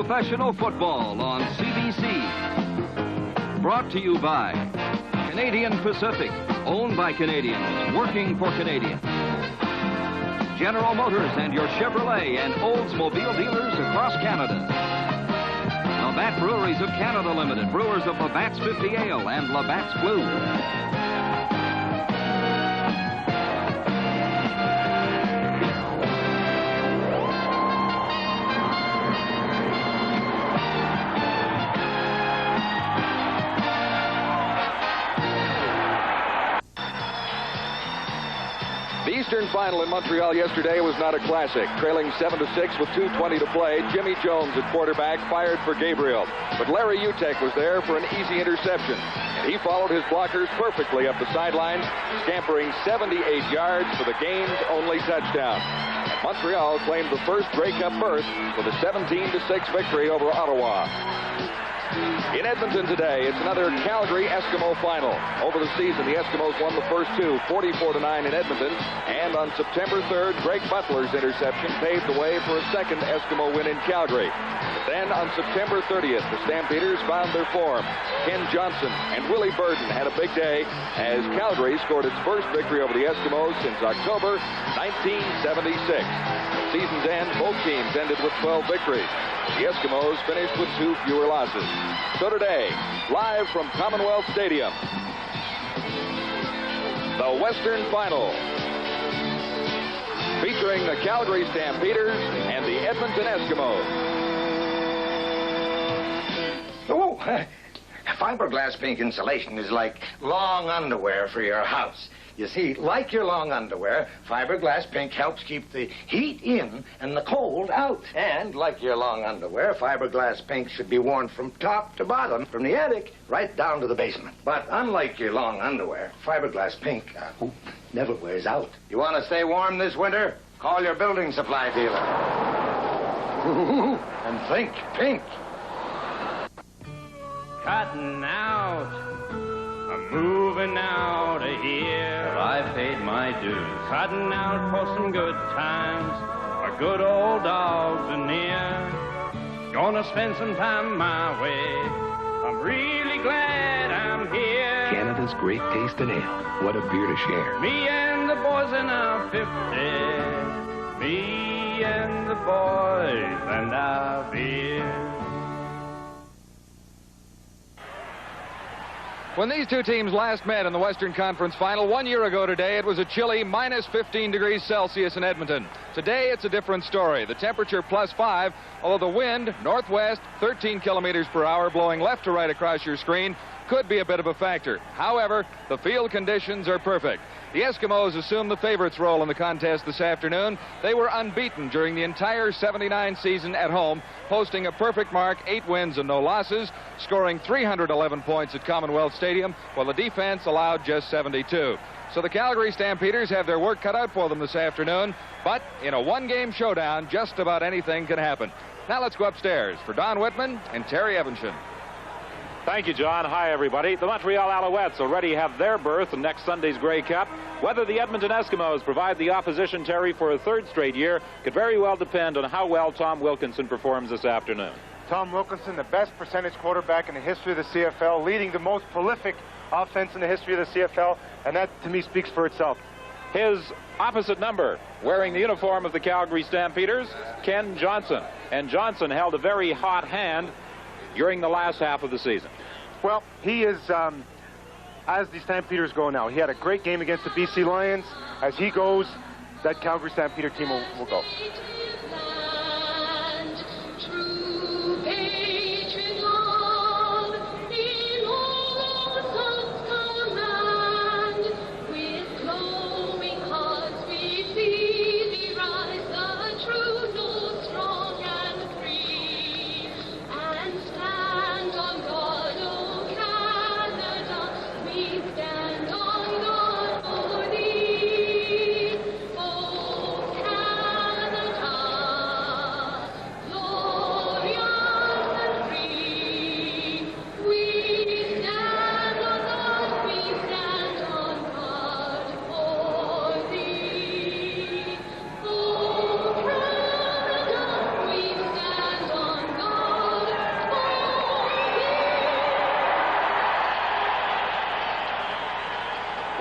Professional Football on CBC. Brought to you by Canadian Pacific, owned by Canadians, working for Canadians. General Motors and your Chevrolet and Oldsmobile dealers across Canada. Labatt Breweries of Canada Limited, brewers of Labatt's 50 Ale and Labatt's Blue. The Eastern Final in Montreal yesterday was not a classic. Trailing 7-6 with 2:20 to play, Jimmy Jones at quarterback fired for Gabriel. But Larry Utek was there for an easy interception. And he followed his blockers perfectly up the sideline, scampering 78 yards for the game's only touchdown. And Montreal claimed the first Grey Cup berth with a 17-6 victory over Ottawa. In Edmonton today, it's another Calgary Eskimo final. Over the season, the Eskimos won the first two, 44-9 in Edmonton. And on September 3rd, Greg Butler's interception paved the way for a second Eskimo win in Calgary. But then on September 30th, the Stampeders found their form. Ken Johnson and Willie Burden had a big day as Calgary scored its first victory over the Eskimos since October 1976. At season's end, both teams ended with 12 victories. The Eskimos finished with 2 fewer losses. So today, live from Commonwealth Stadium, the Western Final, featuring the Calgary Stampeders and the Edmonton Eskimos. Oh, fiberglass pink insulation is like long underwear for your house. You see, like your long underwear, fiberglass pink helps keep the heat in and the cold out. And like your long underwear, fiberglass pink should be worn from top to bottom, from the attic right down to the basement. But unlike your long underwear, fiberglass pink never wears out. You want to stay warm this winter? Call your building supply dealer. And think pink. Cutting out, I'm moving out of here. I've paid my dues. Cutting out for some good times. Our good old dogs are near. Gonna spend some time my way. I'm really glad I'm here. Canada's great taste in ale. What a beer to share. Me and the boys in our 50. Me and the boys and our beer. When these two teams last met in the Western Conference Final 1 year ago today, it was a chilly minus 15 degrees Celsius in Edmonton. Today, it's a different story. The temperature +5, although the wind, northwest, 13 kilometers per hour, blowing left to right across your screen, could be a bit of a factor. However, the field conditions are perfect. The Eskimos assumed the favorites role in the contest this afternoon. They were unbeaten during the entire 79 season at home, posting a perfect mark, 8 wins and no losses, scoring 311 points at Commonwealth Stadium, while the defense allowed just 72. So the Calgary Stampeders have their work cut out for them this afternoon, but in a one-game showdown, just about anything can happen. Now let's go upstairs for Don Whitman and Terry Evanson. Thank you, John. Hi, everybody. The Montreal Alouettes already have their berth in next Sunday's Grey Cup. Whether the Edmonton Eskimos provide the opposition, Terry, for a third straight year could very well depend on how well Tom Wilkinson performs this afternoon. Tom Wilkinson, the best percentage quarterback in the history of the CFL, leading the most prolific offense in the history of the CFL, and that, to me, speaks for itself. His opposite number, wearing the uniform of the Calgary Stampeders, Ken Johnson. And Johnson held a very hot hand during the last half of the season. Well, he is, as the Stampeders go now, he had a great game against the BC Lions. As he goes, that Calgary Stampeder team will go.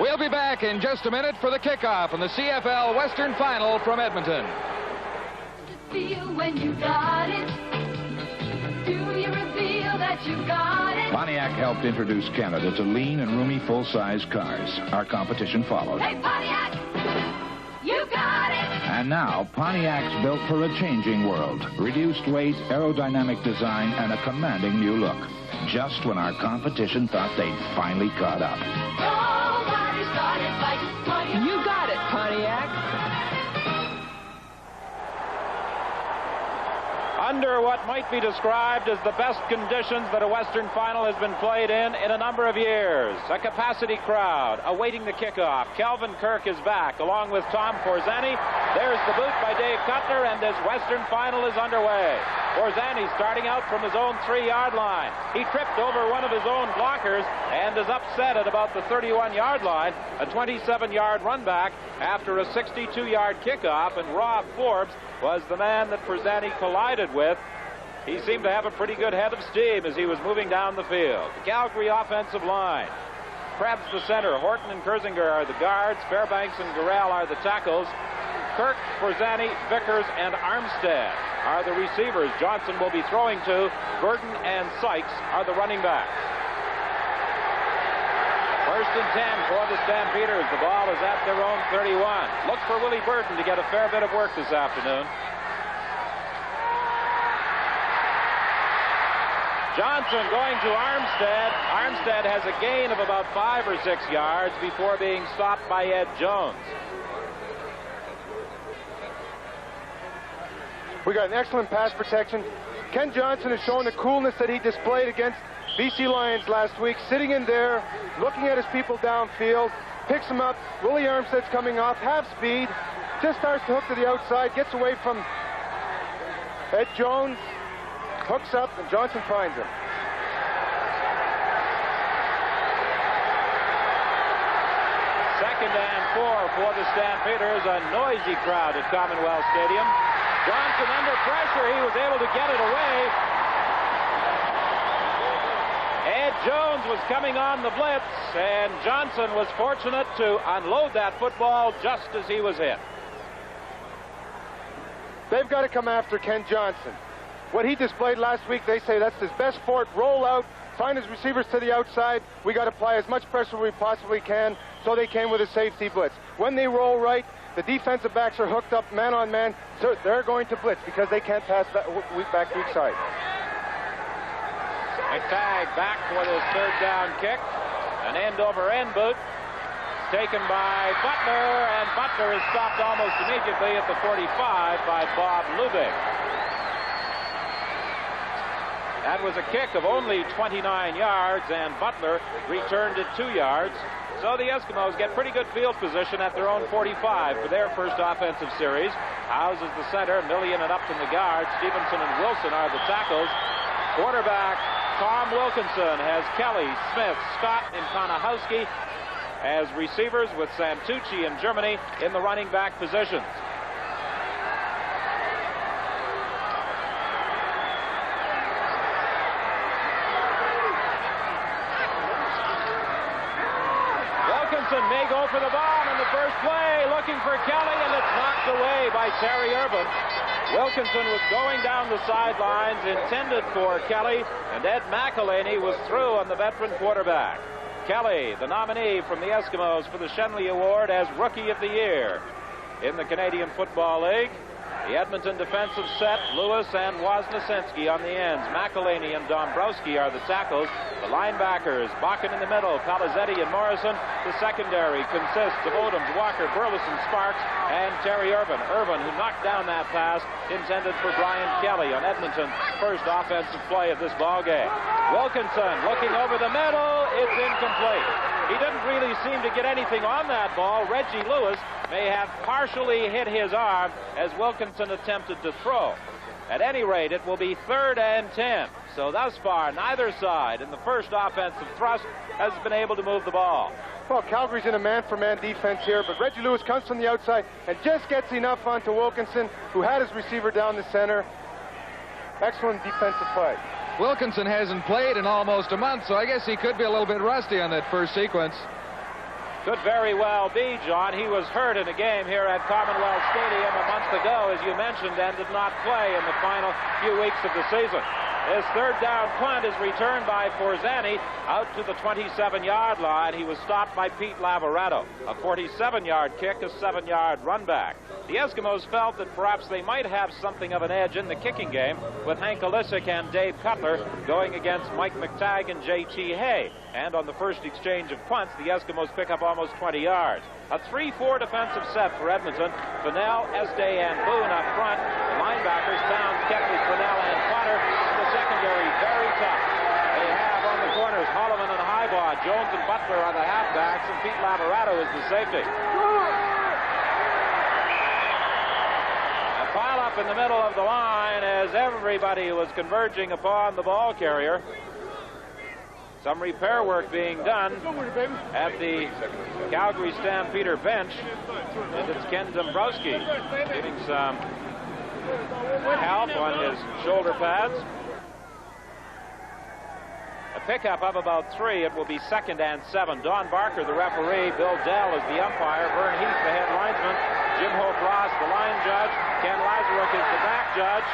We'll be back in just a minute for the kickoff in the CFL Western Final from Edmonton. Feel when you got it. Do you reveal that you got it? Pontiac helped introduce Canada to lean and roomy full-size cars. Our competition followed. Hey, Pontiac, you got it. And now, Pontiac's built for a changing world. Reduced weight, aerodynamic design, and a commanding new look. Just when our competition thought they'd finally caught up. Nobody started fighting Pontiac. You got it, Pontiac. Under what might be described as the best conditions that a Western Final has been played in a number of years. A capacity crowd awaiting the kickoff. Kelvin Kirk is back along with Tom Forzani. There's the boot by Dave Cutler, and this Western Final is underway. Forzani starting out from his own 3-yard line. He tripped over one of his own blockers and is upset at about the 31-yard line. A 27-yard run back after a 62-yard kickoff, and Rob Forbes was the man that Forzani collided with. He seemed to have a pretty good head of steam as he was moving down the field. The Calgary offensive line. Krebs the center. Horton and Kersinger are the guards. Fairbanks and Gurrell are the tackles. Kirk, Forzani, Vickers, and Armstead are the receivers Johnson will be throwing to. Burton and Sykes are the running backs. 1st and 10 for the Stampeders. The ball is at their own 31. Look for Willie Burton to get a fair bit of work this afternoon. Johnson going to Armstead. Armstead has a gain of about 5 or 6 yards before being stopped by Ed Jones. We got an excellent pass protection. Ken Johnson has shown the coolness that he displayed against BC Lions last week, sitting in there, looking at his people downfield, picks him up. Willie Armstead's coming off, half speed, just starts to hook to the outside, gets away from Ed Jones, hooks up, and Johnson finds him. Second and 4 for the Stampeders. A noisy crowd at Commonwealth Stadium. Johnson under pressure. He was able to get it away. Ed Jones was coming on the blitz, and Johnson was fortunate to unload that football just as he was hit. They've got to come after Ken Johnson. What he displayed last week, they say that's his best sport. Roll out, find his receivers to the outside. We got to apply as much pressure as we possibly can, so they came with a safety blitz. When they roll right, the defensive backs are hooked up man on man, so they're going to blitz because they can't pass back weak side. A tag back for this 3rd down kick. An end-over-end boot taken by Butler, and Butler is stopped almost immediately at the 45 by Bob Lubig. That was a kick of only 29 yards, and Butler returned it 2 yards. So the Eskimos get pretty good field position at their own 45 for their first offensive series. Howes is the center, Millian and Upton the guards. Stevenson and Wilson are the tackles. Quarterback Tom Wilkinson has Kelly, Smith, Scott, and Konahowski as receivers, with Santucci and Germany in the running back positions. Wilkinson may go for the bomb in the first play, looking for Kelly, and it's knocked away by Terry Urban. Wilkinson was going down the sidelines, intended for Kelly, and Ed McElhaney was through on the veteran quarterback. Kelly, the nominee from the Eskimos for the Shenley Award as Rookie of the Year in the Canadian Football League. The Edmonton defensive set, Lewis and Wozniacki on the ends. McElhaney and Dombrowski are the tackles. The linebackers, Bakken in the middle, Palizzetti and Morrison. The secondary consists of Odoms, Walker, Burleson, Sparks, and Terry Urban. Urban, who knocked down that pass intended for Brian Kelly on Edmonton's first offensive play of this ball game. Wilkinson looking over the middle. It's incomplete. He didn't really seem to get anything on that ball. Reggie Lewis may have partially hit his arm as Wilkinson attempted to throw. At any rate, it will be 3rd and 10. So thus far, neither side in the first offensive thrust has been able to move the ball. Well, Calgary's in a man-for-man defense here, but Reggie Lewis comes from the outside and just gets enough onto Wilkinson, who had his receiver down the center. Excellent defensive play. Wilkinson hasn't played in almost a month, so I guess he could be a little bit rusty on that first sequence. Could very well be, John. He was hurt in a game here at Commonwealth Stadium a month ago, as you mentioned, and did not play in the final few weeks of the season. His third down punt is returned by Forzani out to the 27-yard line. He was stopped by Pete Lavorato. A 47-yard kick, a 7-yard run back. The Eskimos felt that perhaps they might have something of an edge in the kicking game with Hank Olisic and Dave Cutler going against Mike McTagg and J.T. Hay. And on the first exchange of punts, the Eskimos pick up almost 20 yards. A 3-4 defensive set for Edmonton. Fennell, Este, and Boone up front. The linebackers, Towns, Ketley, Fennell, and Potter. The secondary, very tough. They have on the corners Holloman and Highbaugh, Jones and Butler are the halfbacks, and Pete Lavorato is the safety. A pile up in the middle of the line as everybody was converging upon the ball carrier. Some repair work being done at the Calgary Stampeder bench, and it's Ken Dombrowski getting some help on his shoulder pads. A pickup of about 3. It will be 2nd and 7. Don Barker, the referee. Bill Dell is the umpire. Vern Heath, the head linesman. Jim Hope Ross, the line judge. Ken Lazaruk is the back judge.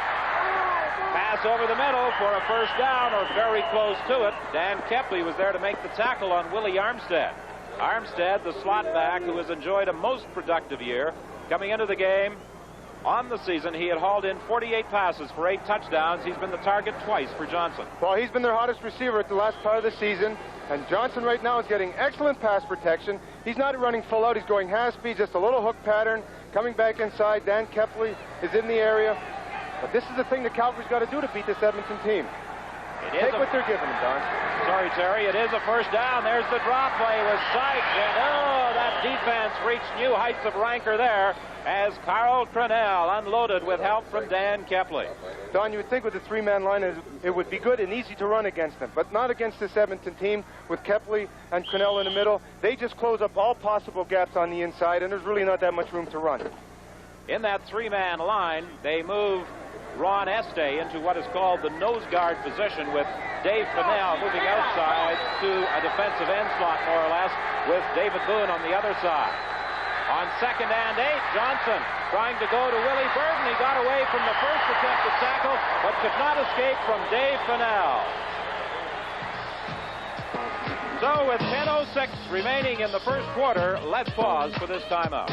Pass over the middle for a first down, or very close to it. Dan Kepley was there to make the tackle on Willie Armstead. Armstead, the slot back, who has enjoyed a most productive year. Coming into the game, on the season, he had hauled in 48 passes for 8 touchdowns. He's been the target twice for Johnson. Well, he's been their hottest receiver at the last part of the season, and Johnson right now is getting excellent pass protection. He's not running full out. He's going half speed, just a little hook pattern. Coming back inside, Dan Kepley is in the area. But this is the thing that Calgary's got to do to beat this Edmonton team. Take what they're giving him, Don. Sorry, Terry. It is a first down. There's the drop play with Sykes. And, that defense reached new heights of rancor there as Carl Crenell unloaded with help from Dan Kepley. Don, you would think with the 3-man line it would be good and easy to run against them, but not against this Edmonton team with Kepley and Crenell in the middle. They just close up all possible gaps on the inside, and there's really not that much room to run. In that 3-man line, they move Ron Este into what is called the nose guard position, with Dave Fennell moving outside to a defensive end slot, more or less, with David Boone on the other side. On 2nd and 8, Johnson trying to go to Willie Burton. He got away from the first attempted tackle, but could not escape from Dave Fennell. So with 10:06 remaining in the first quarter, let's pause for this timeout.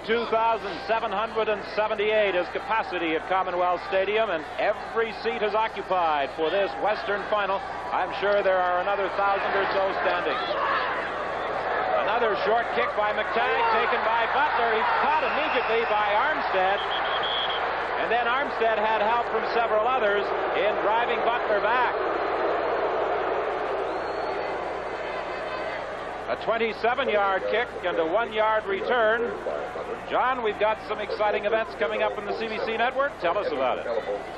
$42,778 is capacity at Commonwealth Stadium, and every seat is occupied for this Western final. I'm sure there are another 1,000 or so standing. Another short kick by McTagg, taken by Butler. He's caught immediately by Armstead, and then Armstead had help from several others in driving Butler back. A 27-yard kick and a 1-yard return. John, we've got some exciting events coming up in the CBC network. Tell us about it.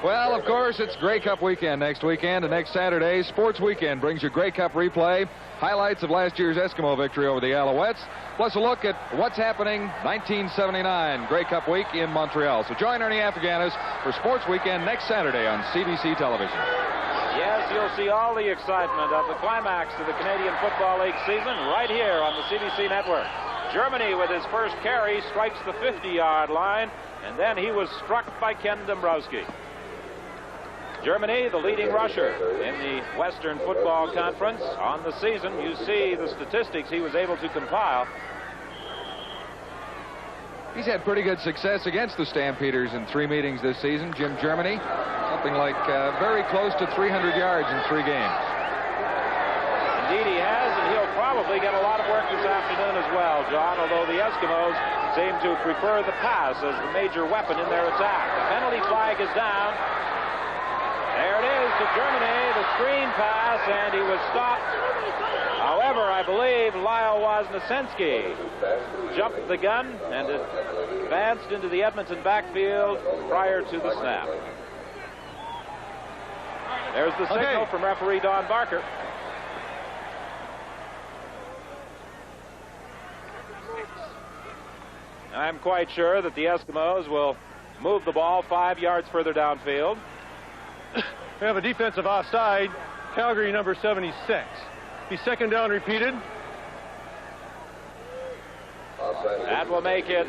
Well, of course, it's Grey Cup weekend next weekend, and next Saturday, Sports Weekend brings you Grey Cup replay, highlights of last year's Eskimo victory over the Alouettes, plus a look at what's happening 1979 Grey Cup week in Montreal. So join Ernie Afghani's for Sports Weekend next Saturday on CBC television. Yes, you'll see all the excitement of the climax of the Canadian Football League season right here on the CBC network. Germany, with his first carry, strikes the 50-yard line, and then he was struck by Ken Dombrowski. Germany, the leading rusher in the Western Football Conference on the season. You see the statistics he was able to compile. He's had pretty good success against the Stampeders in 3 meetings this season. Jim Germany, something like very close to 300 yards in 3 games. Indeed he has, and he'll probably get a lot of work this afternoon as well, John, although the Eskimos seem to prefer the pass as the major weapon in their attack. The penalty flag is down. There it is to Germany, the screen pass, and he was stopped. However, I believe Lyle Wozniacki jumped the gun and advanced into the Edmonton backfield prior to the snap. There's the signal from referee Don Barker. I'm quite sure that the Eskimos will move the ball 5 yards further downfield. We have a defensive offside, Calgary number 76. Be second down repeated. That will make it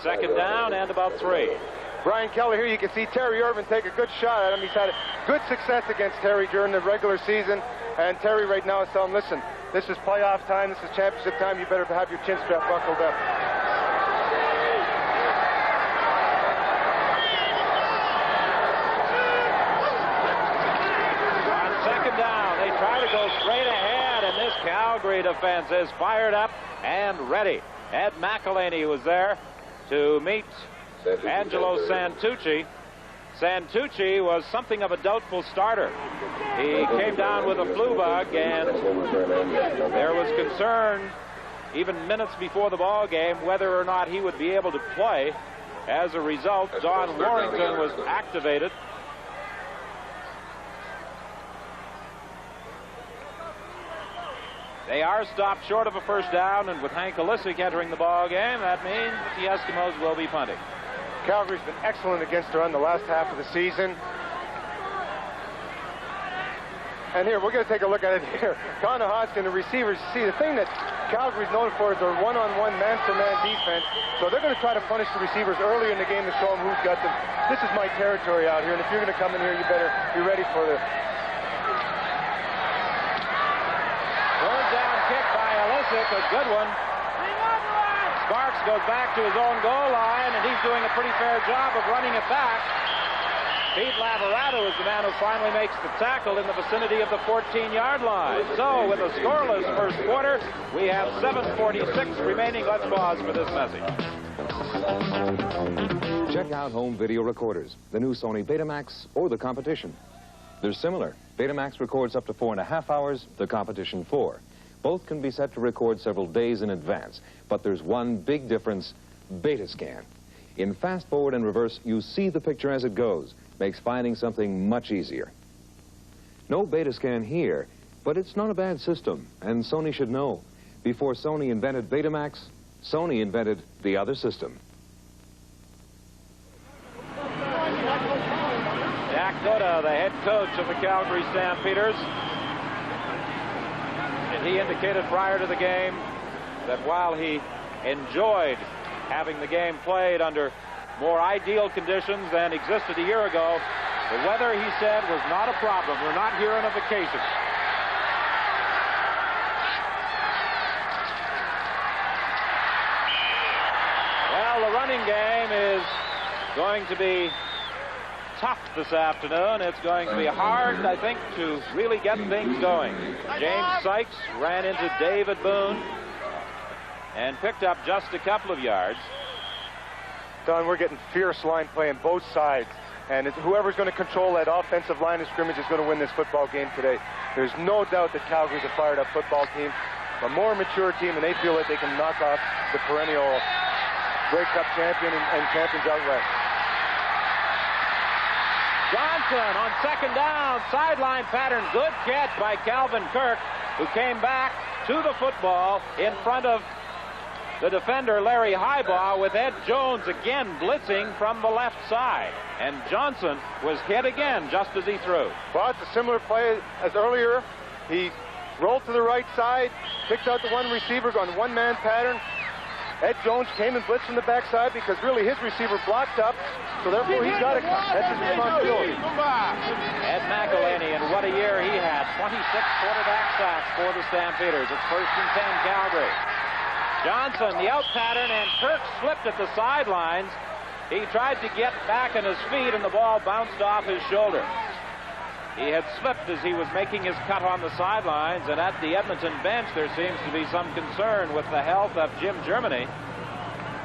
second down and about 3. Brian Kelly here, you can see Terry Irvin take a good shot at him. He's had good success against Terry during the regular season. And Terry right now is telling him, listen, this is playoff time, this is championship time, you better have your chin strap buckled up. Go straight ahead, and this Calgary defense is fired up and ready. Ed McElhaney was there to meet Angelo Santucci. Santucci was something of a doubtful starter. He came down with a flu bug, and there was concern even minutes before the ball game whether or not he would be able to play. As a result, Don Warrington was activated. They are stopped short of a first down, and with Hank Olisic entering the ball game, that means that the Eskimos will be punting. Calgary's been excellent against the run the last half of the season. And here, we're going to take a look at it here. Connor Hodgson, the receivers, see, the thing that Calgary's known for is their one-on-one, man-to-man defense. So they're going to try to punish the receivers early in the game to show them who's got them. This is my territory out here, and if you're going to come in here, you better be ready for the... A good one. Sparks goes back to his own goal line, and he's doing a pretty fair job of running it back. Pete Laverato is the man who finally makes the tackle in the vicinity of the 14-yard line. So, with a scoreless first quarter, we have 7:46 remaining. Let's pause for this message. Check out home video recorders, the new Sony Betamax or the competition. They're similar. Betamax records up to 4.5 hours, the competition 4. Both can be set to record several days in advance, but there's one big difference: Betascan. In fast forward and reverse, you see the picture as it goes. Makes finding something much easier. No Betascan here, but it's not a bad system, and Sony should know. Before Sony invented Betamax, Sony invented the other system. Jack Goda, the head coach of the Calgary Stampeders. He indicated prior to the game that while he enjoyed having the game played under more ideal conditions than existed a year ago, the weather, he said, was not a problem. We're not here on a vacation. Well, the running game is going to be tough this afternoon. It's going to be hard, I think, to really get things going. James Sykes ran into David Boone and picked up just a couple of yards. Don, we're getting fierce line play on both sides, and whoever's going to control that offensive line of scrimmage is going to win this football game today. There's no doubt that Calgary's a fired-up football team, a more mature team, and they feel that they can knock off the perennial Grey Cup champion and champions out west. Johnson on second down, sideline pattern, good catch by Calvin Kirk, who came back to the football in front of the defender Larry Highbaugh, with Ed Jones again blitzing from the left side. And Johnson was hit again just as he threw. Well, it's a similar play as earlier. He rolled to the right side, picked out the one receiver, on one-man pattern, Ed Jones came and blitzed from the backside because really his receiver blocked up, so therefore he's got to come. That's his responsibility. Ed McElhaney, and what a year he had. 26 quarterback sacks for the Stampeders. It's 1st and 10, Calgary. Johnson, the out pattern, and Kirk slipped at the sidelines. He tried to get back on his feet, and the ball bounced off his shoulder. He had slipped as he was making his cut on the sidelines, and at the Edmonton bench there seems to be some concern with the health of Jim Germany.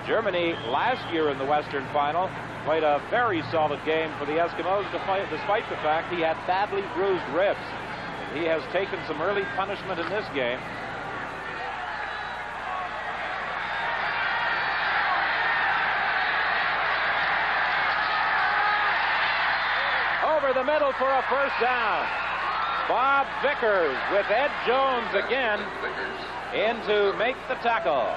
Germany last year in the Western Final played a very solid game for the Eskimos despite the fact he had badly bruised ribs. He has taken some early punishment in this game. Over the middle for a first down. Bob Vickers with Ed Jones again in to make the tackle.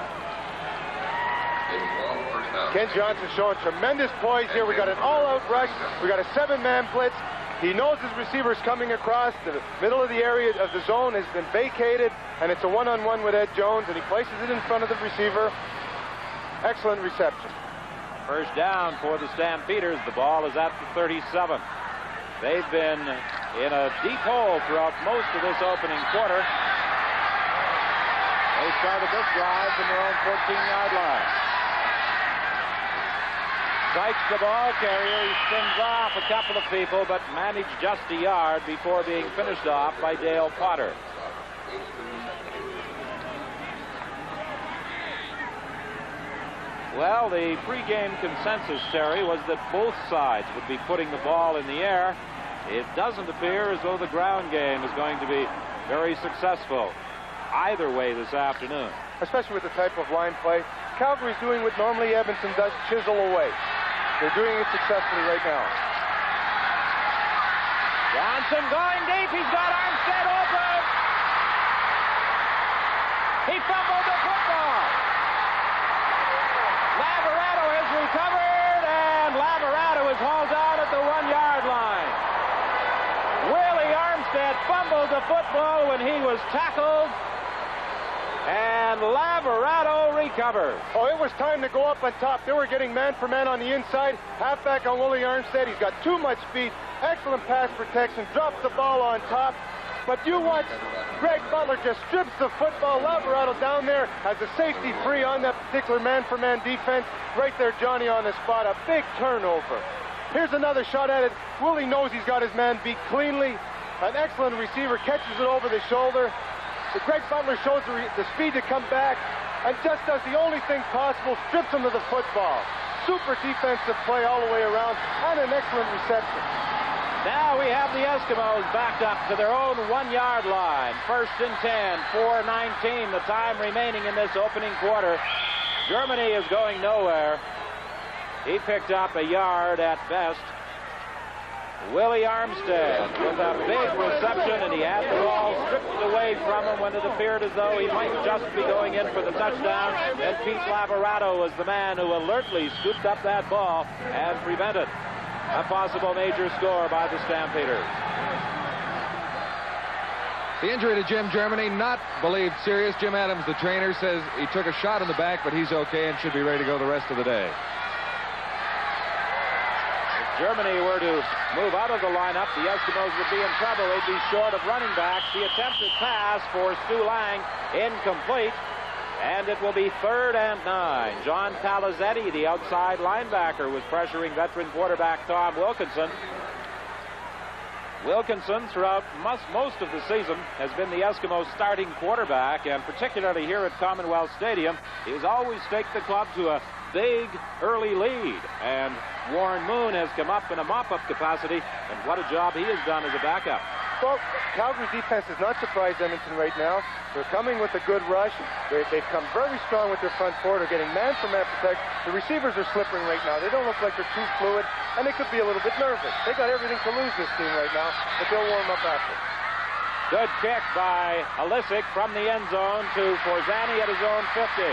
Ken Johnson showing tremendous poise here. We got an all-out rush. We got a 7-man blitz. He knows his receiver's coming across. The middle of the area of the zone has been vacated, and it's a one-on-one with Ed Jones, and he places it in front of the receiver. Excellent reception. First down for the Stampeders. The ball is at the 37. They've been in a deep hole throughout most of this opening quarter. They started this drive from their own 14-yard line. Strikes the ball carrier. He spins off a couple of people, but managed just a yard before being finished off by Dale Potter. Well, the pregame consensus, Terry, was that both sides would be putting the ball in the air. It doesn't appear as though the ground game is going to be very successful either way this afternoon. Especially with the type of line play. Calgary's doing what normally Edmonton does, chisel away. They're doing it successfully right now. Johnson going deep. He's got Armstead open. He fumbled the football. Lavarado has recovered, and Lavarado is hauled down at the 1-yard line. Willie Armstead fumbled the football when he was tackled, and Lavarado recovers. Oh, it was time to go up on top. They were getting man-for-man on the inside. Halfback on Willie Armstead. He's got too much speed. Excellent pass protection. Drops the ball on top. But you watch, Greg Butler just strips the football. Lavarado down there has a safety free on that particular man-for-man defense. Right there, Johnny on the spot. A big turnover. Here's another shot at it. Willie knows he's got his man beat cleanly. An excellent receiver catches it over the shoulder. But Greg Butler shows the speed to come back and just does the only thing possible, strips him of the football. Super defensive play all the way around and an excellent reception. Now we have the Eskimos backed up to their own 1-yard line. 1st and 10, 4:19, the time remaining in this opening quarter. Germany is going nowhere. He picked up a yard at best. Willie Armstead with a big reception, and he had the ball stripped away from him when it appeared as though he might just be going in for the touchdown. And Pete Lavarado was the man who alertly scooped up that ball and prevented a possible major score by the Stampeders. The injury to Jim Germany, not believed serious. Jim Adams, the trainer, says he took a shot in the back, but he's okay and should be ready to go the rest of the day. Germany were to move out of the lineup, the Eskimos would be in trouble. They'd be short of running backs. The attempted pass for Stu Lang incomplete, and it will be 3rd and 9. John Palazetti, the outside linebacker, was pressuring veteran quarterback Tom Wilkinson. Wilkinson, throughout most of the season, has been the Eskimos' starting quarterback, and particularly here at Commonwealth Stadium, he's always staked the club to a big early lead, and Warren Moon has come up in a mop-up capacity, and what a job he has done as a backup. Well, Calgary defense has not surprised Edmonton right now. They're coming with a good rush. They've come very strong with their front four. They're getting man-for-man protection. The receivers are slipping right now. They don't look like they're too fluid, and they could be a little bit nervous. They got everything to lose this team right now, but they'll warm up after. Good kick by Alisic from the end zone to Forzani at his own 50.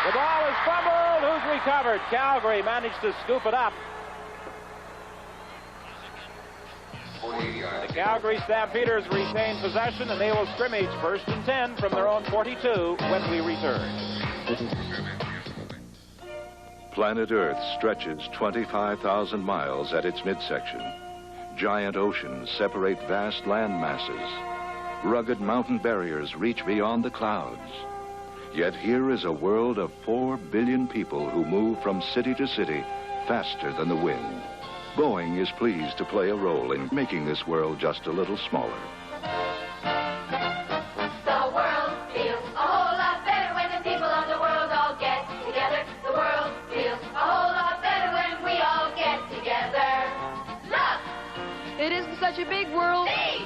The ball is fumbled. Who's recovered? Calgary managed to scoop it up. The Calgary Stampeders retain possession, and they will scrimmage 1st and 10 from their own 42 when we return. Planet Earth stretches 25,000 miles at its midsection. Giant oceans separate vast land masses. Rugged mountain barriers reach beyond the clouds. Yet here is a world of 4 billion people who move from city to city faster than the wind. Boeing is pleased to play a role in making this world just a little smaller. The world feels a whole lot better when the people of the world all get together. The world feels a whole lot better when we all get together. Look! It isn't such a big world. See!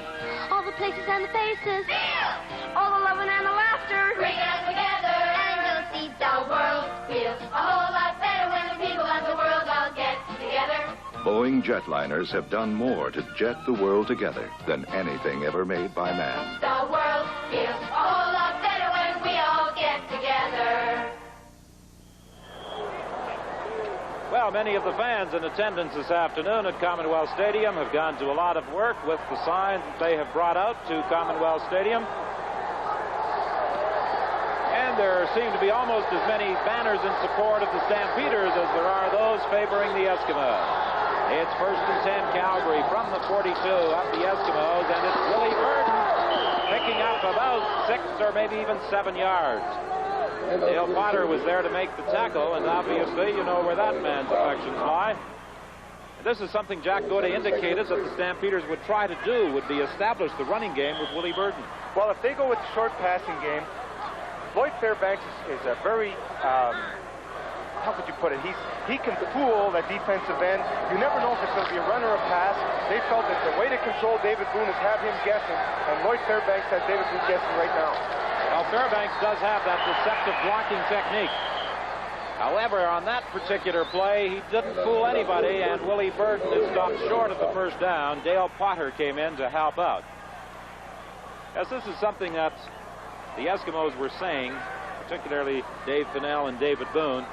All the places and the faces. Feel! All the loving and the laughter. Bring us together and you'll see the world feels a whole lot better when the people of the world all get together. Boeing jetliners have done more to jet the world together than anything ever made by man. The world feels a whole lot better when we all get together. Well, many of the fans in attendance this afternoon at Commonwealth Stadium have gone to a lot of work with the signs that they have brought out to Commonwealth Stadium. And there seem to be almost as many banners in support of the Stampeders as there are those favoring the Eskimos. It's 1st and 10 Calgary from the 42 up the Eskimos, and it's Willie Burton picking up about 6 or maybe even 7 yards. Dale Potter was there to make the tackle, and obviously you know where that man's affections lie. This is something Jack Gaudet indicated that the Stampeders would try to do, would be establish the running game with Willie Burton. Well, if they go with the short passing game, Lloyd Fairbanks is a very, how could you put it? He can fool that defensive end. You never know if it's going to be a run or a pass. They felt that the way to control David Boone is have him guessing, and Lloyd Fairbanks has David Boone guessing right now. Well, Fairbanks does have that deceptive blocking technique. However, on that particular play, he didn't fool anybody, and Willie Burton is stopped short of the first down. Dale Potter came in to help out. Yes, this is something that the Eskimos were saying, particularly Dave Fennell and David Boone,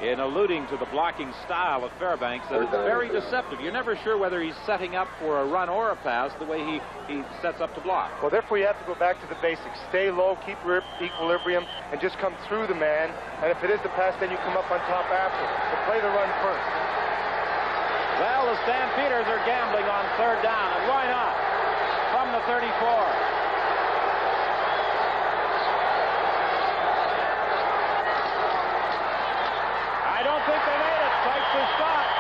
in alluding to the blocking style of Fairbanks, that it's very deceptive. You're never sure whether he's setting up for a run or a pass the way he sets up to block. Well, therefore you have to go back to the basics. Stay low, keep equilibrium, and just come through the man. And if it is the pass, then you come up on top after. But play the run first. Well, the Stampeders are gambling on 3rd down, and why not? From the 34. I don't think they made it. Sykes is stopped.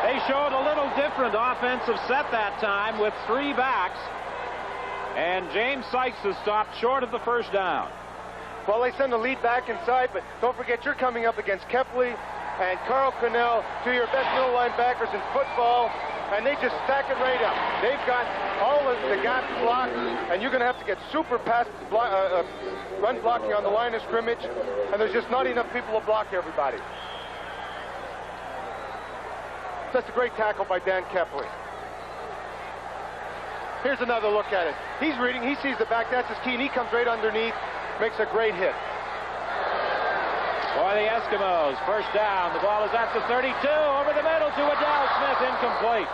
They showed a little different offensive set that time with 3 backs. And James Sykes is stopped short of the first down. Well, they send the lead back inside, but don't forget you're coming up against Kepley and Carl Cornell, 2 of your best middle linebackers in football, and they just stack it right up. They've got all of the gaps blocked, and you're going to have to get super run blocking on the line of scrimmage, and there's just not enough people to block everybody. That's a great tackle by Dan Kepley. Here's another look at it. He's reading, he sees the back, that's his key, and he comes right underneath, makes a great hit. For the Eskimos, first down. The ball is at the 32, over the middle to Waddell Smith, incomplete.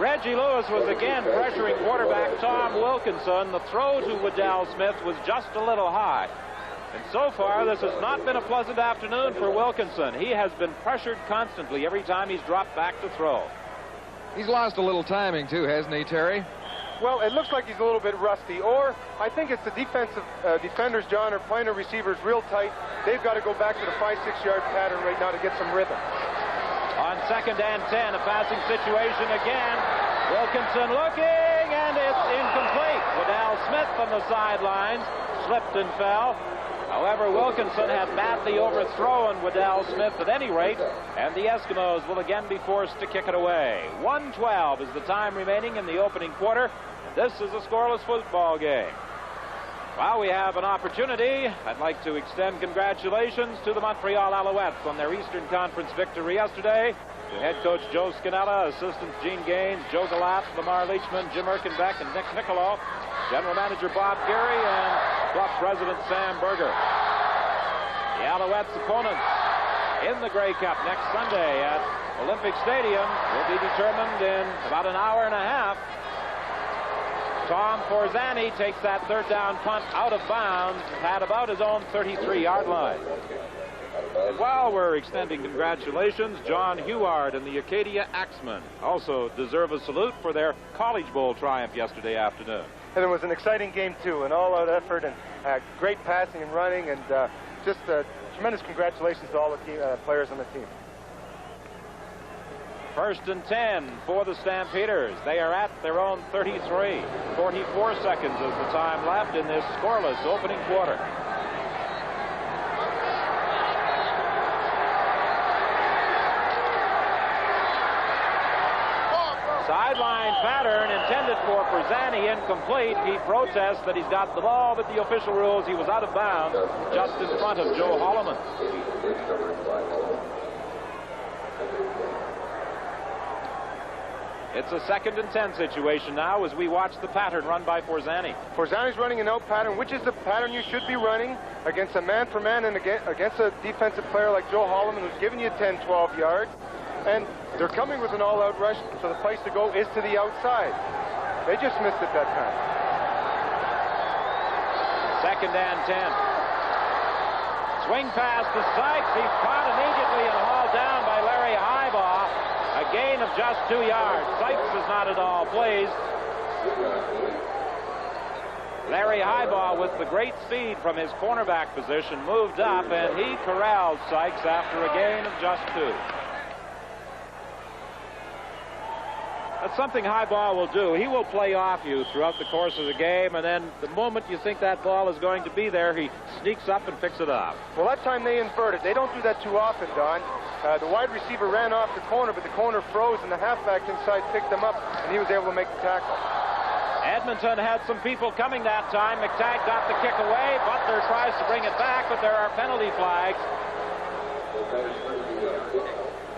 Reggie Lewis was again pressuring quarterback Tom Wilkinson. The throw to Waddell Smith was just a little high. And so far, this has not been a pleasant afternoon for Wilkinson. He has been pressured constantly every time he's dropped back to throw. He's lost a little timing, too, hasn't he, Terry? Well, it looks like he's a little bit rusty, or I think it's the defensive defenders, John, are playing the receivers real tight. They've got to go back to the 5-6 yard pattern right now to get some rhythm. On 2nd and 10, a passing situation again. Wilkinson looking, and it's incomplete. Waddell Smith on the sidelines slipped and fell. However, Wilkinson had badly overthrown Waddell Smith at any rate, and the Eskimos will again be forced to kick it away. 1:12 is the time remaining in the opening quarter. This is a scoreless football game. While we have an opportunity, I'd like to extend congratulations to the Montreal Alouettes on their Eastern Conference victory yesterday. To head coach Joe Scannella, assistants Gene Gaines, Joe Galat, Lamar Leachman, Jim Erkenbeck, and Nick Niccolo, general manager Bob Geary, and club president Sam Berger. The Alouettes' opponents in the Grey Cup next Sunday at Olympic Stadium will be determined in about an hour and a half. Tom Forzani takes that third down punt out of bounds at about his own 33-yard line. And while we're extending congratulations, John Huard and the Acadia Axemen also deserve a salute for their College Bowl triumph yesterday afternoon. And it was an exciting game, too, an all-out effort and great passing and running, and just tremendous congratulations to all the players on the team. 1st and 10 for the Stampeders. They are at their own 33. 44 seconds is the time left in this scoreless opening quarter. Sideline pattern intended for Forzani, incomplete. He protests that he's got the ball, but the official rules he was out of bounds just in front of Joe Holloman. It's a 2nd and 10 situation now as we watch the pattern run by Forzani. Forzani's running an out pattern, which is the pattern you should be running against a man-for-man and against a defensive player like Joe Holloman, who's giving you 10, 12 yards. And they're coming with an all-out rush, so the place to go is to the outside. They just missed it that time. 2nd and 10. Swing pass to Sykes. He's caught immediately and hauled down by Larry Highbaugh. A gain of just 2 yards. Sykes is not at all pleased. Larry Highbaugh, with the great speed from his cornerback position, moved up, and he corralled Sykes after a gain of just 2. That's something Highbaugh will do. He will play off you throughout the course of the game, and then the moment you think that ball is going to be there, he sneaks up and picks it up. Well, that time they inverted. They don't do that too often, Don. The wide receiver ran off the corner, but the corner froze, and the halfback inside picked him up, and he was able to make the tackle. Edmonton had some people coming that time. McTagg got the kick away. Butler tries to bring it back, but there are penalty flags.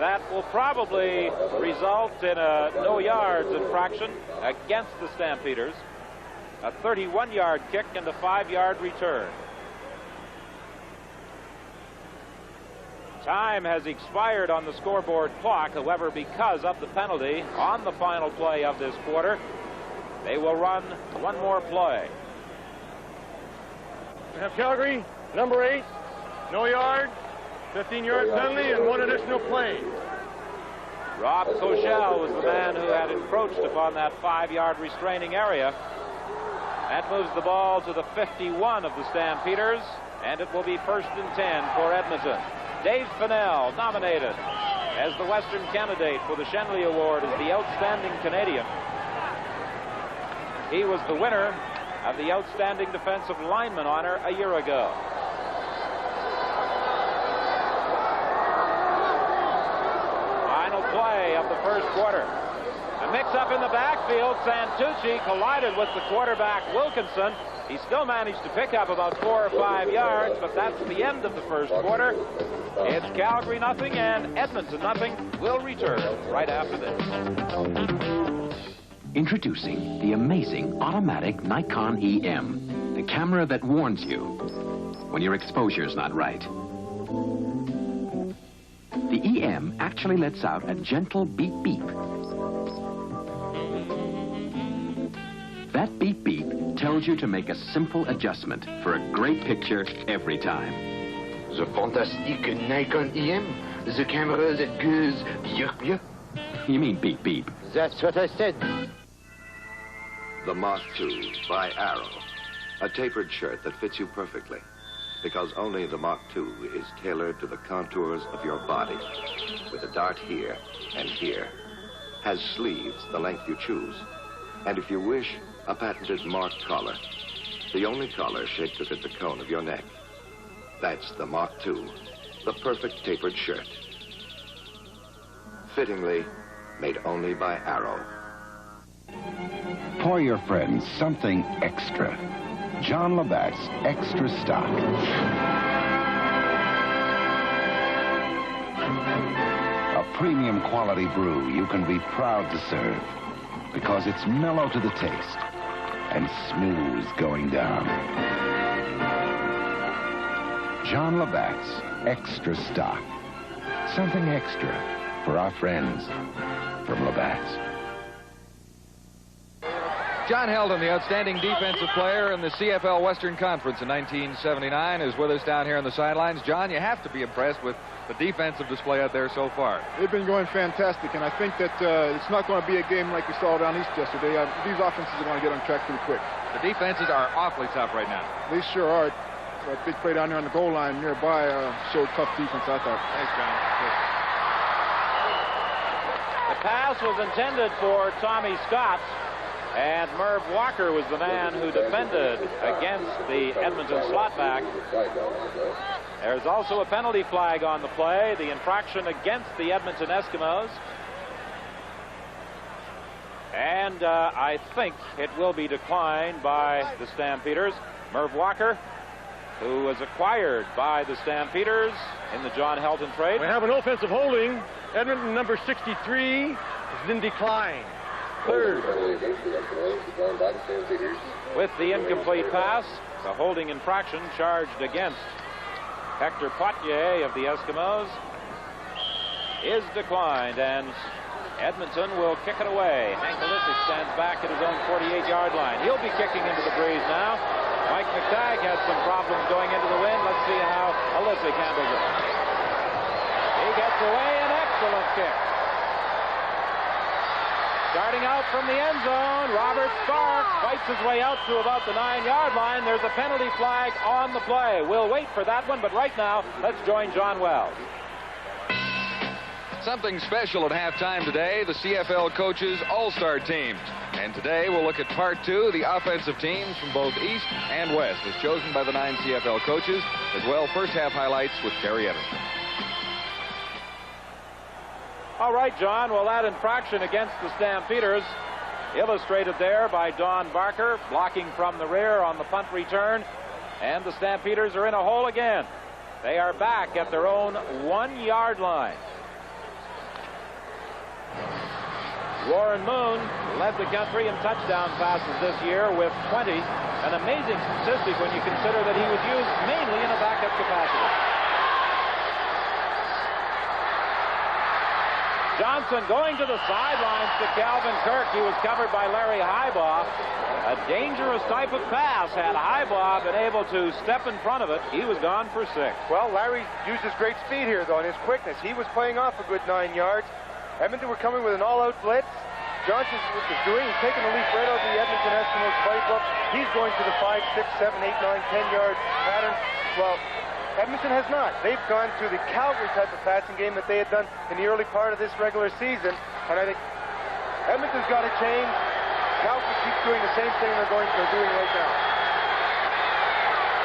That will probably result in a no-yards infraction against the Stampeders. A 31-yard kick and a 5-yard return. Time has expired on the scoreboard clock. However, because of the penalty on the final play of this quarter, they will run one more play. We have Calgary, number 8, no yard, 15-yard penalty, and one additional play. Rob Koshel was the man who had encroached upon that 5-yard restraining area. That moves the ball to the 51 of the Stampeders, and it will be 1st and 10 for Edmonton. Dave Fennell nominated as the Western candidate for the Shenley Award as the Outstanding Canadian. He was the winner of the Outstanding Defensive Lineman honor a year ago. Final play of the first quarter. A mix-up in the backfield. Santucci collided with the quarterback Wilkinson. He still managed to pick up about 4 or 5 yards, but that's the end of the first quarter. It's Calgary nothing and Edmonton nothing. We'll return right after this. Introducing the amazing automatic Nikon EM, the camera that warns you when your exposure's not right. The EM actually lets out a gentle beep beep. That beep beep tells you to make a simple adjustment for a great picture every time. The fantastic Nikon EM, the camera that goes beep beep. You mean beep beep. That's what I said. The Mach 2 by Arrow, a tapered shirt that fits you perfectly, because only the Mach 2 is tailored to the contours of your body, with a dart here and here, has sleeves the length you choose, and if you wish, a patented marked collar, the only collar shaped to fit the cone of your neck. That's the Mach 2, the perfect tapered shirt. Fittingly made only by Arrow. Pour your friends something extra. John Labatt's Extra Stock. A premium quality brew you can be proud to serve because it's mellow to the taste and smooth going down. John Labatt's Extra Stock. something extra for our friends from Labatt's. John Heldon, the outstanding defensive player in the CFL Western Conference in 1979, is with us down here on the sidelines. John, you have to be impressed with the defensive display out there so far. They've been going fantastic, and I think that it's not going to be a game like we saw down east yesterday. These offenses are going to get on track pretty quick. The defenses are awfully tough right now. They sure are. That big play down there on the goal line nearby showed tough defense, I thought. Thanks, John. The pass was intended for Tommy Scott, and Merv Walker was the man who defended against the Edmonton slotback. There's also a penalty flag on the play, the infraction against the Edmonton Eskimos. And I think it will be declined by the Stampeders. Merv Walker, who was acquired by the Stampeders in the John Helton trade. We have an offensive holding. Edmonton number 63 is in decline. Third. With the incomplete pass, the holding infraction charged against Hector Potier of the Eskimos is declined, and Edmonton will kick it away. Hank Olisic stands back at his own 48-yard line. He'll be kicking into the breeze now. Mike McTagg has some problems going into the wind. Let's see how Olisic handles it. He gets away, an excellent kick. Starting out from the end zone, Robert Stark fights his way out to about the 9-yard line. There's a penalty flag on the play. We'll wait for that one, but right now, let's join John Wells. Something special at halftime today, the CFL coaches all-star teams. And today we'll look at part 2, the offensive teams from both East and West, as chosen by the 9 CFL coaches, as well first half highlights with Terry Evans. All right, John, well, that infraction against the Stampeders, illustrated there by Don Barker, blocking from the rear on the punt return, and the Stampeders are in a hole again. They are back at their own 1-yard line. Warren Moon led the country in touchdown passes this year with 20, an amazing statistic when you consider that he was used mainly in a backup capacity. Johnson going to the sidelines to Calvin Kirk. He was covered by Larry Highbaugh. A dangerous type of pass. Had Highbaugh been able to step in front of it, he was gone for 6. Well, Larry used his great speed here, though, and his quickness. He was playing off a good 9 yards. Edmonton were coming with an all-out blitz. Johnson was doing, he's taking the leaf right out of the Edmonton Eskimos playbook. He's going to the 5, 6, 7, 8, 9, 10-yard pattern. Well, Edmonton has not. They've gone to the Calgary type of passing game that they had done in the early part of this regular season. And I think Edmonton's got to change. Calgary keeps doing the same thing they're doing right now.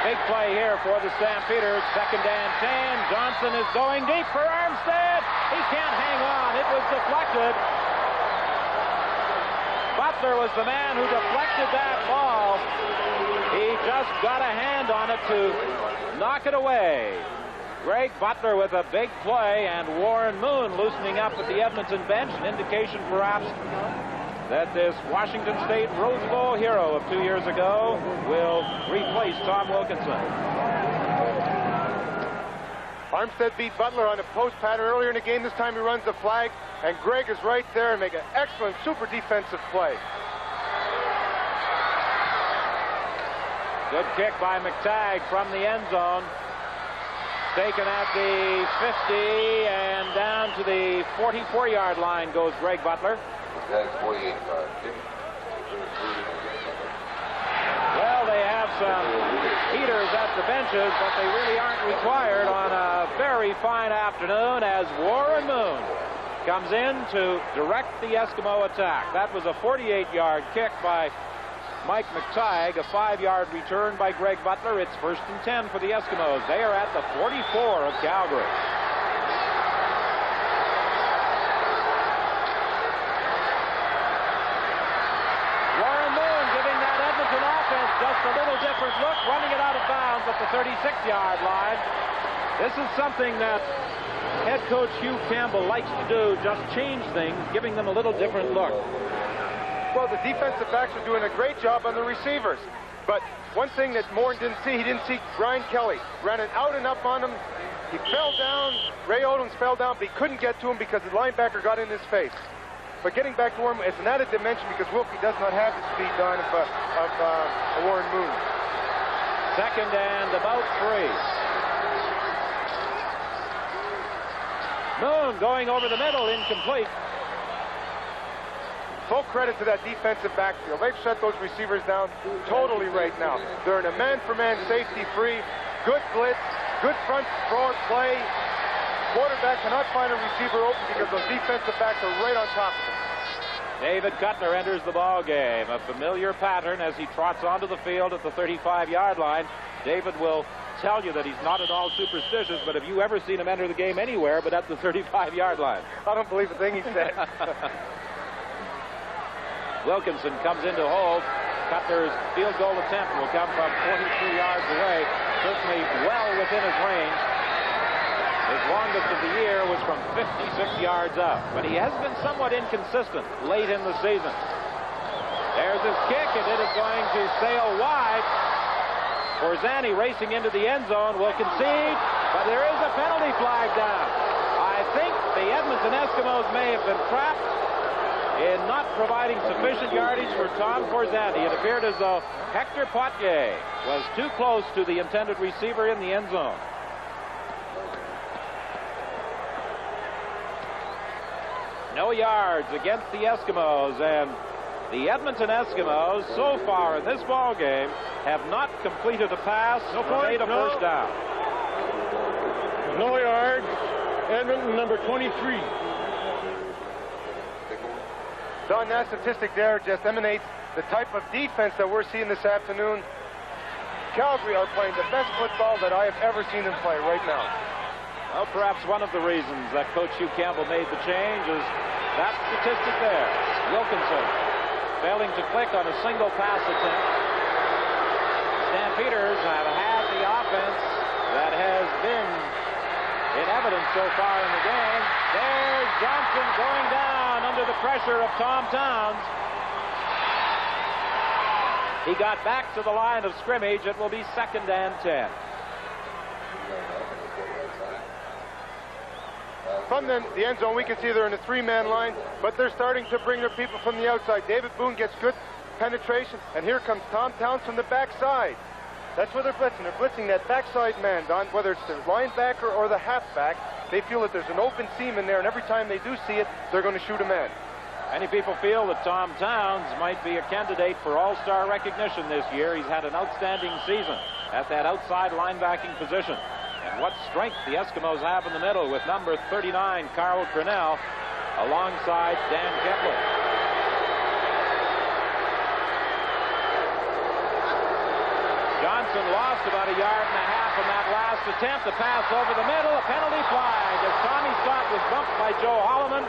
Big play here for the Stampeders. 2nd and 10. Johnson is going deep for Armstead. He can't hang on. It was deflected. Butler was the man who deflected that ball. He just got a hand on it to knock it away. Greg Butler with a big play, and Warren Moon loosening up at the Edmonton bench, an indication perhaps that this Washington State Rose Bowl hero of 2 years ago will replace Tom Wilkinson. Armstead beat Butler on a post pattern earlier in the game. This time he runs the flag, and Greg is right there and make an excellent, super defensive play. Good kick by McTagg from the end zone. Taken at the 50 and down to the 44-yard line goes Greg Butler. That's 48 yards. Well, they have some heaters at the benches, but they really aren't required on a very fine afternoon as Warren Moon comes in to direct the Eskimo attack. That was a 48-yard kick by Mike McTighe, a 5-yard return by Greg Butler. It's 1st and 10 for the Eskimos. They are at the 44 of Calgary. Warren Moon giving that Edmonton offense just a little different look, running it out of bounds at the 36-yard line. This is something that head coach Hugh Campbell likes to do, just change things, giving them a little different look. Well, the defensive backs are doing a great job on the receivers. But one thing that Moore didn't see, he didn't see Brian Kelly. Ran it out and up on him, He fell down. Ray Owens fell down, but he couldn't get to him because the linebacker got in his face. But getting back to Warren, it's an added dimension because Wilkie does not have the speed, Don, of Warren Moon. Second and about 3. Moon going over the middle, incomplete. Full credit to that defensive backfield. They've shut those receivers down totally right now. They're in a man-for-man safety free. Good blitz, good front forward play. Quarterback cannot find a receiver open because those defensive backs are right on top of him. David Cutler enters the ball game. A familiar pattern as he trots onto the field at the 35-yard line. David will tell you that he's not at all superstitious, but have you ever seen him enter the game anywhere but at the 35-yard line? I don't believe a thing he said. Wilkinson comes into hold. Cutler's field goal attempt will come from 43 yards away, certainly well within his range. His longest of the year was from 56 yards out, but he has been somewhat inconsistent late in the season. There's his kick, and it is going to sail wide. Forzani racing into the end zone will concede, but there is a penalty flag down. I think the Edmonton Eskimos may have been trapped in not providing sufficient yardage for Tom Forzani. It appeared as though Hector Potier was too close to the intended receiver in the end zone. No yards against the Eskimos, and the Edmonton Eskimos so far in this ball game have not completed a pass or made a first down. No yards. Edmonton number 23. Don, that statistic there just emanates the type of defense that we're seeing this afternoon. Calgary are playing the best football that I have ever seen them play right now. Well, perhaps one of the reasons that Coach Hugh Campbell made the change is that statistic there. Wilkinson failing to click on a single pass attempt. Stampeders have had the offense that has been in evidence so far in the game. There's Johnson going down under the pressure of Tom Towns. He got back to the line of scrimmage. It will be 2nd and 10. From the end zone, we can see they're in a 3-man line, but they're starting to bring their people from the outside. David Boone gets good penetration, and here comes Tom Towns from the backside. That's where they're blitzing. They're blitzing that backside man, Don, whether it's the linebacker or the halfback. They feel that there's an open seam in there, and every time they do see it, they're going to shoot a man. Many people feel that Tom Towns might be a candidate for all-star recognition this year. He's had an outstanding season at that outside linebacking position. And what strength the Eskimos have in the middle with number 39, Carl Grinnell, alongside Dan Kepler. Johnson lost about 1.5 yards on that last attempt. A pass over the middle, a penalty flag as Tommy Scott was bumped by Joe Holloman,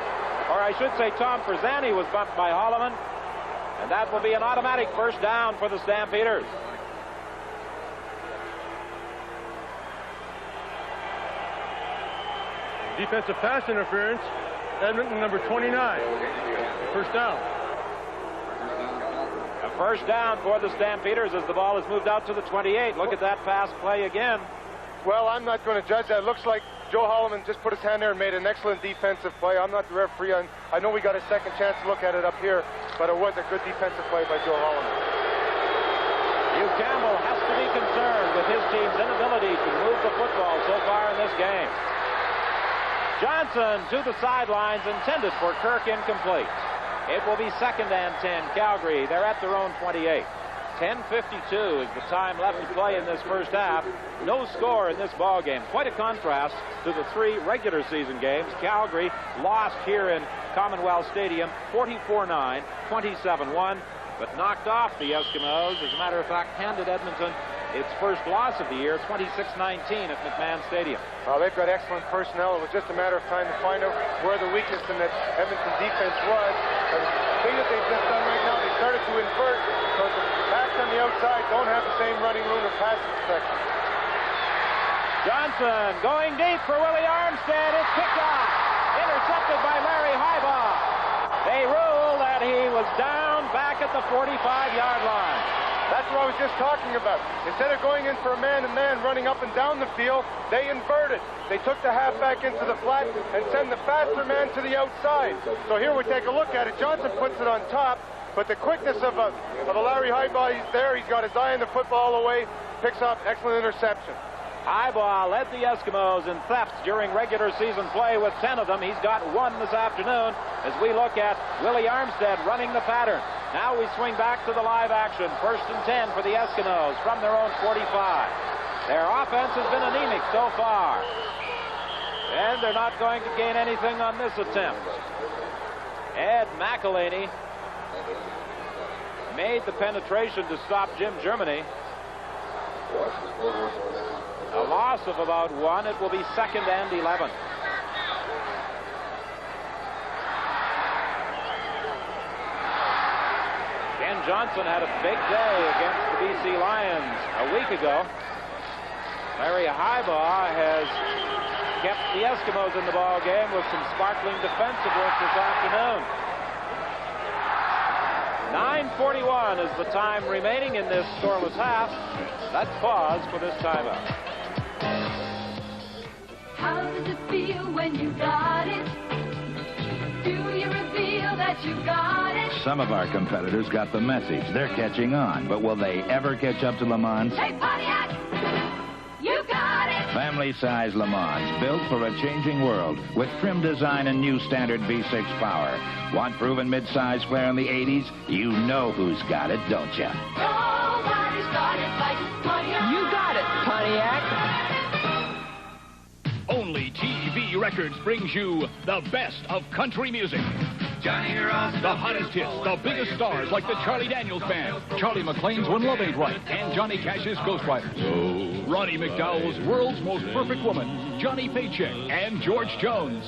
or I should say Tom Forzani was bumped by Holloman. And that will be an automatic first down for the Stampeders. Defensive pass interference. Edmonton number 29. First down. A first down for the Stampeders as the ball is moved out to the 28. Look at that pass play again. Well, I'm not going to judge that. It looks like Joe Holloman just put his hand there and made an excellent defensive play. I'm not the referee. I know we got a second chance to look at it up here, but it was a good defensive play by Joe Holloman. Hugh Campbell has to be concerned with his team's inability to move the football so far in this game. Johnson to the sidelines, intended for Kirk, incomplete. It will be 2nd and 10, Calgary. They're at their own 28. 10:52 is the time left to play in this first half. No score in this ball game. Quite a contrast to the 3 regular season games. Calgary lost here in Commonwealth Stadium 44-9, 27-1, but knocked off the Eskimos. As a matter of fact, handed Edmonton its first loss of the year, 26-19 at McMahon Stadium. They've got excellent personnel. It was just a matter of time to find out where the weakness in that Edmonton defense was. And the thing that they've just done right now, they started to invert because the backs on the outside don't have the same running room or passing protection. Johnson going deep for Willie Armstead. It's picked off. Intercepted by Larry Heibaugh. They rule that he was down back at the 45-yard line. That's what I was just talking about. Instead of going in for a man-to-man running up and down the field, they inverted. They took the halfback into the flat and send the faster man to the outside. So here we take a look at it. Johnson puts it on top, but the quickness of a Larry Highball, he's there. He's got his eye on the football all the way, picks up excellent interception. Highball led the Eskimos in thefts during regular season play with 10 of them. He's got 1 this afternoon as we look at Willie Armstead running the pattern. Now we swing back to the live action. 1st and 10 for the Eskimos from their own 45. Their offense has been anemic so far. And they're not going to gain anything on this attempt. Ed McElhaney made the penetration to stop Jim Germany. A loss of about 1. It will be 2nd and 11. Ken Johnson had a big day against the BC Lions a week ago. Larry Highbaugh has kept the Eskimos in the ball game with some sparkling defensive work this afternoon. 9:41 is the time remaining in this scoreless half. Let's pause for this timeout. How does it feel when you got it? Do you reveal that you got it? Some of our competitors got the message. They're catching on. But will they ever catch up to Le Mans? Hey, Pontiac! You got it! Family-size Le Mans, built for a changing world, with trim design and new standard V6 power. Want proven mid-size flair in the 80s? You know who's got it, don't you? Nobody's got it like Pontiac. You got it, Pontiac. Only TV Records brings you the best of country music. Johnny Ross, the hottest hits, the biggest stars like the Charlie Daniels Band, Charlie McLean's When Love Ain't Right, and Johnny Cash's Ghost Riders. Ronnie McDowell's World's Most Perfect Woman, Johnny Paycheck, and George Jones.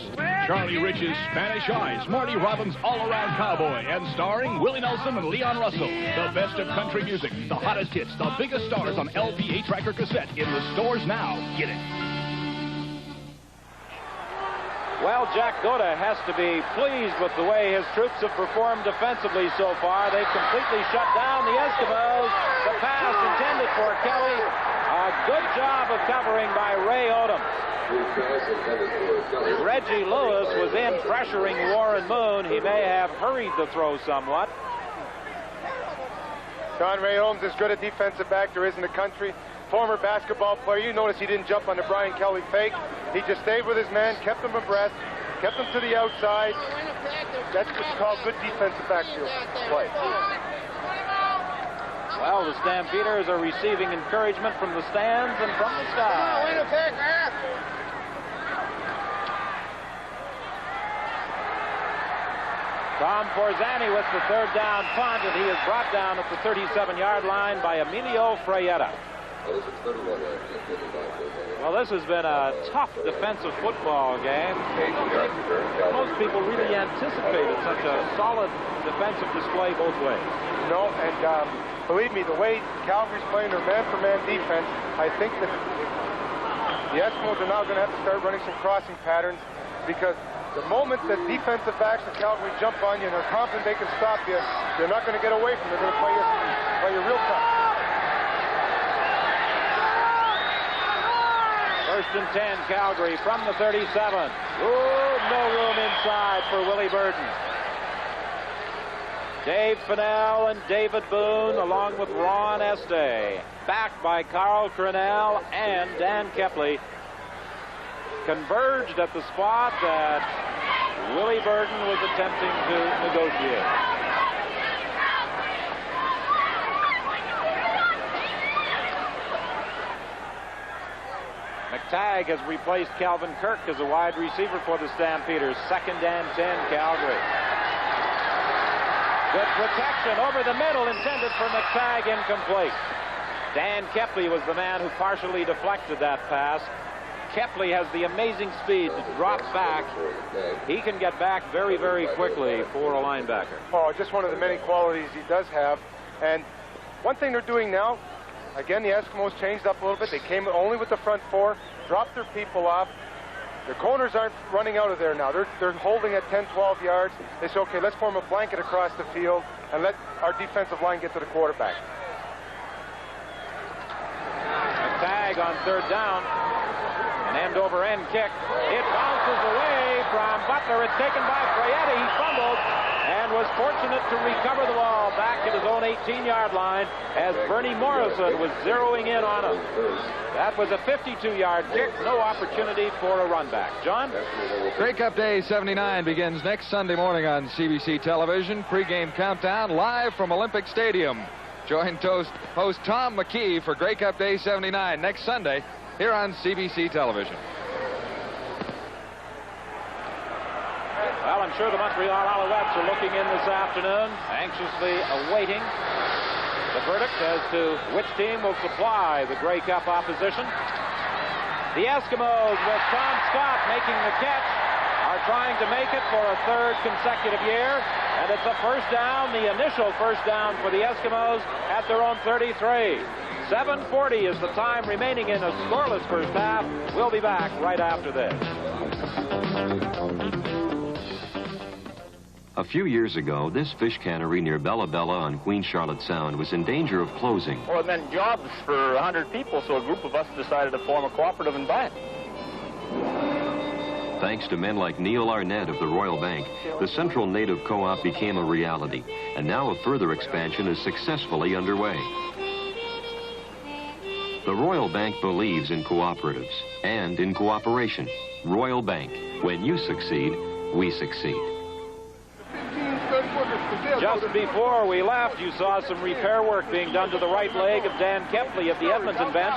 Charlie Rich's Spanish Eyes, Marty Robbins' All-Around Cowboy, and starring Willie Nelson and Leon Russell. The best of country music, the hottest hits, the biggest stars on LP 8-track or cassette in the stores now. Get it. Well, Jack Goda has to be pleased with the way his troops have performed defensively so far. They've completely shut down the Eskimos. The pass intended for Kelly. A good job of covering by Ray Odom. Reggie Lewis was in pressuring Warren Moon. He may have hurried the throw somewhat. John Ray Holmes, as good a defensive back there is in the country. Former basketball player. You notice he didn't jump on the Brian Kelly fake. He just stayed with his man, kept him abreast, kept him to the outside. That's what you call good defensive backfield play. Well, the Stampeders are receiving encouragement from the stands and from the sky. Tom Forzani with the 3rd down punt, and he is brought down at the 37-yard line by Emilio Frayetta. Well, this has been a tough defensive football game. Most people really anticipated such a solid defensive display both ways. No, and believe me, the way Calgary's playing their man-for-man defense, I think that the Eskimos are now going to have to start running some crossing patterns, because the moment that defensive backs of Calgary jump on you and they're confident they can stop you, they're not going to get away from you. They're going to play you real tough. 1st and 10, Calgary from the 37. Ooh, no room inside for Willie Burden. Dave Fennell and David Boone, along with Ron Este, backed by Carl Crenell and Dan Kepley, converged at the spot that Willie Burden was attempting to negotiate. McTagg has replaced Calvin Kirk as a wide receiver for the Stampeders. 2nd and 10, Calgary. Good protection over the middle, intended for McTagg, incomplete. Dan Kepley was the man who partially deflected that pass. Kepley has the amazing speed to drop back. He can get back very, very quickly for a linebacker. Oh, just one of the many qualities he does have. And one thing they're doing now, again, the Eskimos changed up a little bit. They came only with the front 4, dropped their people off. Their corners aren't running out of there now. They're holding at 10, 12 yards. They say, okay, let's form a blanket across the field and let our defensive line get to the quarterback. flag on third down. An end-over-end kick. It bounces away from Butler. It's taken by Frietti. He fumbled and was fortunate to recover the ball back at his own 18-yard line as Bernie Morrison was zeroing in on him. That was a 52-yard kick. No opportunity for a run back. John? Grey Cup Day 79 begins next Sunday morning on CBC television. Pre-game countdown live from Olympic Stadium. Join host Tom McKee for Grey Cup Day 79 next Sunday here on CBC television. Well, I'm sure the Montreal Alouettes are looking in this afternoon, anxiously awaiting the verdict as to which team will supply the Grey Cup opposition. The Eskimos, with Tom Scott making the catch, are trying to make it for a third consecutive year, and it's a first down, the initial first down for the Eskimos at their own 33. 7:40 is the time remaining in a scoreless first half. We'll be back right after this. A few years ago, this fish cannery near Bella Bella on Queen Charlotte Sound was in danger of closing. Well, it meant jobs for 100 people, so a group of us decided to form a cooperative and buy it. Thanks to men like Neil Arnett of the Royal Bank, the Central Native Co-op became a reality, and now a further expansion is successfully underway. The Royal Bank believes in cooperatives and in cooperation. Royal Bank. When you succeed, we succeed. Just before we left, you saw some repair work being done to the right leg of Dan Kempley at the Edmonton bench.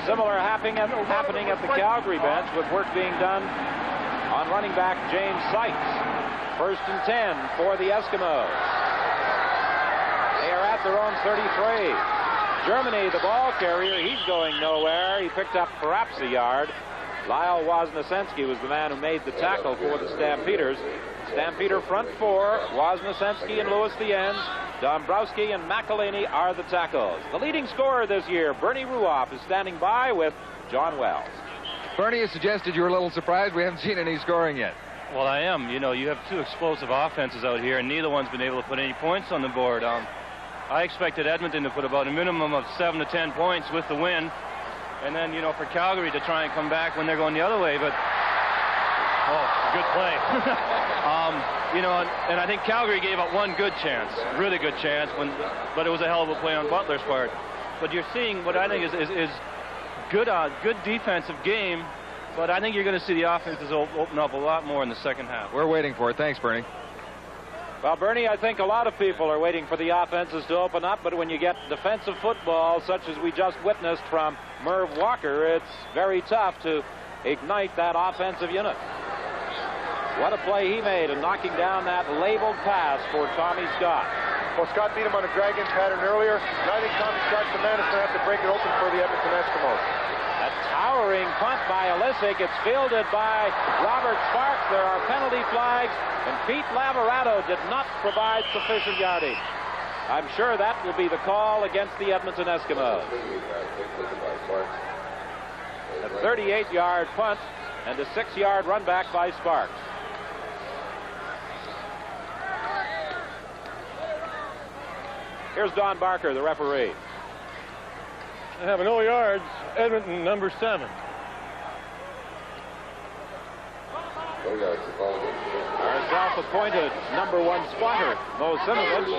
Similar happening at the Calgary bench, with work being done on running back James Sykes. 1st and 10 for the Eskimos. They are at their own 33. Germany, the ball carrier, he's going nowhere. He picked up perhaps a yard. Lyle Wozniacki was the man who made the tackle for the Stampeders. Stampeder front four, Wozniacki and Lewis the ends. Dombrowski and McElhaney are the tackles. The leading scorer this year, Bernie Ruoff, is standing by with John Wells. Bernie has suggested you were a little surprised we haven't seen any scoring yet. Well, I am. You know, you have two explosive offenses out here, and neither one's been able to put any points on the board. I expected Edmonton to put about a minimum of 7 to 10 points with the win. And then, you know, for Calgary to try and come back when they're going the other way. But, oh, good play. You know, and I think Calgary gave up one good chance, really good chance, but it was a hell of a play on Butler's part. But you're seeing what I think is good defensive game, but I think you're going to see the offenses open up a lot more in the second half. We're waiting for it. Thanks, Bernie. Well, Bernie, I think a lot of people are waiting for the offenses to open up, but when you get defensive football such as we just witnessed from Merv Walker, it's very tough to ignite that offensive unit. What a play he made in knocking down that labeled pass for Tommy Scott. Well, Scott beat him on a drag-in pattern earlier, and I think Tommy Scott's the man that's going to have to break it open for the Edmonton Eskimos. A towering punt by Alisic. It's fielded by Robert Sparks. There are penalty flags, and Pete Laverato did not provide sufficient yardage. I'm sure that will be the call against the Edmonton Eskimos. A 38-yard punt and a 6-yard run back by Sparks. Here's Don Barker, the referee. They have no yards. Edmonton, number 7. Our self-appointed number 1 spotter, Mo Simovich,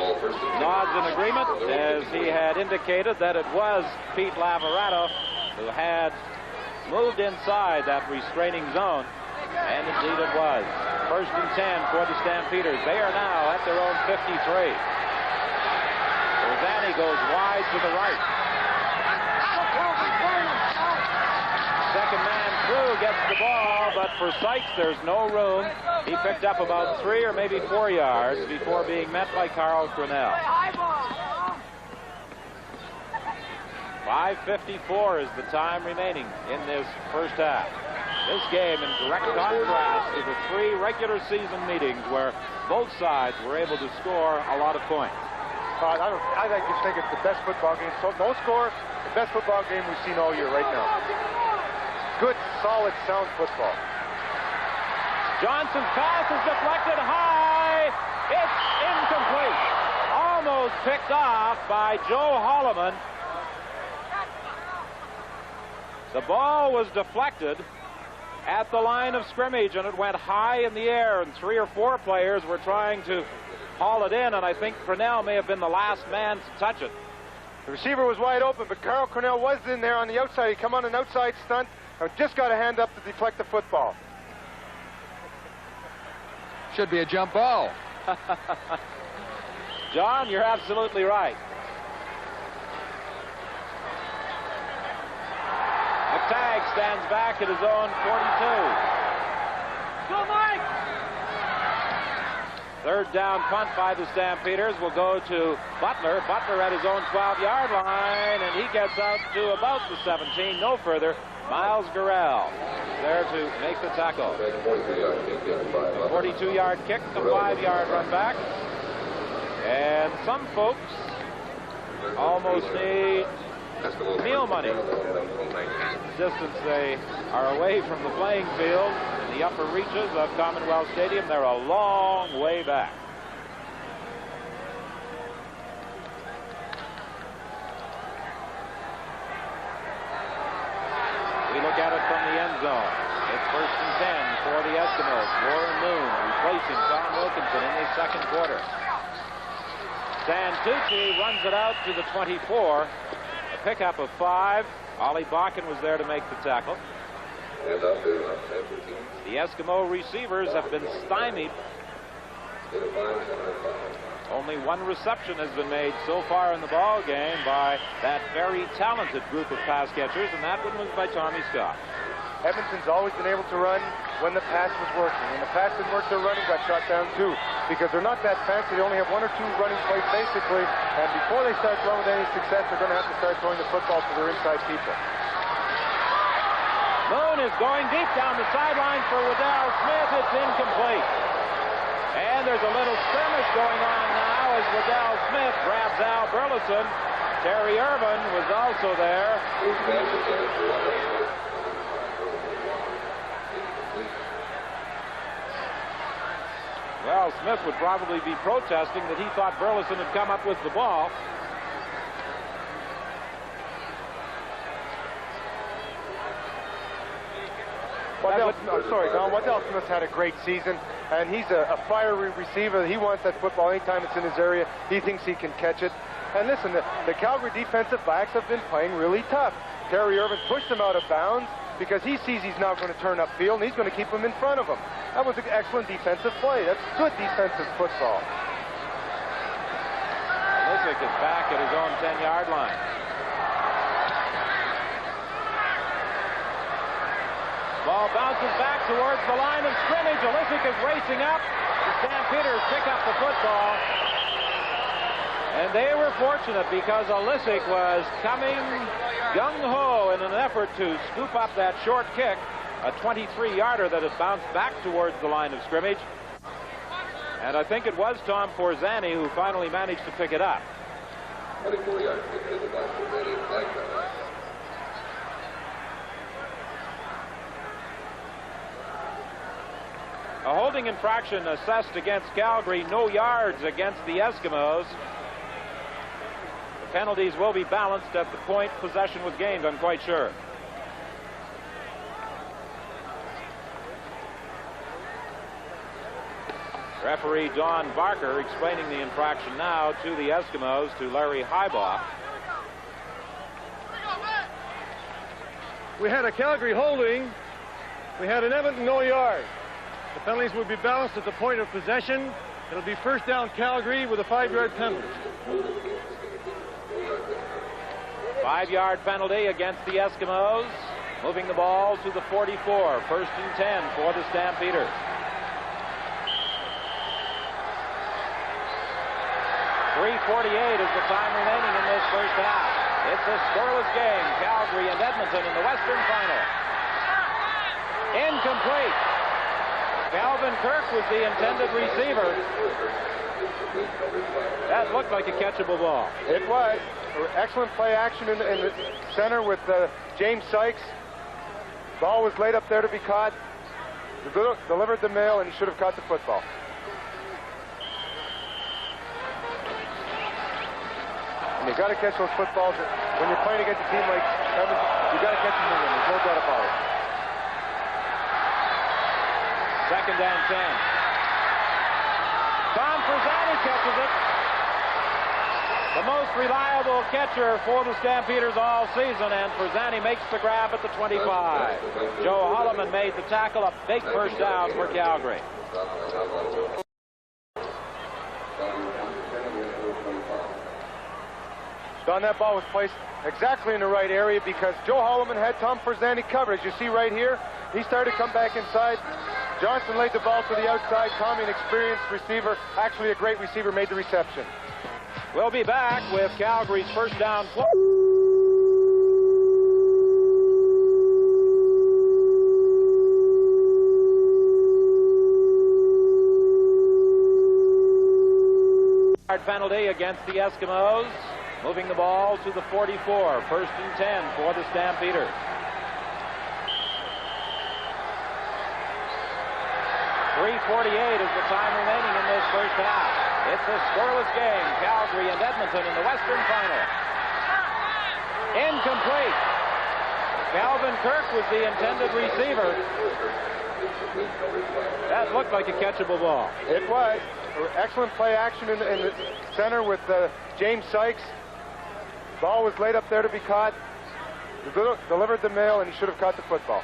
nods in agreement as he had indicated that it was Pete Laverato who had moved inside that restraining zone, and indeed it was. 1st and 10 for the Stampeders. They are now at their own 53. Rosani goes wide to the right. Second man through gets the ball, but for Sykes there's no room. He picked up about 3 or maybe 4 yards before being met by Carl Crennel. 5:54 is the time remaining in this first half. This game in direct contrast to the 3 regular season meetings where both sides were able to score a lot of points. I just think it's the best football game. So no score, the best football game we've seen all year right now. Good, solid, sound football. Johnson's pass is deflected high. It's incomplete. Almost picked off by Joe Holloman. The ball was deflected at the line of scrimmage, and it went high in the air, and 3 or 4 players were trying to haul it in, and I think Cornell may have been the last man to touch it. The receiver was wide open, but Carl Cornell was in there on the outside. He come on an outside stunt, and just got a hand up to deflect the football. Should be a jump ball. John, you're absolutely right. McTagg stands back at his own 42. Go, Mike! Third down punt by the Stampeders will go to Butler. Butler at his own 12-yard line, and he gets out to about the 17, no further. Miles Gurrell there to make the tackle. A 42-yard kick, a 5-yard run back. And some folks almost need meal money. The distance they are away from the playing field in the upper reaches of Commonwealth Stadium, they're a long way back. We look at it from the end zone. It's 1st and 10 for the Eskimos. Warren Moon replacing Tom Wilkinson in the second quarter. Santucci runs it out to the 24. A pickup of 5. Ollie Bakken was there to make the tackle. The Eskimo receivers have been stymied. Only 1 reception has been made so far in the ball game by that very talented group of pass catchers, and that one was by Tommy Scott. Edmonton's always been able to run when the pass was working. When the pass didn't work, their running got shot down too, because they're not that fancy. They only have 1 or 2 running plays basically, and before they start throwing with any success, they're going to have to start throwing the football to their inside people. Moon is going deep down the sideline for Waddell Smith. It's incomplete. And there's a little skirmish going on now as Waddell Smith grabs Al Burleson. Terry Irvin was also there. Well, Smith would probably be protesting that he thought Burleson had come up with the ball. Waddell Smith had a great season, and he's a fiery receiver. He wants that football anytime it's in his area. He thinks he can catch it. And listen, the Calgary defensive backs have been playing really tough. Terry Irvin pushed him out of bounds because he sees he's now going to turn upfield, and he's going to keep him in front of him. That was an excellent defensive play. That's good defensive football. Lisick is back at his own 10-yard line. Ball bounces back towards the line of scrimmage. Lisick is racing up. The Stampeders pick up the football. And they were fortunate because Lisick was coming gung-ho in an effort to scoop up that short kick, a 23-yarder that has bounced back towards the line of scrimmage. And I think it was Tom Forzani who finally managed to pick it up. 24-yard kick to the back of the A holding infraction assessed against Calgary, no yards against the Eskimos. The penalties will be balanced at the point possession was gained, I'm quite sure. Referee Don Barker explaining the infraction now to the Eskimos, to Larry Heibaugh. We had a Calgary holding. We had an Edmonton no yard. The penalties will be balanced at the point of possession. It'll be first down Calgary with a 5-yard penalty. 5-yard penalty against the Eskimos. Moving the ball to the 44. First and 10 for the Stampeders. 3:48 is the time remaining in this first half. It's a scoreless game. Calgary and Edmonton in the Western Final. Incomplete. Calvin Kirk was the intended receiver. That looked like a catchable ball. It was. Excellent play action in the center with James Sykes. Ball was laid up there to be caught. Delivered the mail, and he should have caught the football. And you got to catch those footballs. When you're playing against a team like Edmonton, you got to catch them in there. There's no doubt about it. Second down 10. Tom Forzani catches it. The most reliable catcher for the Stampeders all season, and Forzani makes the grab at the 25. Joe Holloman made the tackle, a big first down for Calgary. Don, that ball was placed exactly in the right area because Joe Holloman had Tom Forzani covered. As you see right here, he started to come back inside. Johnson laid the ball to the outside. Tommy, an experienced receiver, actually a great receiver, made the reception. We'll be back with Calgary's first down play. Penalty against the Eskimos. Moving the ball to the 44. First and 10 for the Stampeders. .348 is the time remaining in this first half. It's a scoreless game. Calgary and Edmonton in the Western Final. Incomplete. Calvin Kirk was the intended receiver. That looked like a catchable ball. It was. Excellent play action in the center with James Sykes. Ball was laid up there to be caught. Delivered the mail, and he should have caught the football.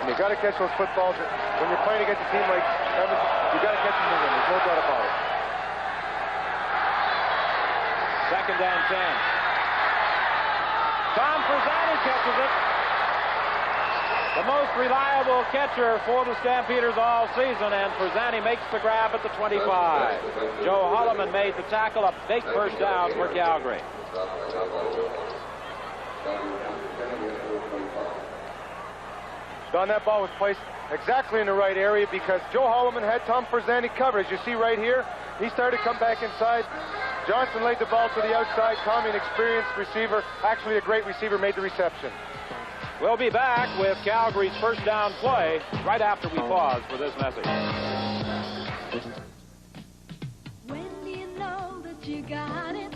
And you got to catch those footballs. When you're playing against a team like Edmonton, you got to catch them in there. There's no doubt about it. Second down 10. Tom Forzani catches it. The most reliable catcher for the Stampeders all season, and Forzani makes the grab at the 25. Joe Holloman made the tackle, a big first down for Calgary. Don, that ball was placed exactly in the right area because Joe Holloman had Tom Forzani covered. As you see right here, he started to come back inside. Johnson laid the ball to the outside. Tommy, an experienced receiver, actually a great receiver, made the reception. We'll be back with Calgary's first down play right after we pause for this message. When do you know that you got it?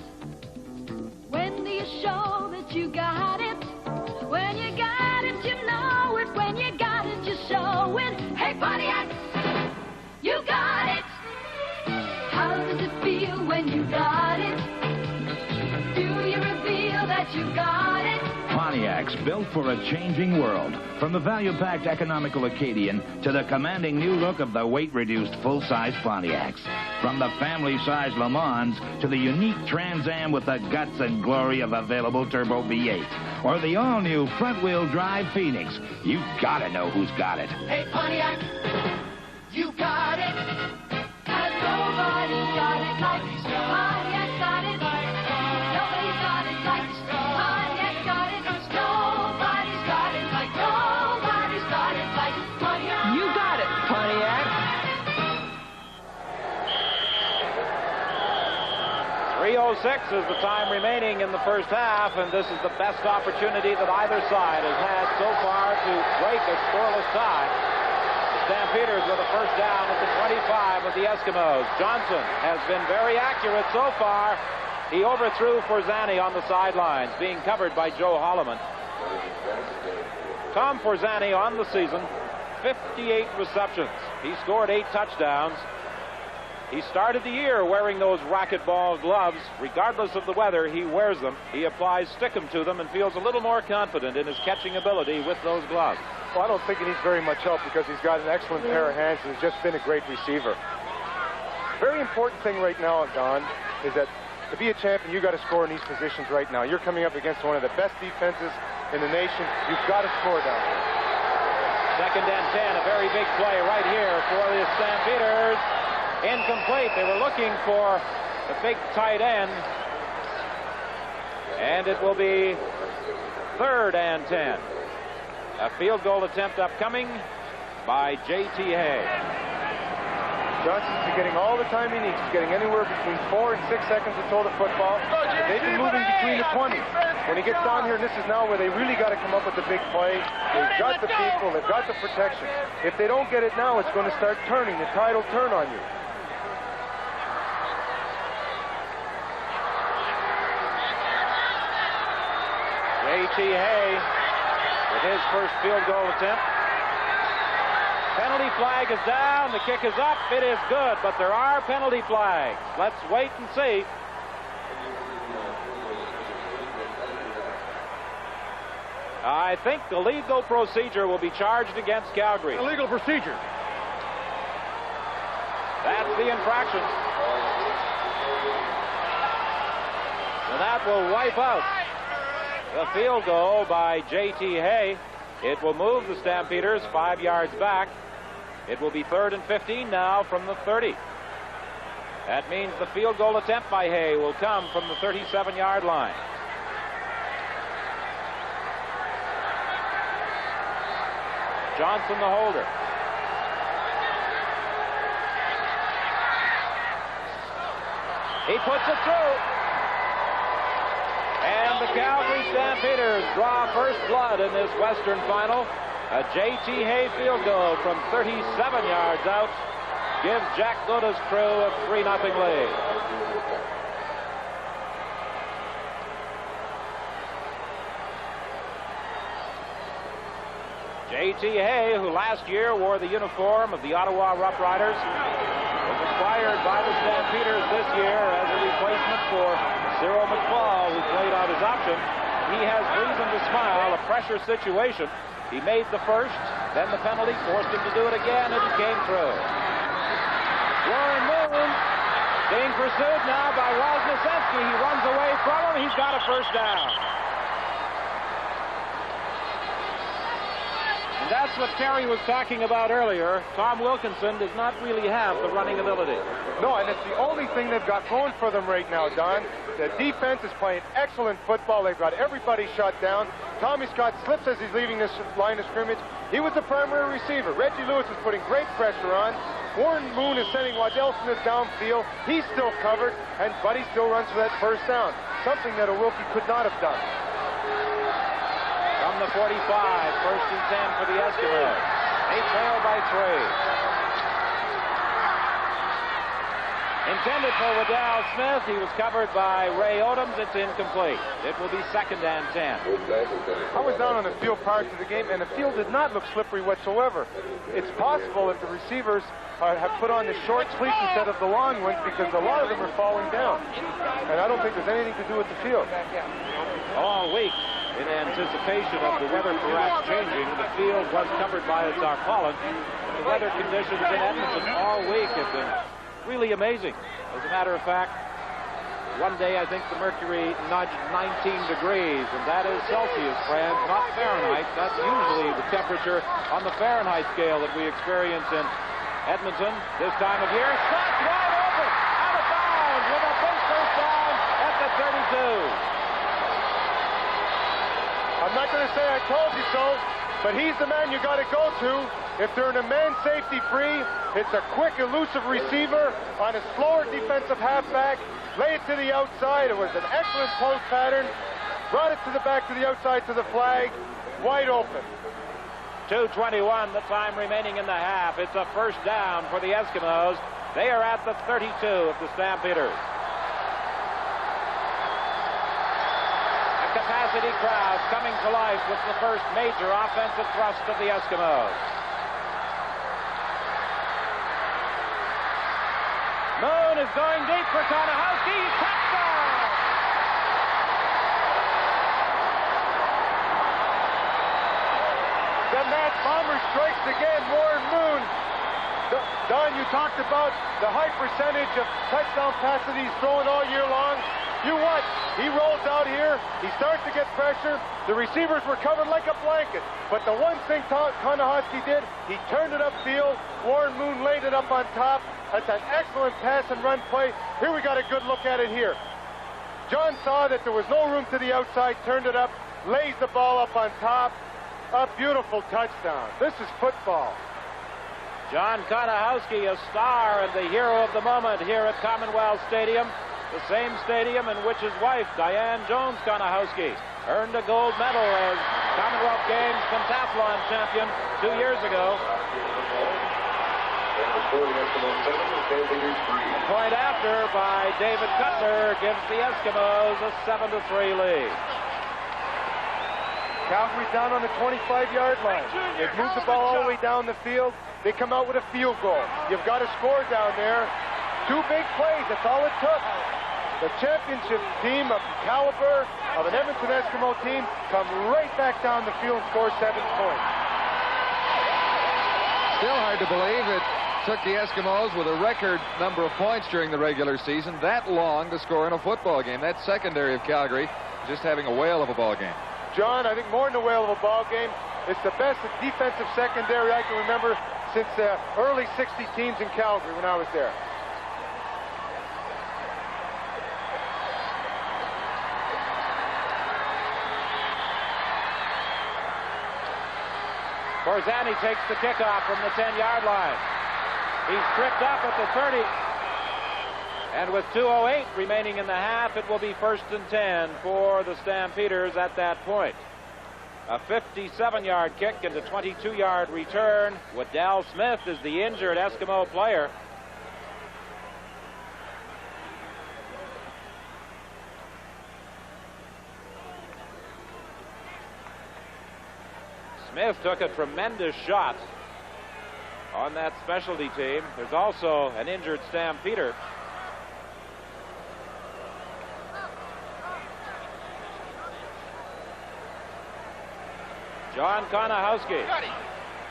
When do you show that you got it? When you got it, you know it. When you got it, you show it. Hey, Pontiac, you got it. How does it feel when you got it? Do you reveal that you got it? Pontiacs, built for a changing world. From the value-packed economical Acadian to the commanding new look of the weight-reduced full-size Pontiacs. From the family-sized Le Mans to the unique Trans Am with the guts and glory of available turbo V8. Or the all-new front-wheel drive Phoenix. You gotta know who's got it. Hey, Pontiac, you got it. 'Cause nobody's got it like Pontiac got it. Nobody's got it like Pontiac got it. Nobody's got it like Pontiac. You got it, Pontiac. 3:06 is the time remaining in the first half, and this is the best opportunity that either side has had so far to break a scoreless tie. The Stampeders with a first down at the 25 of the Eskimos. Johnson has been very accurate so far. He overthrew Forzani on the sidelines, being covered by Joe Holloman. Tom Forzani on the season, 58 receptions. He scored 8 touchdowns. He started the year wearing those racquetball gloves. Regardless of the weather, he wears them. He applies stickum to them and feels a little more confident in his catching ability with those gloves. Well, I don't think he needs very much help because he's got an excellent pair of hands and has just been a great receiver. Very important thing right now, Don, is that to be a champion, you got to score in these positions right now. You're coming up against one of the best defenses in the nation. You've got to score down here. Second and 10, a very big play right here for the Stampeders. Incomplete. They were looking for the big tight end. And it will be third and 10. A field goal attempt upcoming by J.T. Hay. Johnson's getting all the time he needs. He's getting anywhere between 4 and 6 seconds to throw the football. They've been moving between the 20s. When he gets down here, and this is now where they really got to come up with the big play. They've got the people, they've got the protection. If they don't get it now, it's going to start turning. The tide will turn on you. J.T. Hay with his first field goal attempt. Penalty flag is down. The kick is up. It is good, but there are penalty flags. Let's wait and see. I think illegal procedure will be charged against Calgary. Illegal procedure. That's the infraction. So that will wipe out the field goal by J.T. Hay. It will move the Stampeders 5 yards back. It will be 3rd and 15 now from the 30. That means the field goal attempt by Hay will come from the 37-yard line. Johnson, the holder. He puts it through. And the Calgary Stampeders draw first blood in this Western final. A J.T. Hay field goal from 37 yards out gives Jack Goda's crew a 3-0 lead. J.T. Hay, who last year wore the uniform of the Ottawa Rough Riders, was acquired by the Stampeders this year as a replacement for Cyril McFall, who played out his option. He has reason to smile. A pressure situation. He made the first, then the penalty forced him to do it again, and he came through. Warren Moon being pursued now by Wozniacki. He runs away from him. He's got a first down. And that's what Terry was talking about earlier. Tom Wilkinson does not really have the running ability. No, and it's the only thing they've got going for them right now, Don. The defense is playing excellent football. They've got everybody shut down. Tommy Scott slips as he's leaving this line of scrimmage. He was the primary receiver. Reggie Lewis is putting great pressure on. Warren Moon is sending Waddell Smith downfield. He's still covered, and Buddy still runs for that first down. Something that a Wilkie could not have done. From the 45, 1st and 10 for the Eskimos. They trail by 3. Intended for Waddell Smith. He was covered by Ray Odoms. It's incomplete. It will be 2nd and 10. I was down on the field prior to the game, and the field did not look slippery whatsoever. It's possible that the receivers have put on the short cleats instead of the long ones because a lot of them are falling down. And I don't think there's anything to do with the field. All week, in anticipation of the weather perhaps changing, the field was covered by a tarpaulin. The weather conditions in Edmonton all week have been really amazing. As a matter of fact, one day I think the mercury nudged 19 degrees, and that is Celsius, friends, not Fahrenheit. That's usually the temperature on the Fahrenheit scale that we experience in Edmonton this time of year. Shot wide open, out of bounds with a big first down at the 32. I'm not going to say I told you so, but he's the man you got to go to. If they're in a man safety free, it's a quick, elusive receiver on a slower defensive halfback. Lay it to the outside. It was an excellent post pattern. Brought it to the back to the outside to the flag. Wide open. 2:21, the time remaining in the half. It's a first down for the Eskimos. They are at the 32 of the Stampeders. A capacity crowd coming to life with the first major offensive thrust of the Eskimos. Moon is going deep for Konahowski. Touchdown! The Nats bomber strikes again. Warren Moon. Don, you talked about the high percentage of touchdown passes he's throwing all year long. You what? He rolls out here. He starts to get pressure. The receivers were covered like a blanket. But the one thing Konahowski did, he turned it upfield. Warren Moon laid it up on top. That's an excellent pass and run play. Here we got a good look at it here. John saw that there was no room to the outside, turned it up, lays the ball up on top. A beautiful touchdown. This is football. John Konahowski, a star and the hero of the moment here at Commonwealth Stadium, the same stadium in which his wife, Diane Jones Konahowski, earned a gold medal as Commonwealth Games pentathlon champion 2 years ago. The point after by David Cutler gives the Eskimos a 7-3 lead. Calgary's down on the 25-yard line. They've moved the ball all the way down the field. They come out with a field goal. You've got to score down there. 2 big plays, that's all it took. The championship team of the caliber of an Edmonton Eskimo team come right back down the field and score 7 points. Still hard to believe it took the Eskimos with a record number of points during the regular season that long to score in a football game. That secondary of Calgary just having a whale of a ball game. John, I think more than a whale of a ball game. It's the best defensive secondary I can remember since the early 60 teams in Calgary when I was there. Forzani takes the kickoff from the 10-yard line. He's tripped up at the 30. And with 2:08 remaining in the half, it will be 1st and 10 for the Stampeders at that point. A 57-yard kick and a 22-yard return. Waddell Smith is the injured Eskimo player. Smith took a tremendous shot on that specialty team. There's also an injured Stampeder. John Konahowski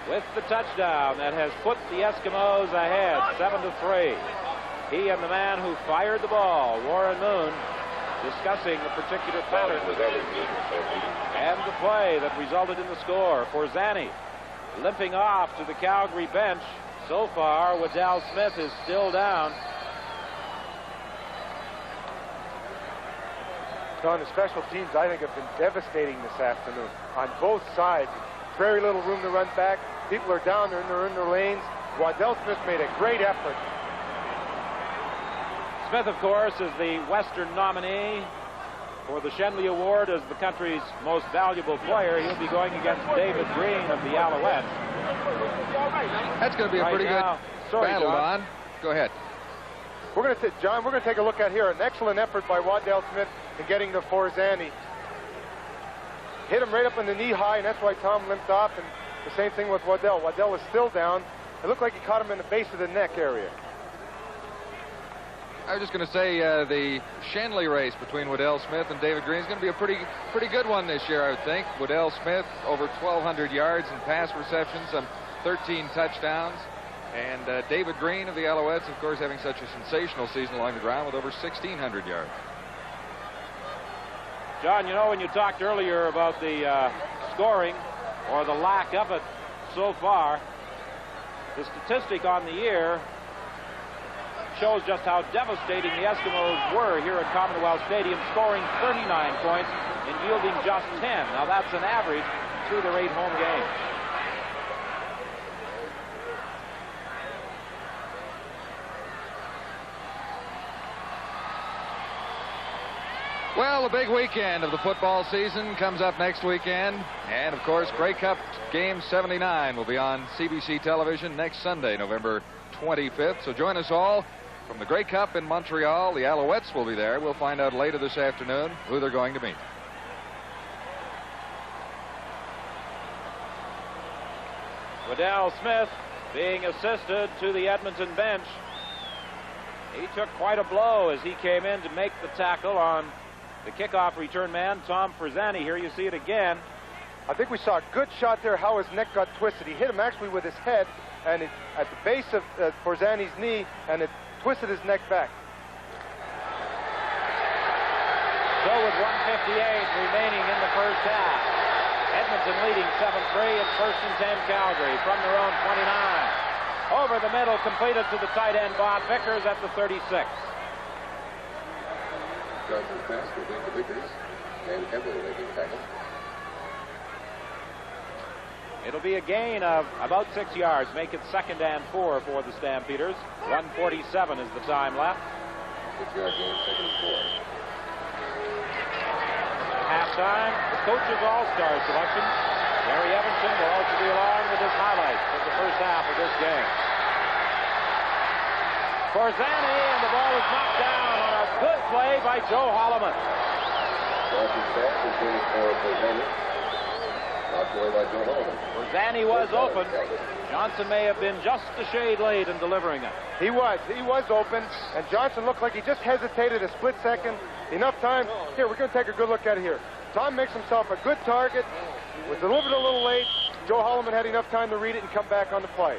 with the touchdown that has put the Eskimos ahead 7-3. He and the man who fired the ball, Warren Moon, discussing the particular pattern and the play that resulted in the score. Forzani limping off to the Calgary bench. So far, Waddell Smith is still down. John, the special teams, I think, have been devastating this afternoon on both sides. Very little room to run back. People are down there, they're in their lanes. Waddell Smith made a great effort. Smith, of course, is the Western nominee for the Shenley Award as the country's most valuable player. He'll be going against David Green of the Alouettes. That's going to be a pretty good battle, Don. Go ahead. We're going to, John, we're going to take a look at here an excellent effort by Waddell Smith in getting to Forzani. Hit him right up in the knee high, and that's why Tom limped off. And the same thing with Waddell. Waddell was still down. It looked like he caught him in the base of the neck area. I was just going to say the Shenley race between Waddell Smith and David Green is going to be a pretty good one this year, I would think. Waddell Smith over 1,200 yards in pass receptions, some 13 touchdowns. And David Green of the Alouettes, of course, having such a sensational season along the ground with over 1,600 yards. John, you know, when you talked earlier about the scoring or the lack of it so far, the statistic on the year shows just how devastating the Eskimos were here at Commonwealth Stadium, scoring 39 points and yielding just 10. Now, that's an average through their 8 home games. Well, the big weekend of the football season comes up next weekend. And, of course, Grey Cup Game 79 will be on CBC television next Sunday, November 25th. So join us all from the Grey Cup in Montreal. The Alouettes will be there. We'll find out later this afternoon who they're going to meet. Waddell Smith being assisted to the Edmonton bench. He took quite a blow as he came in to make the tackle on the kickoff return man, Tom Forzani. Here you see it again. I think we saw a good shot there, how his neck got twisted. He hit him actually with his head and at the base of Forzani's knee, and it twisted his neck back. So with 1:58 remaining in the first half, Edmonton leading 7-3. It's 1st and 10 Calgary from their own 29. Over the middle, completed to the tight end, Bob Vickers at the 36. Johnson's pass complete to Vickers, and Campbell making tackle. It'll be a gain of about 6 yards, make it 2nd and 4 for the Stampeders. 1:47 is the time left. 6-yard gain, 2nd and 4. At halftime, the coach's all-star selection. Gary Evanson will also be along with his highlights of the first half of this game. Forzani, and the ball is knocked down on a good play by Joe Holloman. Johnson's pass is for Forzani. Knocked away by Joe Holman. Zanny was open. Johnson may have been just a shade late in delivering it. He was open, and Johnson looked like he just hesitated a split second. Enough time. Here, we're going to take a good look at it here. Tom makes himself a good target. Was delivered a little late. Joe Holloman had enough time to read it and come back on the play.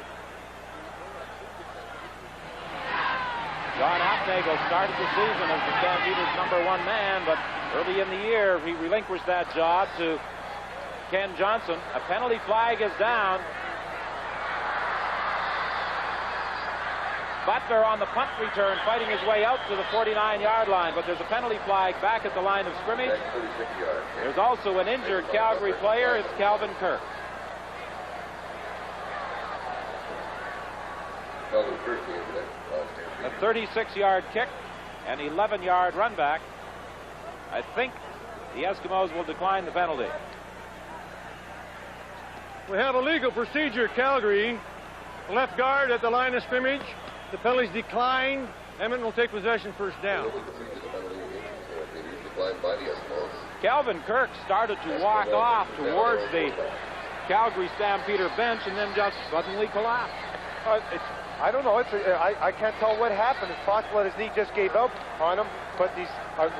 John Apnagel started the season as the Stampeders' #1 man, but early in the year he relinquished that job to Ken Johnson. A penalty flag is down. Butler on the punt return fighting his way out to the 49-yard line, but there's a penalty flag back at the line of scrimmage. There's also an injured Calgary player. It's Calvin Kirk. A 36-yard kick, an 11-yard run back. I think the Eskimos will decline the penalty. We have a legal procedure, Calgary. Left guard at the line of scrimmage. The penalty's declined. Edmonton will take possession first down. Calvin Kirk started to walk off towards the Calgary Stampeder bench and then just suddenly collapsed. I don't know. I can't tell what happened. It's possible that his knee just gave up on him, but these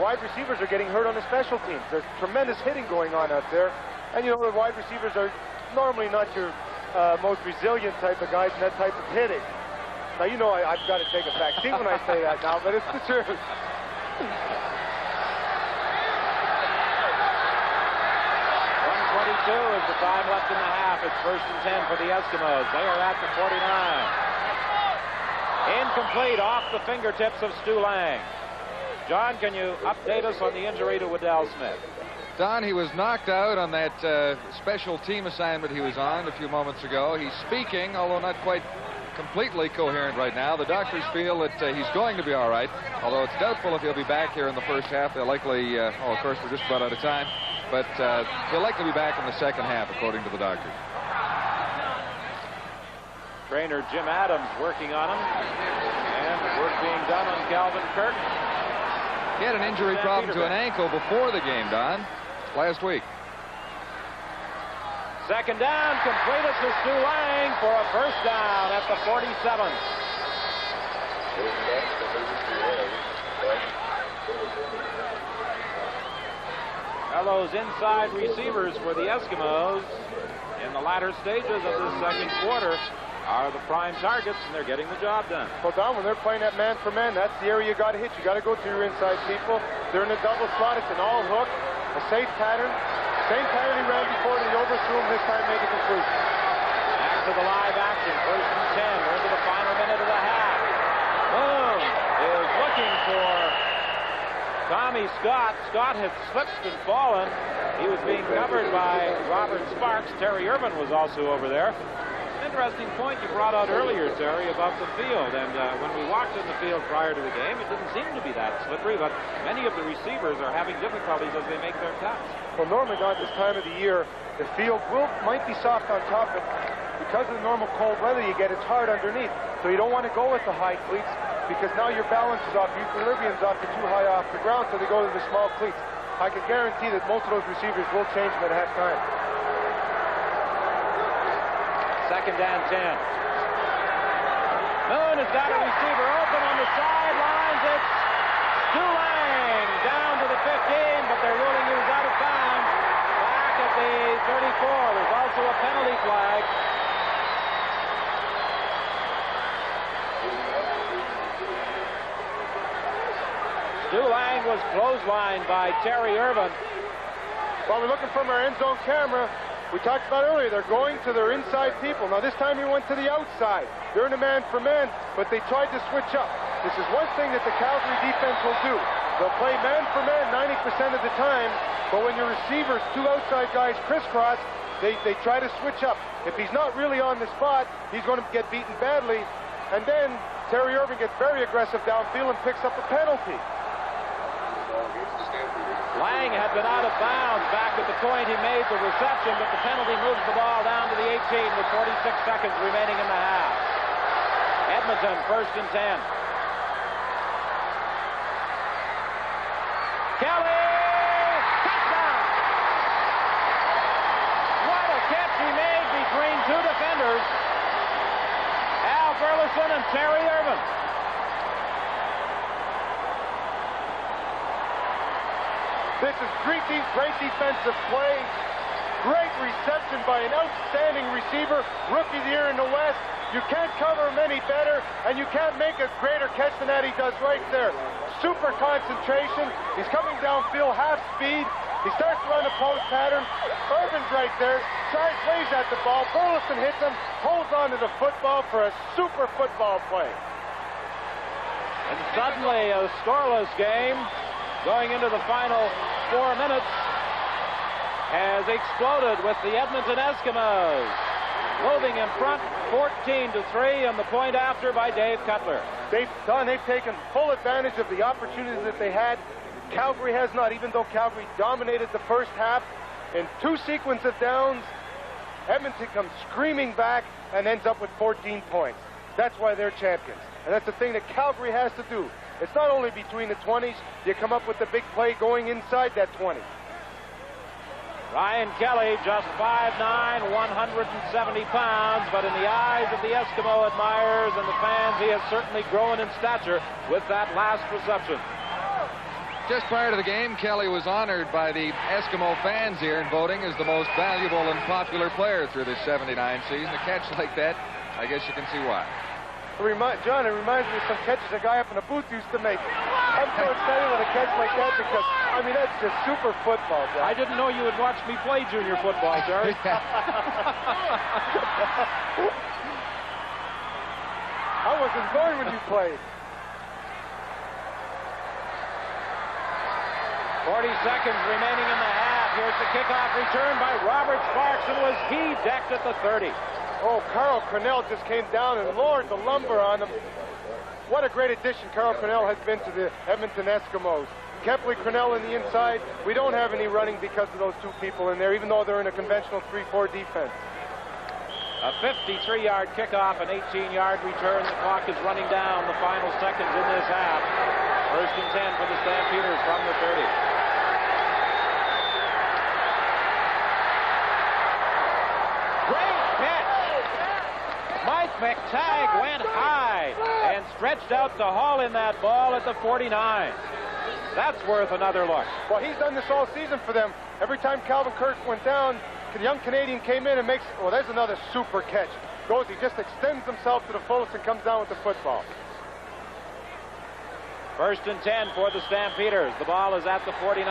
wide receivers are getting hurt on the special teams. There's tremendous hitting going on out there. And, you know, the wide receivers are normally not your most resilient type of guys in that type of hitting. Now, you know I've got to take a vaccine when I say that now, but it's the truth. 1:22 is the time left in the half. It's 1st and 10 for the Eskimos. They are at the 49. Incomplete off the fingertips of Stu Lang. John, can you update us on the injury to Waddell Smith? Don, he was knocked out on that special team assignment he was on a few moments ago. He's speaking, although not quite completely coherent right now. The doctors feel that he's going to be all right, although it's doubtful if he'll be back here in the first half. They'll likely, of course, we're just about out of time, but he'll likely be back in the second half, according to the doctors. Trainer Jim Adams working on him, and work being done on Calvin Kirk. He had an injury problem to an ankle before the game, Don, last week. Second down, completed to Stu Lang for a first down at the 47. Now those inside receivers for the Eskimos in the latter stages of this second quarter are the prime targets, and they're getting the job done. Well, Don, when they're playing that man for man, that's the area you got to hit. You got to go to your inside people. They're in a double slot. It's an all hook, a safe pattern. Same pattern he ran before, and he overthrew him. This time made the conclusion. Back to the live action. 1st and 10. We're into the final minute of the half. Boom is looking for Tommy Scott. Scott had slipped and fallen. He was being covered by Robert Sparks. Terry Irvin was also over there. Interesting point you brought out earlier, Terry, about the field. And when we walked in the field prior to the game, it didn't seem to be that slippery, but many of the receivers are having difficulties as they make their cuts. Well, normally, not this time of the year, the field might be soft on top, but because of the normal cold weather you get, it's hard underneath. So you don't want to go with the high cleats, because now your balance is off, your equilibrium's off, you're too high off the ground, so they go to the small cleats. I can guarantee that most of those receivers will change them at halftime. 2nd and 10. Moon has got a receiver open on the sidelines. It's Stu Lang down to the 15, but they're ruling he was out of bounds. Back at the 34. There's also a penalty flag. Stu Lang was clotheslined by Terry Irvin. Well, we're looking from our end zone camera. We talked about earlier, they're going to their inside people. Now, this time he went to the outside. They're in a man-for-man, but they tried to switch up. This is one thing that the Calgary defense will do. They'll play man-for-man 90% of the time, but when your receivers, two outside guys crisscross, they try to switch up. If he's not really on the spot, he's going to get beaten badly. And then Terry Irvin gets very aggressive downfield and picks up a penalty. Lang had been out of bounds back at the point he made the reception, but the penalty moves the ball down to the 18 with 46 seconds remaining in the half. Edmonton, 1st and 10. Kelly! Touchdown! What a defenders, Al Burleson and Terry Irvin. This is great defensive play. Great reception by an outstanding receiver. Rookie of the year in the West. You can't cover him any better, and you can't make a greater catch than that he does right there. Super concentration. He's coming downfield, half speed. He starts to run a post pattern. Irvin's right there. Tries, plays at the ball. Burleson hits him, holds on to the football for a super football play. And suddenly a scoreless game going into the final 4 minutes has exploded with the Edmonton Eskimos moving in front 14-3 and the point after by Dave Cutler. They've taken full advantage of the opportunities that they had. Calgary has not, even though Calgary dominated the first half. In 2 sequence of downs, Edmonton comes screaming back and ends up with 14 points. That's why they're champions. And that's the thing that Calgary has to do. It's not only between the 20s, you come up with the big play going inside that 20. Ryan Kelly, just 5'9", 170 pounds, but in the eyes of the Eskimo admirers and the fans, he has certainly grown in stature with that last reception. Just prior to the game, Kelly was honored by the Eskimo fans here in voting as the most valuable and popular player through this 79 season. A catch like that, I guess you can see why. John, it reminds me of some catches a guy up in the booth used to make. I'm so excited with a catch like that because, I mean, that's just super football, John. I didn't know you would watch me play junior football, Jerry. I wasn't born when you played. 40 seconds remaining in the half. Here's the kickoff return by Robert Sparks, and was he decked at the 30. Oh, Carl Cornell just came down and lowered the lumber on him. What a great addition Carl Cornell has been to the Edmonton Eskimos. Kepley Cornell in the inside. We don't have any running because of those 2 people in there, even though they're in a conventional 3-4 defense. A 53-yard kickoff, an 18-yard return. The clock is running down the final seconds in this half. 1st and 10 for the Stampeders from the 30. Great catch! Mike McTagg went high and stretched out to haul in that ball at the 49. That's worth another look. Well, he's done this all season for them. Every time Calvin Kirk went down, the young Canadian came in and makes, well, there's another super catch. Goes, he just extends himself to the fullest and comes down with the football. 1st and 10 for the Stampeders. The ball is at the 49.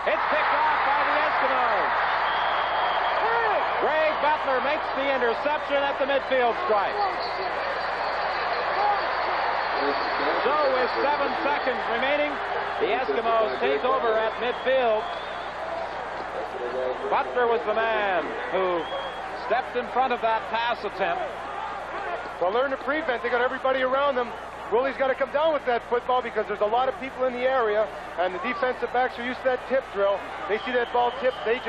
It's picked off by the Eskimos. Greg Butler makes the interception at the midfield stripe. So with 7 seconds remaining, the Eskimos take over at midfield. Butler was the man who stepped in front of that pass attempt. Well, learn to prevent. They got everybody around them. Willie's got to come down with that football because there's a lot of people in the area, and the defensive backs are used to that tip drill. They see that ball tip, they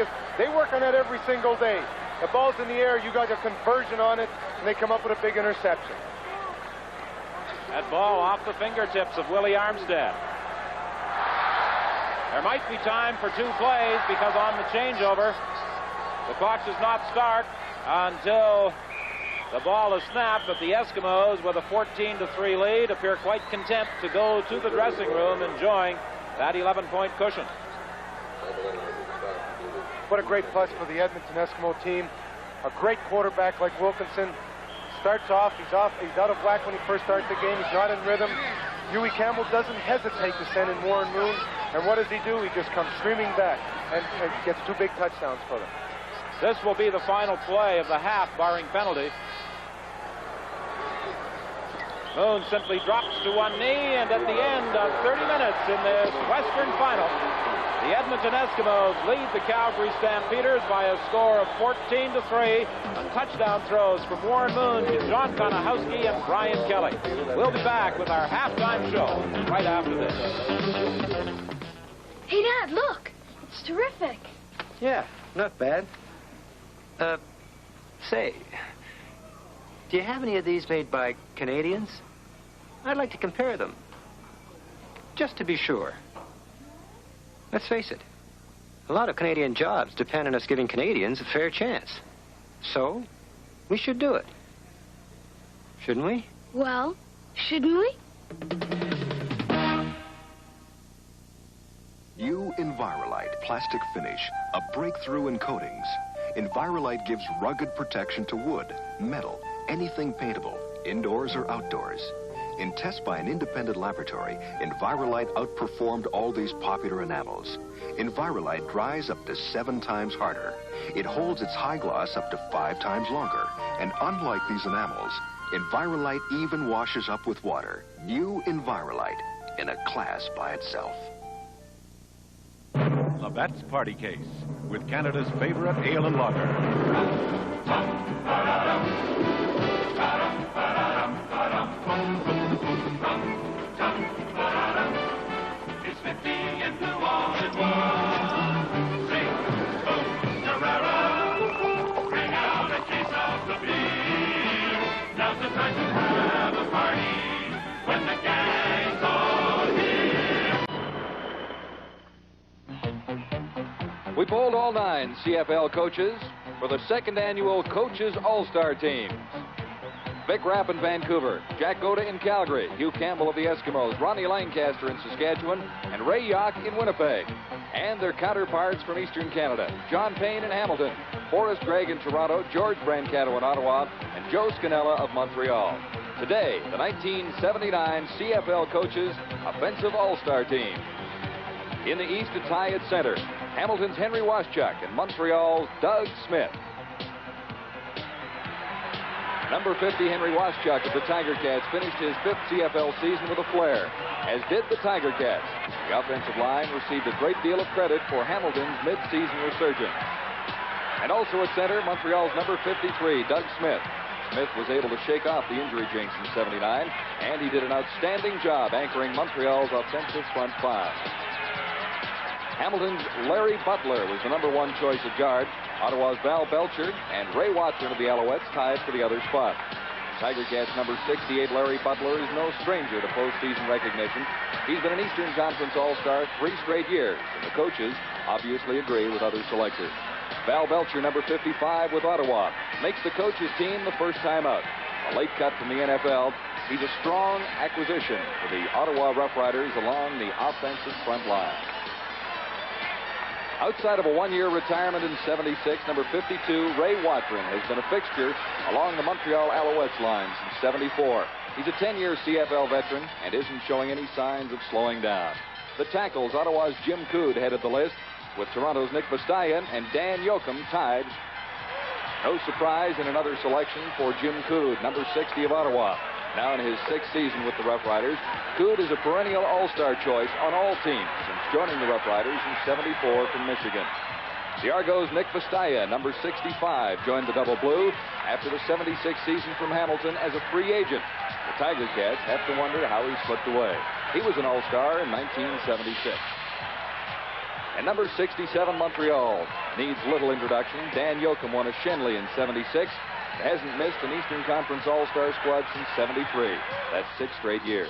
work on that every single day. The ball's in the air, you got a conversion on it, and they come up with a big interception. That ball off the fingertips of Willie Armstead. There might be time for 2 plays because on the changeover, the clock does not start until the ball is snapped, but the Eskimos, with a 14-3 lead, appear quite content to go to the dressing room enjoying that 11-point cushion. What a great plus for the Edmonton Eskimo team. A great quarterback like Wilkinson. Starts off, he's out of whack when he first starts the game. He's not in rhythm. Huey Campbell doesn't hesitate to send in Warren Moon. And what does he do? He just comes screaming back and gets 2 big touchdowns for them. This will be the final play of the half, barring penalty. Moon simply drops to one knee, and at the end of 30 minutes in this Western final, the Edmonton Eskimos lead the Calgary Stampeders by a score of 14-3 on touchdown throws from Warren Moon to John Konahowski and Brian Kelly. We'll be back with our halftime show right after this. Hey, Dad, look. It's terrific. Yeah, not bad. Say, do you have any of these made by Canadians? I'd like to compare them, just to be sure. Let's face it, A lot of Canadian jobs depend on us giving Canadians a fair chance. So, we should do it. Shouldn't we? Well, shouldn't we? New Envirolite plastic finish, a breakthrough in coatings. Envirolite gives rugged protection to wood, metal, anything paintable, indoors or outdoors. In tests by an independent laboratory, Envirolite outperformed all these popular enamels. Envirolite dries up to 7 times harder. It holds its high gloss up to 5 times longer. And unlike these enamels, Envirolite even washes up with water. New Envirolite, in a class by itself. Labatt's Party Case, with Canada's favorite ale and lager. It's 50 and blue all at once. Sing, boom, Carrera. Bring out a case of the beer. Now's the time to have a party when the gang's all here. We polled all 9 CFL coaches for the 2nd annual Coaches All-Star Team. Vic Rapp in Vancouver, Jack Goda in Calgary, Hugh Campbell of the Eskimos, Ronnie Lancaster in Saskatchewan, and Ray Yock in Winnipeg. And their counterparts from Eastern Canada, John Payne in Hamilton, Forrest Gregg in Toronto, George Brancato in Ottawa, and Joe Scannella of Montreal. Today, the 1979 CFL Coaches Offensive All-Star Team. In the East to tie at center, Hamilton's Henry Waschuk and Montreal's Doug Smith. Number 50, Henry Waschuk of the Tiger Cats finished his 5th CFL season with a flair, as did the Tiger Cats. The offensive line received a great deal of credit for Hamilton's mid-season resurgence. And also at center, Montreal's number 53, Doug Smith. Smith was able to shake off the injury jinx in '79, and he did an outstanding job anchoring Montreal's offensive front 5. Hamilton's Larry Butler was the number 1 choice at guard. Ottawa's Val Belcher and Ray Watson of the Alouettes tied for the other spot. Tiger Cats number 68, Larry Butler, is no stranger to postseason recognition. He's been an Eastern Conference All-Star 3 straight years, and the coaches obviously agree with other selectors. Val Belcher, number 55 with Ottawa, makes the coaches team the first time out. A late cut from the NFL, he's a strong acquisition for the Ottawa Rough Riders along the offensive front line. Outside of a 1-year retirement in '76, number 52, Ray Watson, has been a fixture along the Montreal Alouettes line since '74. He's a 10-year CFL veteran and isn't showing any signs of slowing down. The tackles, Ottawa's Jim Coode headed the list, with Toronto's Nick Bastayan and Dan Yoakum tied. No surprise in another selection for Jim Coode, number 60 of Ottawa. Now in his 6th season with the Rough Riders, Coode is a perennial all-star choice on all teams since joining the Rough Riders in '74 from Michigan. The Argos' Nick Bastayan, number 65, joined the Double Blue after the '76 season from Hamilton as a free agent. The Tiger Cats have to wonder how he slipped away. He was an all-star in 1976. And number 67, Montreal, needs little introduction. Dan Yoakum won a Shenley in '76. Hasn't missed an Eastern Conference All-Star squad since '73. That's 6 straight years.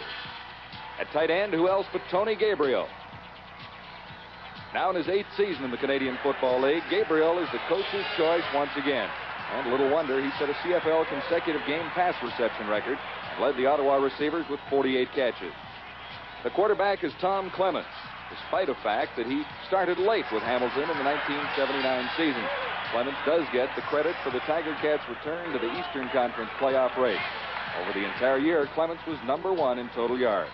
At tight end, who else but Tony Gabriel? Now in his 8th season in the Canadian Football League, Gabriel is the coach's choice once again. And little wonder, he set a CFL consecutive game pass reception record and led the Ottawa receivers with 48 catches. The quarterback is Tom Clements, despite the fact that he started late with Hamilton in the 1979 season. Clements does get the credit for the Tiger Cats' return to the Eastern Conference playoff race. Over the entire year, Clements was number 1 in total yards.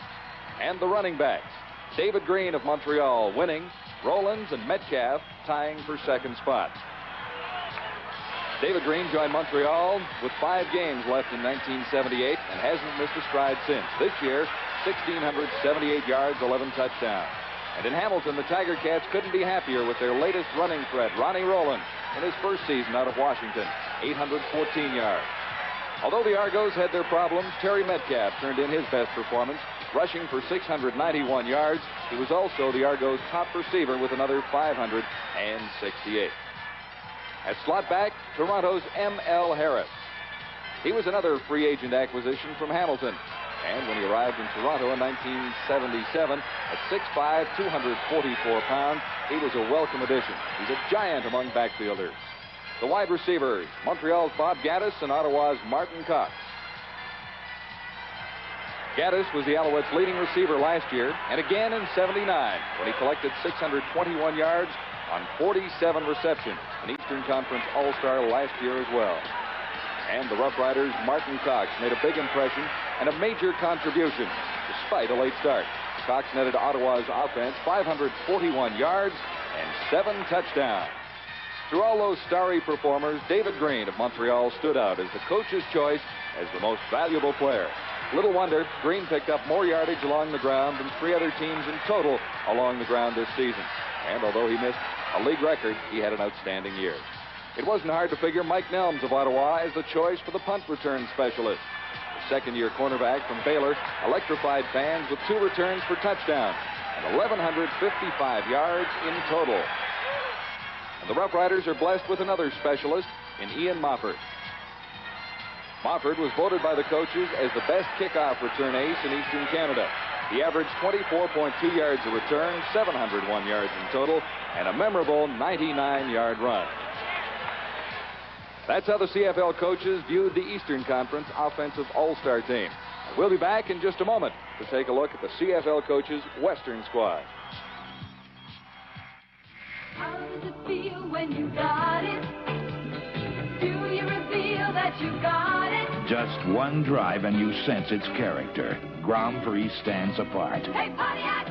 And the running backs, David Green of Montreal winning, Rollins and Metcalf tying for 2nd spot. David Green joined Montreal with 5 games left in 1978 and hasn't missed a stride since. This year, 1,678 yards, 11 touchdowns. And in Hamilton, the Tiger Cats couldn't be happier with their latest running threat, Ronnie Roland, in his first season out of Washington, 814 yards. Although the Argos had their problems, Terry Metcalf turned in his best performance, rushing for 691 yards. He was also the Argos' top receiver with another 568. At slot back, Toronto's M.L. Harris. He was another free agent acquisition from Hamilton. And when he arrived in Toronto in 1977, at 6'5", 244 pounds, he was a welcome addition. He's a giant among backfielders. The wide receivers, Montreal's Bob Gaddis and Ottawa's Martin Cox. Gaddis was the Alouettes' leading receiver last year, and again in '79, when he collected 621 yards on 47 receptions, an Eastern Conference All-Star last year as well. And the Rough Riders' Martin Cox made a big impression and a major contribution, despite a late start. Cox netted Ottawa's offense 541 yards and 7 touchdowns. Through all those starry performers, David Green of Montreal stood out as the coach's choice as the most valuable player. Little wonder, Green picked up more yardage along the ground than 3 other teams in total along the ground this season. And although he missed a league record, he had an outstanding year. It wasn't hard to figure Mike Nelms of Ottawa as the choice for the punt return specialist. The second-year cornerback from Baylor electrified fans with 2 returns for touchdowns and 1,155 yards in total. And the Rough Riders are blessed with another specialist in Ian Mofford. Mofford was voted by the coaches as the best kickoff return ace in Eastern Canada. He averaged 24.2 yards a return, 701 yards in total, and a memorable 99-yard run. That's how the CFL coaches viewed the Eastern Conference Offensive All-Star team. We'll be back in just a moment to take a look at the CFL coaches' Western squad. How does it feel when you got it? Do you reveal that you got it? Just one drive and you sense its character. Grand Prix stands apart. Hey, Pontiac,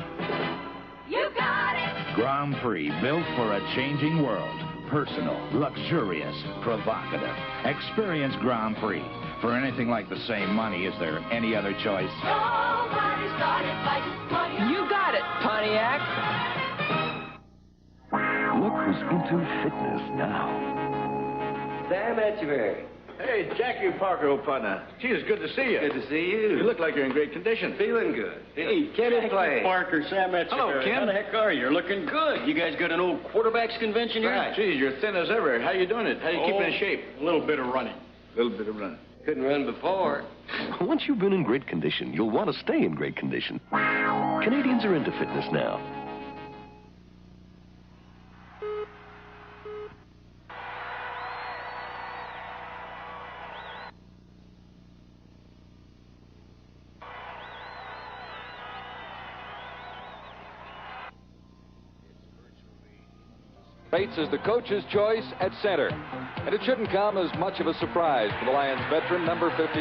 you got it. Grand Prix, built for a changing world. Personal, luxurious, provocative. Experience Grand Prix. For anything like the same money, is there any other choice? Nobody started like Pontiac. You got it, Pontiac. Look who's into fitness now. Sam Etcheverry. Hey, Jackie Parker, old partner. Gee, it's good to see you. Good to see you. You look like you're in great condition. Feeling good. Hey, Kenny Clay. Parker, Sam Etcheverry. Hello, Ken. How the heck are you? You're looking good. You guys got an old quarterbacks convention here? Right. Geez, you're thin as ever. How you doing it? How you keeping in shape? A little bit of running. Couldn't run before. Once you've been in great condition, you'll want to stay in great condition. Canadians are into fitness now. Bates is the coach's choice at center. And it shouldn't come as much of a surprise for the Lions veteran, number 52.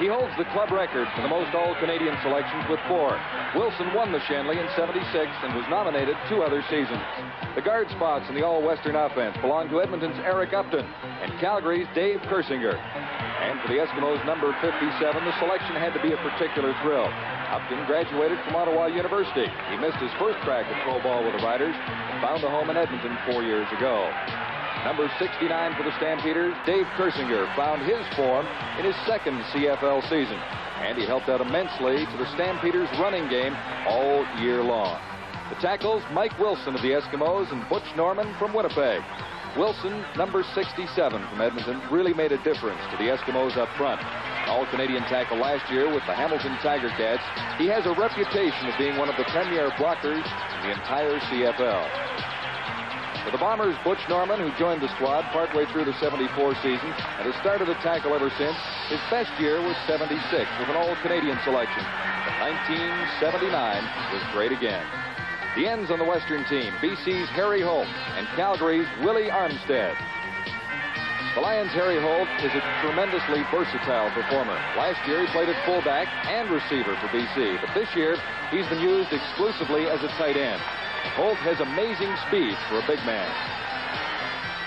He holds the club record for the most All-Canadian selections with 4. Wilson won the Shanley in '76 and was nominated 2 other seasons. The guard spots in the All-Western offense belong to Edmonton's Eric Upton and Calgary's Dave Kersinger. And for the Eskimos, number 57, the selection had to be a particular thrill. Upton graduated from Ottawa University. He missed his first crack at pro ball with the Riders and found a home in Edmonton 4 years ago. Number 69 for the Stampeders, Dave Kersinger found his form in his second CFL season, and he helped out immensely to the Stampeders' running game all year long. The tackles, Mike Wilson of the Eskimos and Butch Norman from Winnipeg. Wilson, number 67 from Edmonton, really made a difference to the Eskimos up front. An All-Canadian tackle last year with the Hamilton Tiger Cats, he has a reputation of being one of the premier blockers in the entire CFL. For the Bombers, Butch Norman, who joined the squad partway through the '74 season and has started the tackle ever since, his best year was '76 with an All-Canadian selection. But 1979 was great again. The ends on the Western team, BC's Harry Holt and Calgary's Willie Armstead. The Lions' Harry Holt is a tremendously versatile performer. Last year, he played at fullback and receiver for BC, but this year, he's been used exclusively as a tight end. Holt has amazing speed for a big man.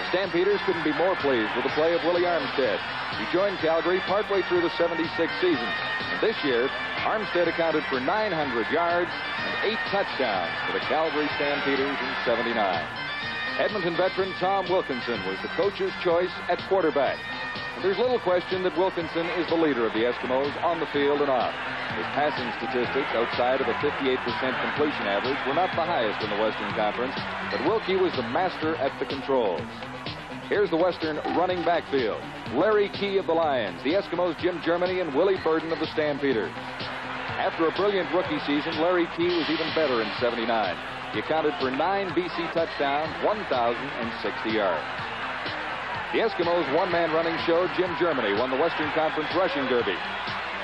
The Stampeders couldn't be more pleased with the play of Willie Armstead. He joined Calgary partway through the '76 season. And this year, Armstead accounted for 900 yards and 8 touchdowns for the Calgary Stampeders in '79. Edmonton veteran Tom Wilkinson was the coach's choice at quarterback. And there's little question that Wilkinson is the leader of the Eskimos on the field and off. His passing statistics outside of a 58% completion average were not the highest in the Western Conference, but Wilkie was the master at the controls. Here's the Western running backfield. Larry Key of the Lions, the Eskimos Jim Germany, and Willie Burden of the Stampeders. After a brilliant rookie season, Larry Key was even better in '79. He accounted for 9 BC touchdowns, 1,060 yards. The Eskimos' one-man running show, Jim Germany, won the Western Conference Rushing Derby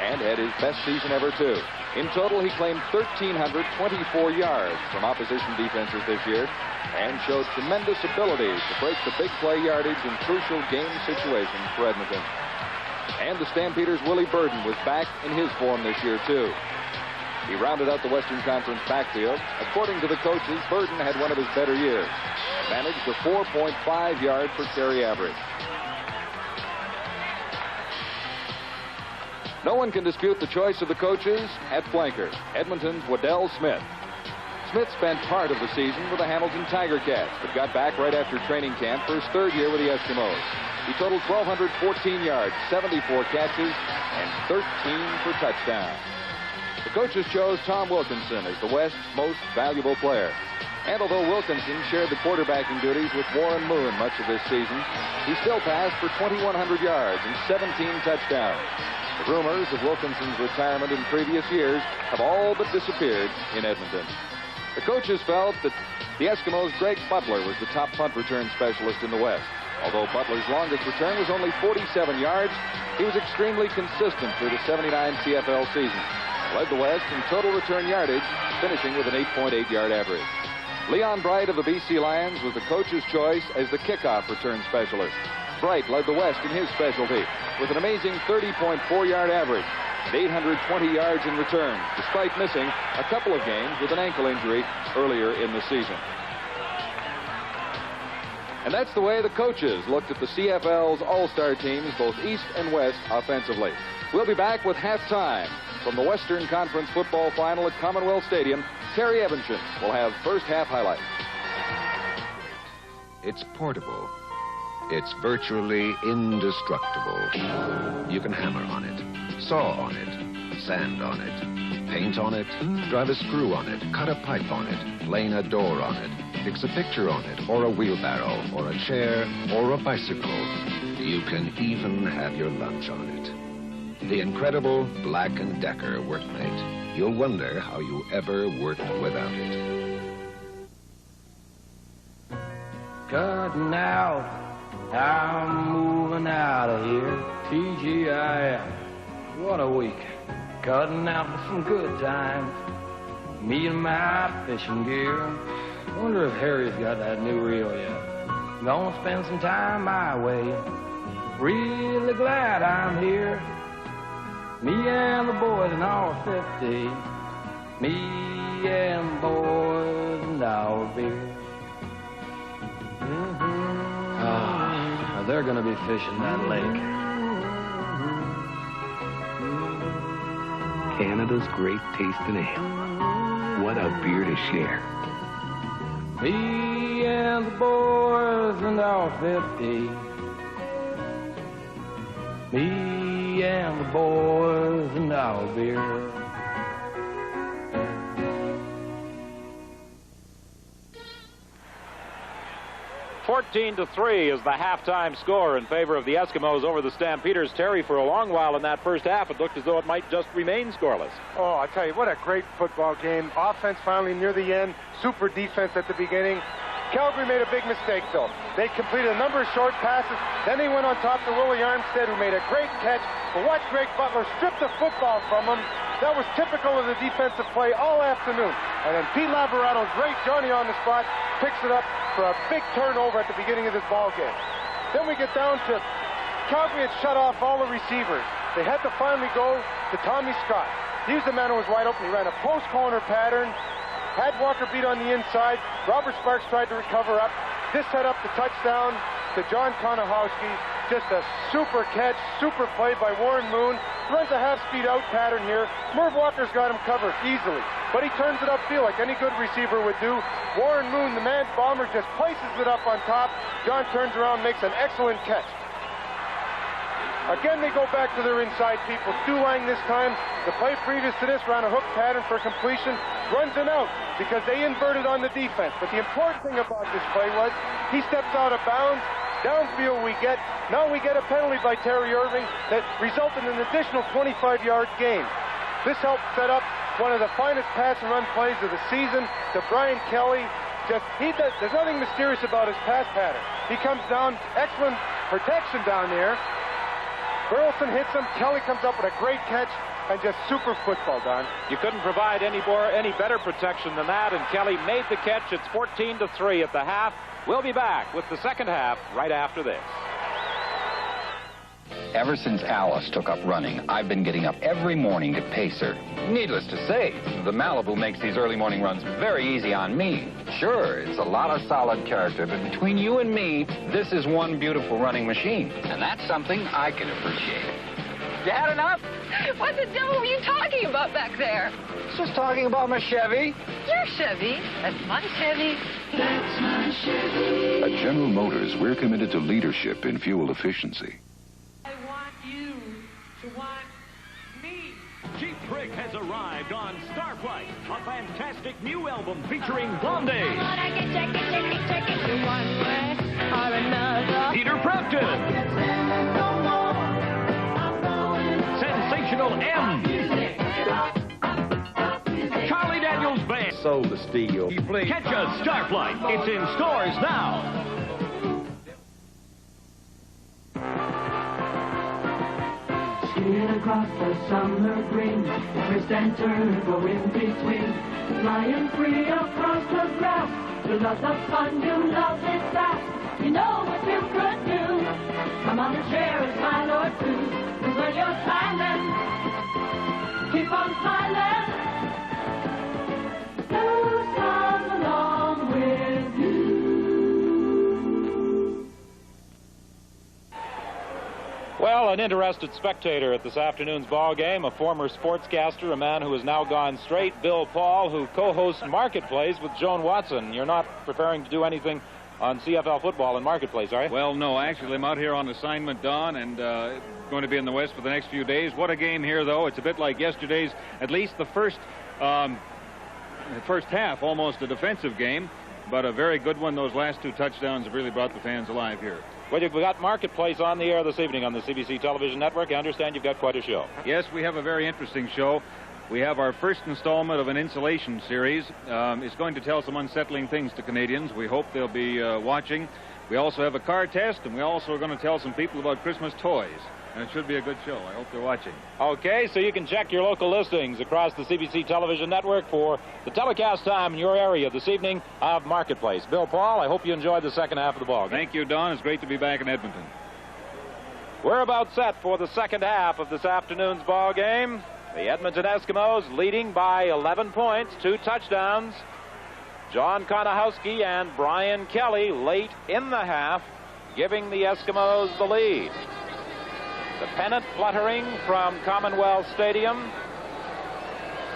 and had his best season ever, too. In total, he claimed 1,324 yards from opposition defenses this year and showed tremendous ability to break the big play yardage in crucial game situations for Edmonton. And the Stampeders' Willie Burden was back in his form this year, too. He rounded out the Western Conference backfield. According to the coaches, Burden had one of his better years. Managed a 4.5 yard per carry average. No one can dispute the choice of the coaches at flanker, Edmonton's Waddell Smith. Smith spent part of the season with the Hamilton Tiger Cats, but got back right after training camp for his 3rd year with the Eskimos. He totaled 1,214 yards, 74 catches, and 13 for touchdowns. The coaches chose Tom Wilkinson as the West's most valuable player. And although Wilkinson shared the quarterbacking duties with Warren Moon much of this season, he still passed for 2,100 yards and 17 touchdowns. The rumors of Wilkinson's retirement in previous years have all but disappeared in Edmonton. The coaches felt that the Eskimos' Greg Butler was the top punt return specialist in the West. Although Butler's longest return was only 47 yards, he was extremely consistent through the '79 CFL season. Led the West in total return yardage, finishing with an 8.8 yard average. Leon Bright of the BC Lions was the coach's choice as the kickoff return specialist. Bright led the West in his specialty with an amazing 30.4 yard average and 820 yards in return, despite missing a couple of games with an ankle injury earlier in the season. And that's the way the coaches looked at the CFL's all-star teams, both East and West, offensively. We'll be back with halftime from the Western Conference football final at Commonwealth Stadium. Terry Evanson will have first half highlights. It's portable. It's virtually indestructible. You can hammer on it, saw on it, sand on it, paint on it, drive a screw on it, cut a pipe on it, plane a door on it, fix a picture on it, or a wheelbarrow, or a chair, or a bicycle. You can even have your lunch on it. The incredible Black & Decker Workmate. You'll wonder how you ever worked without it. Cutting out, I'm moving out of here. TGIF, what a week. Cutting out for some good times. Me and my fishing gear. Wonder if Harry's got that new reel yet. Gonna spend some time my way. Really glad I'm here. Me and the boys and our 50. Me and the boys and our beer. They're gonna be fishing that lake. Canada's great tasting ale. What a beer to share. Me and the boys and our 50. Me and the boys and our beer. (14-3) is the halftime score in favor of the Eskimos over the Stampeders. Terry, for a long while in that first half, it looked as though it might just remain scoreless. Oh, I tell you, what a great football game. Offense finally near the end. Super defense at the beginning. Calgary made a big mistake, though. They completed a number of short passes. Then they went on top to Willie Armstead, who made a great catch. But watch Greg Butler strip the football from him. That was typical of the defensive play all afternoon. And then Pete Laborado's great Johnny on the spot picks it up for a big turnover at the beginning of this ball game. Then we get down to Calgary had shut off all the receivers. They had to finally go to Tommy Scott. He was the man who was wide open. He ran a post corner pattern, had Walker beat on the inside. Robert Sparks tried to recover up. This set up the touchdown to John Konahowski. Just a super catch, super play by Warren Moon. Runs a half-speed out pattern here. Merv Walker's got him covered easily, but he turns it upfield like any good receiver would do. Warren Moon, the man bomber, just places it up on top. John turns around, makes an excellent catch. Again, they go back to their inside people. Stu Lang this time, the play previous to this, ran a hook pattern for completion, runs an out because they inverted on the defense. But the important thing about this play was he steps out of bounds, Downfield we get a penalty by Terry Irving that resulted in an additional 25-yard gain. This helped set up one of the finest pass and run plays of the season to Brian Kelly. There's nothing mysterious about his pass pattern. He comes down, excellent protection down there. Burleson hits him. Kelly comes up with a great catch and just super football, Don. You couldn't provide any better protection than that, and Kelly made the catch. It's 14-3 at the half. We'll be back with the second half right after this. Ever since Alice took up running, I've been getting up every morning to pace her. Needless to say, the Malibu makes these early morning runs very easy on me. Sure, it's a lot of solid character, but between you and me, this is one beautiful running machine. And that's something I can appreciate. You had enough? What the devil were you talking about back there? Just talking about my Chevy. Your Chevy? That's my Chevy. That's my Chevy. At General Motors, we're committed to leadership in fuel efficiency. Cheap Trick has arrived on Starflight, a fantastic new album featuring Blondie, Peter Frampton, Sensational M, Charlie Daniels Band, Sold to steal. Catch us Starflight. It's in stores now. Straight across the summer green, twist and turn, go in between, flying free across the grass. You love the fun, you love it fast. You know what you could do. Come on and share a smile or two. 'Cause when you're smiling, keep on smiling. Who's come along with you? Well, an interested spectator at this afternoon's ball game, a former sportscaster, a man who has now gone straight, Bill Paul, who co-hosts Marketplace with Joan Watson. You're not preparing to do anything on CFL football in Marketplace, are you? Well, no, actually, I'm out here on assignment, Don, and going to be in the West for the next few days. What a game here, though. It's a bit like yesterday's, at least the first half, almost a defensive game, but a very good one. Those last two touchdowns have really brought the fans alive here. Well, you've got Marketplace on the air this evening on the CBC television network. I understand you've got quite a show. Yes, we have a very interesting show. We have our first installment of an insulation series. It's going to tell some unsettling things to Canadians. We hope they'll be watching. We also have a car test, and we also are going to tell some people about Christmas toys. And it should be a good show. I hope they're watching. Okay, so you can check your local listings across the CBC television network for the telecast time in your area this evening of Marketplace. Bill Paul, I hope you enjoyed the second half of the ball game. Thank you, Don. It's great to be back in Edmonton. We're about set for the second half of this afternoon's ball game. The Edmonton Eskimos leading by 11 points, 2 touchdowns. John Konahowski and Brian Kelly late in the half, giving the Eskimos the lead. The pennant fluttering from Commonwealth Stadium,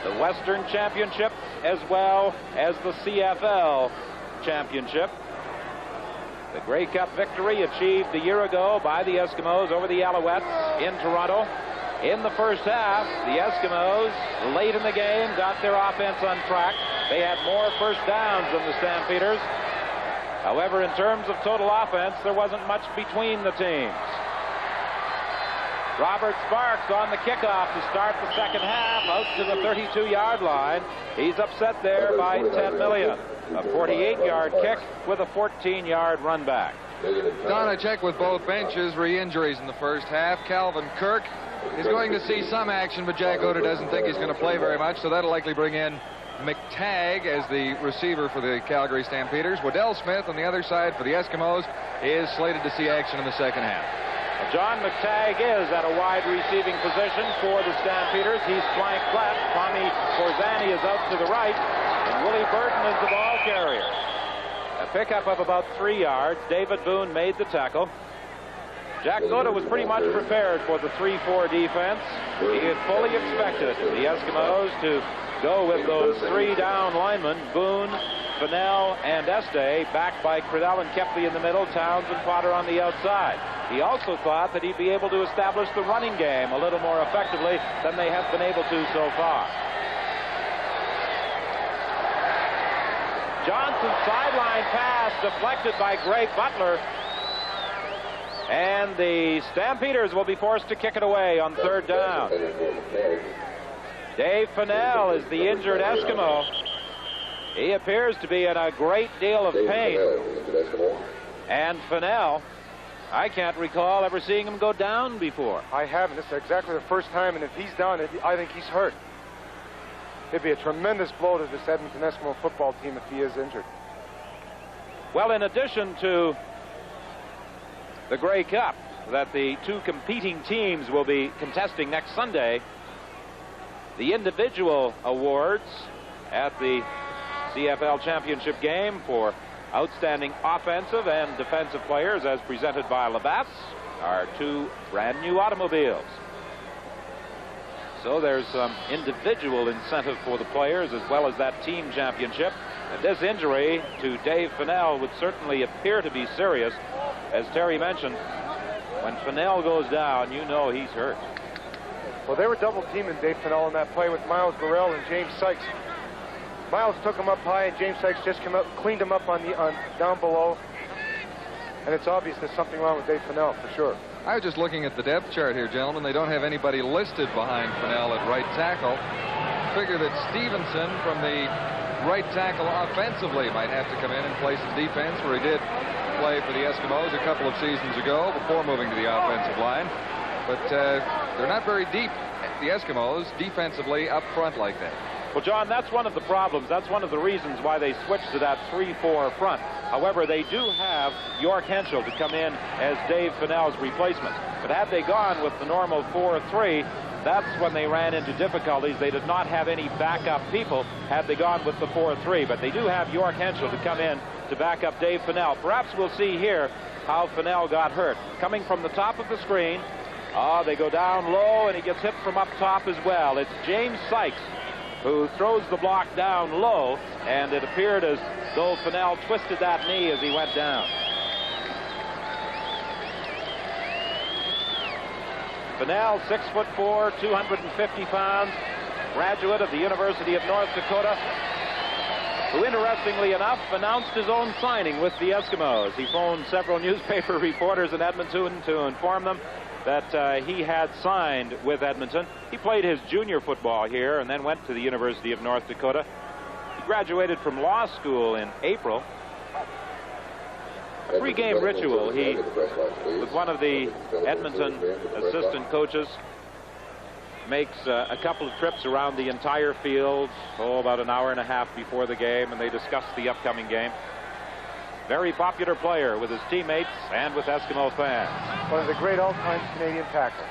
the Western Championship, as well as the CFL Championship. The Grey Cup victory achieved a year ago by the Eskimos over the Alouettes in Toronto. In the first half, the Eskimos, late in the game, got their offense on track. They had more first downs than the Stampeders. However, in terms of total offense, there wasn't much between the teams. Robert Sparks on the kickoff to start the second half, out to the 32-yard line. He's upset there by 10 million. A 48-yard kick with a 14-yard run back. Don, I checked with both benches, re-injuries in the first half. Calvin Kirk is going to see some action, but Jack Oda doesn't think he's going to play very much, so that'll likely bring in McTagg as the receiver for the Calgary Stampeders. Waddell Smith on the other side for the Eskimos is slated to see action in the second half. John McTagg is at a wide receiving position for the Stampeders. He's flanked left. Tommy Forzani is out to the right. And Willie Burton is the ball carrier. A pickup of about 3 yards. David Boone made the tackle. Jack Goda was pretty much prepared for the 3-4 defense. He had fully expected the Eskimos to go with those 3 down linemen, Boone, Fennell, and Este, backed by Credell and Kepley in the middle, Towns and Potter on the outside. He also thought that he'd be able to establish the running game a little more effectively than they have been able to so far. Johnson's sideline pass deflected by Greg Butler. And the Stampeders will be forced to kick it away on third down. Dave Fennell is the injured Eskimo. He appears to be in a great deal of pain. And Fennell, I can't recall ever seeing him go down before. I haven't. This is exactly the first time, and if he's down, I think he's hurt. It'd be a tremendous blow to this Edmonton Eskimo football team if he is injured. Well, in addition to the Grey Cup that the two competing teams will be contesting next Sunday, the individual awards at the CFL championship game for outstanding offensive and defensive players, as presented by Labatt's, are two brand new automobiles. So there's some individual incentive for the players as well as that team championship. And this injury to Dave Fennell would certainly appear to be serious. As Terry mentioned, when Fennell goes down, you know he's hurt. Well, they were double teaming Dave Fennell in that play with Miles Burrell and James Sykes. Miles took him up high, and James Sykes just came up, cleaned him up on down below. And it's obvious there's something wrong with Dave Fennell, for sure. I was just looking at the depth chart here, gentlemen. They don't have anybody listed behind Fennell at right tackle. Figure that Stevenson from the right tackle offensively might have to come in and play some defense, where he did play for the Eskimos a couple of seasons ago before moving to the offensive line. But they're not very deep, the Eskimos, defensively up front like that. Well, John, that's one of the problems. That's one of the reasons why they switched to that 3-4 front. However, they do have York Henschel to come in as Dave Fennell's replacement. But had they gone with the normal 4-3, that's when they ran into difficulties. They did not have any backup people had they gone with the 4-3. But they do have York Henschel to come in to back up Dave Fennell. Perhaps we'll see here how Fennell got hurt. Coming from the top of the screen, they go down low, and he gets hit from up top as well. It's James Sykes who throws the block down low, and it appeared as though Fennell twisted that knee as he went down. Fennell, 6'4", 250 pounds, graduate of the University of North Dakota, who, interestingly enough, announced his own signing with the Eskimos. He phoned several newspaper reporters in Edmonton to inform them that he had signed with Edmonton. He played his junior football here and then went to the University of North Dakota. He graduated from law school in April. A pre-game ritual, he, with one of the Edmonton assistant coaches, makes a couple of trips around the entire field, about an hour and a half before the game, and they discuss the upcoming game. Very popular player with his teammates and with Eskimo fans. One of the great all-time Canadian tackles.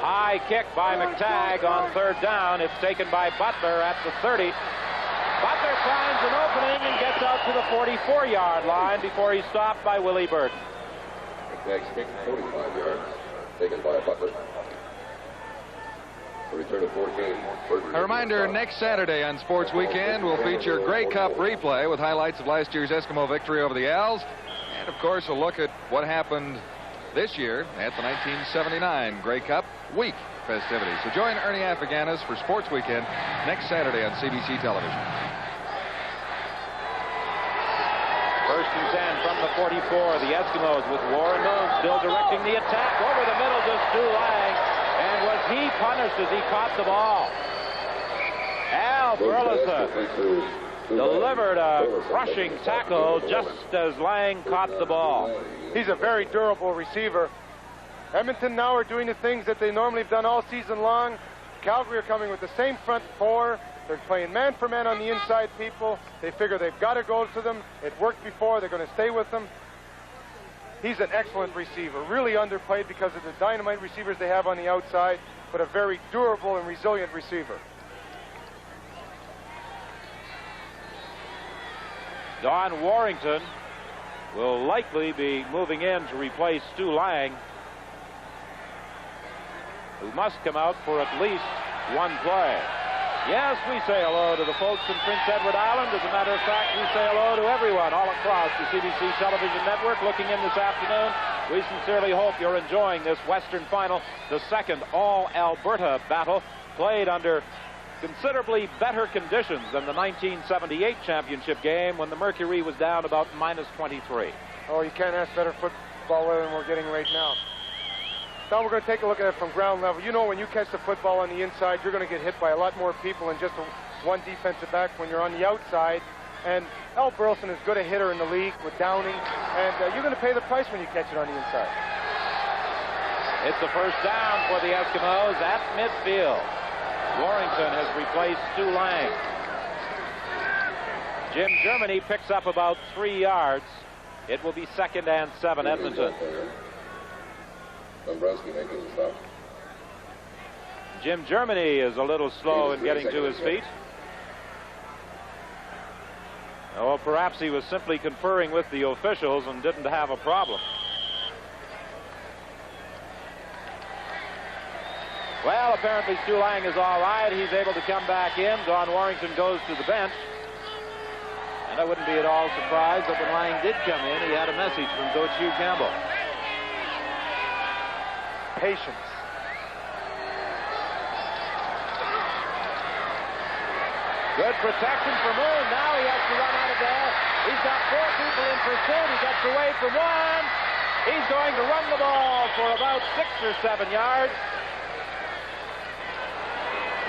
High kick by McTagg on third down. It's taken by Butler at the 30. Butler finds an opening and gets out to the 44-yard line before he's stopped by Willie Burton. McTagg's kick, 45 yards, taken by Butler. A return of 14. A reminder, next Saturday on Sports Weekend, we'll feature Grey Cup replay with highlights of last year's Eskimo victory over the Als. And, of course, a look at what happened this year at the 1979 Grey Cup week festivities. So join Ernie Afaganis for Sports Weekend next Saturday on CBC television. First and 10 from the 44. The Eskimos with Warren Moon still directing the attack. Over the middle to Stu Lang. And was he punished as he caught the ball? Al Burleson delivered a crushing tackle just as Lang caught the ball. He's a very durable receiver. Edmonton now are doing the things that they normally have done all season long. Calgary are coming with the same front four. They're playing man for man on the inside people. They figure they've got to go to them. It worked before. They're going to stay with them. He's an excellent receiver, really underplayed because of the dynamite receivers they have on the outside, but a very durable and resilient receiver. Don Warrington will likely be moving in to replace Stu Lang, who must come out for at least one play. Yes, we say hello to the folks in Prince Edward Island. As a matter of fact, we say hello to everyone all across the CBC television network looking in this afternoon. We sincerely hope you're enjoying this Western Final, the second all-Alberta battle, played under considerably better conditions than the 1978 championship game when the mercury was down about -23. Oh, you can't ask baseball than we're getting right now. Now we're going to take a look at it from ground level. You know, when you catch the football on the inside, you're going to get hit by a lot more people than just one defensive back when you're on the outside. And Al Burleson is good a hitter in the league with Downing, and you're going to pay the price when you catch it on the inside. It's a first down for the Eskimos at midfield. Warrington has replaced Stu Lang. Jim Germany picks up about 3 yards. It will be 2nd and 7, Edmonton. Dombrowski making the stop. Jim Germany is a little slow in getting to his feet. Oh, perhaps he was simply conferring with the officials and didn't have a problem. Well, apparently Stu Lang is all right. He's able to come back in. Don Warrington goes to the bench. And I wouldn't be at all surprised that when Lang did come in, he had a message from Coach Hugh Campbell. Patience. Good protection for Moon. Now he has to run out of there. He's got 4 people in pursuit. He gets away from one. He's going to run the ball for about 6 or 7 yards.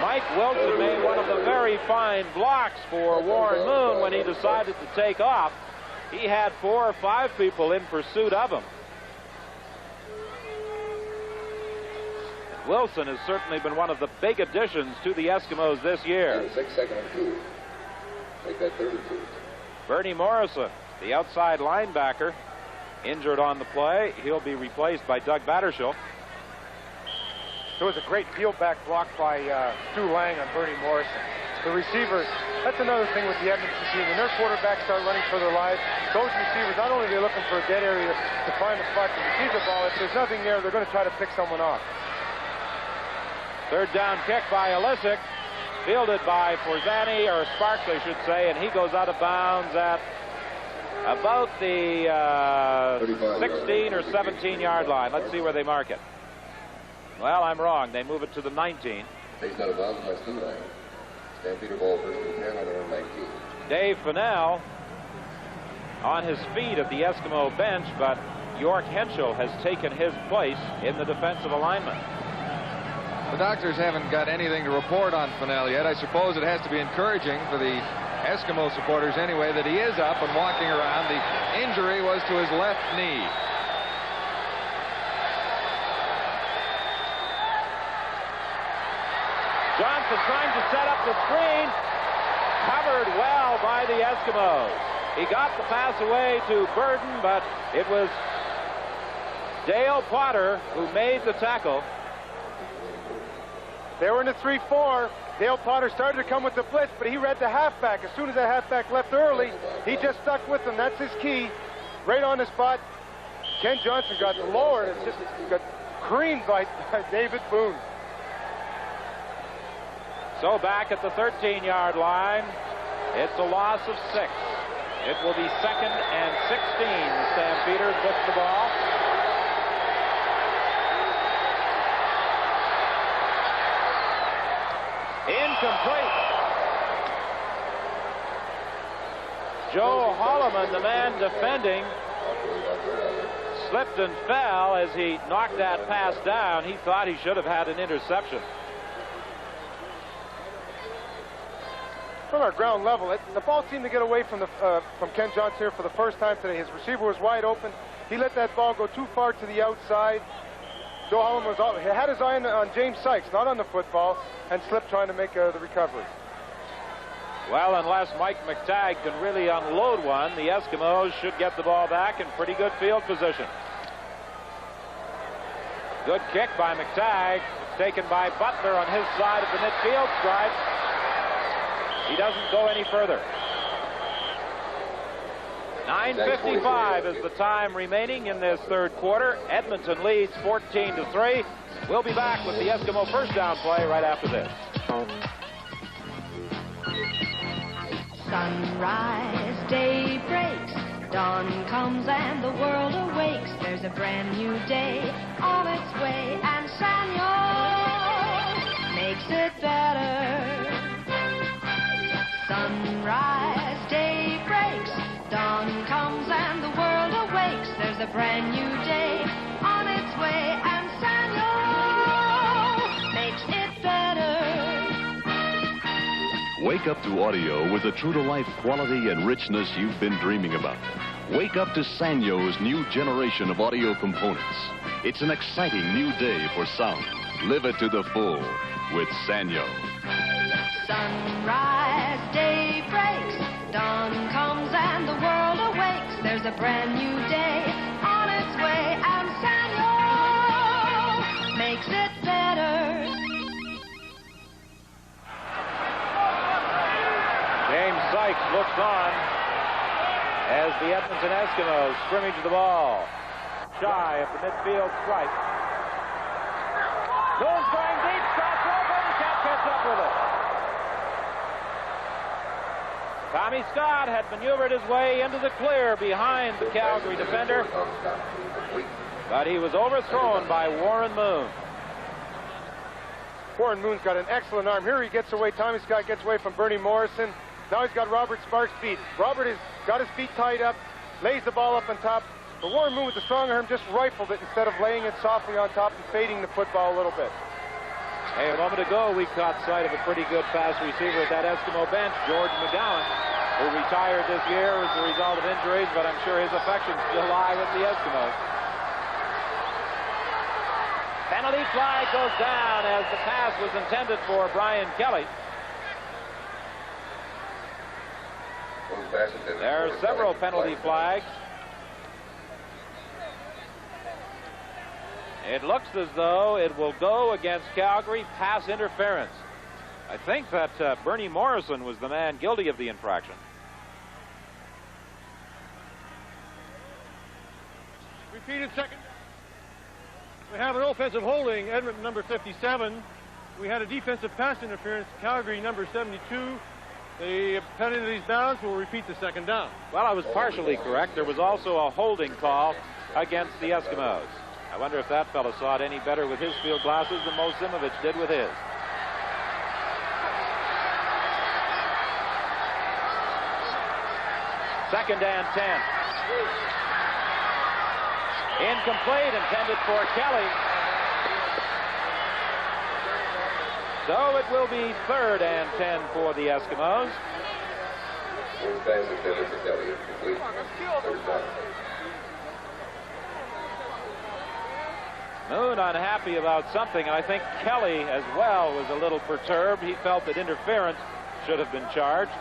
Mike Wilson made one of the very fine blocks for Warren Moon when he decided to take off. He had 4 or 5 people in pursuit of him. Wilson has certainly been one of the big additions to the Eskimos this year. 6, 2nd and 2. Make that 32. Bernie Morrison, the outside linebacker, injured on the play. He'll be replaced by Doug Battershall. There was a great field-back block by Stu Lang on Bernie Morrison. The receivers, that's another thing with the Edmonton team. When their quarterbacks start running for their lives, those receivers, not only are they looking for a dead area to find a spot to receive the ball, if there's nothing there, they're going to try to pick someone off. 3rd down kick by Elisic, fielded by Forzani, or Sparks, I should say, and he goes out of bounds at about the 16 or 17-yard line. Let's see where they mark it. Well, I'm wrong. They move it to the 19. Takes out of bounds by Stu Lang. Stampeder ball 1st and 10 on their own 19. Dave Fennell on his feet at the Eskimo bench, but York Henschel has taken his place in the defensive alignment. The doctors haven't got anything to report on Fennell yet. I suppose it has to be encouraging for the Eskimo supporters anyway that he is up and walking around. The injury was to his left knee. Johnson trying to set up the screen. Covered well by the Eskimos. He got the pass away to Burden, but it was Dale Potter who made the tackle. They were in the 3-4. Dale Potter started to come with the blitz, but he read the halfback. As soon as that halfback left early, he just stuck with him. That's his key. Right on the spot. Ken Johnson got the lower, and it just got creamed by David Boone. So back at the 13-yard line, it's a loss of 6. It will be 2nd and 16. The Stampeders push the ball. Incomplete. Joe Holloman, the man defending, slipped and fell as he knocked that pass down. He thought he should have had an interception. From our ground level, the ball seemed to get away from Ken Johnson here for the first time today. His receiver was wide open. He let that ball go too far to the outside. Joe Holloman he had his eye on James Sykes, not on the football, and slipped trying to make the recovery. Well, unless Mike McTagg can really unload one, the Eskimos should get the ball back in pretty good field position. Good kick by McTagg. It's taken by Butler on his side of the midfield stripe. He doesn't go any further. 9:55 is the time remaining in this 3rd quarter. Edmonton leads 14-3. We'll be back with the Eskimo first down play right after this. Sunrise, day breaks, dawn comes and the world awakes. There's a brand new day on its way, and Samuel makes it better. Sunrise, day breaks, dawn comes and the world awakes. There's a brand new day on its way, and Sanyo makes it better. Wake up to audio with the true-to-life quality and richness you've been dreaming about. Wake up to Sanyo's new generation of audio components. It's an exciting new day for sound. Live it to the full with Sanyo. Sunrise, day breaks, dawn comes and the world awakes. There's a brand new day on its way, and Sanyo makes it better. James Sykes looks on as the Edmonton Eskimos scrimmage the ball shy of the midfield stripe. Moon's going deep, crossover, and can't catch up with it. Tommy Scott had maneuvered his way into the clear behind the Calgary defender, but he was overthrown by Warren Moon. Warren Moon's got an excellent arm. Here he gets away. Tommy Scott gets away from Bernie Morrison. Now he's got Robert Sparks' feet. Robert has got his feet tied up, lays the ball up on top. But Warren Moon with the strong arm just rifled it instead of laying it softly on top and fading the football a little bit. Hey, a moment ago we caught sight of a pretty good fast receiver at that Eskimo bench, George McGowan, who retired this year as a result of injuries, but I'm sure his affections still lie with the Eskimos. Penalty flag goes down as the pass was intended for Brian Kelly. There are several penalty flags. It looks as though it will go against Calgary, pass interference. I think that Bernie Morrison was the man guilty of the infraction. Repeated second. We have an offensive holding, Edmonton number 57. We had a defensive pass interference, Calgary number 72. The penalties bounce will repeat the second down. Well, I was partially correct. There was also a holding call against the Eskimos. I wonder if that fellow saw it any better with his field glasses than Mo Simovich did with his. Second and 10. Incomplete, intended for Kelly. So it will be third and 10 for the Eskimos. Moon unhappy about something, and I think Kelly as well was a little perturbed. He felt that interference should have been charged.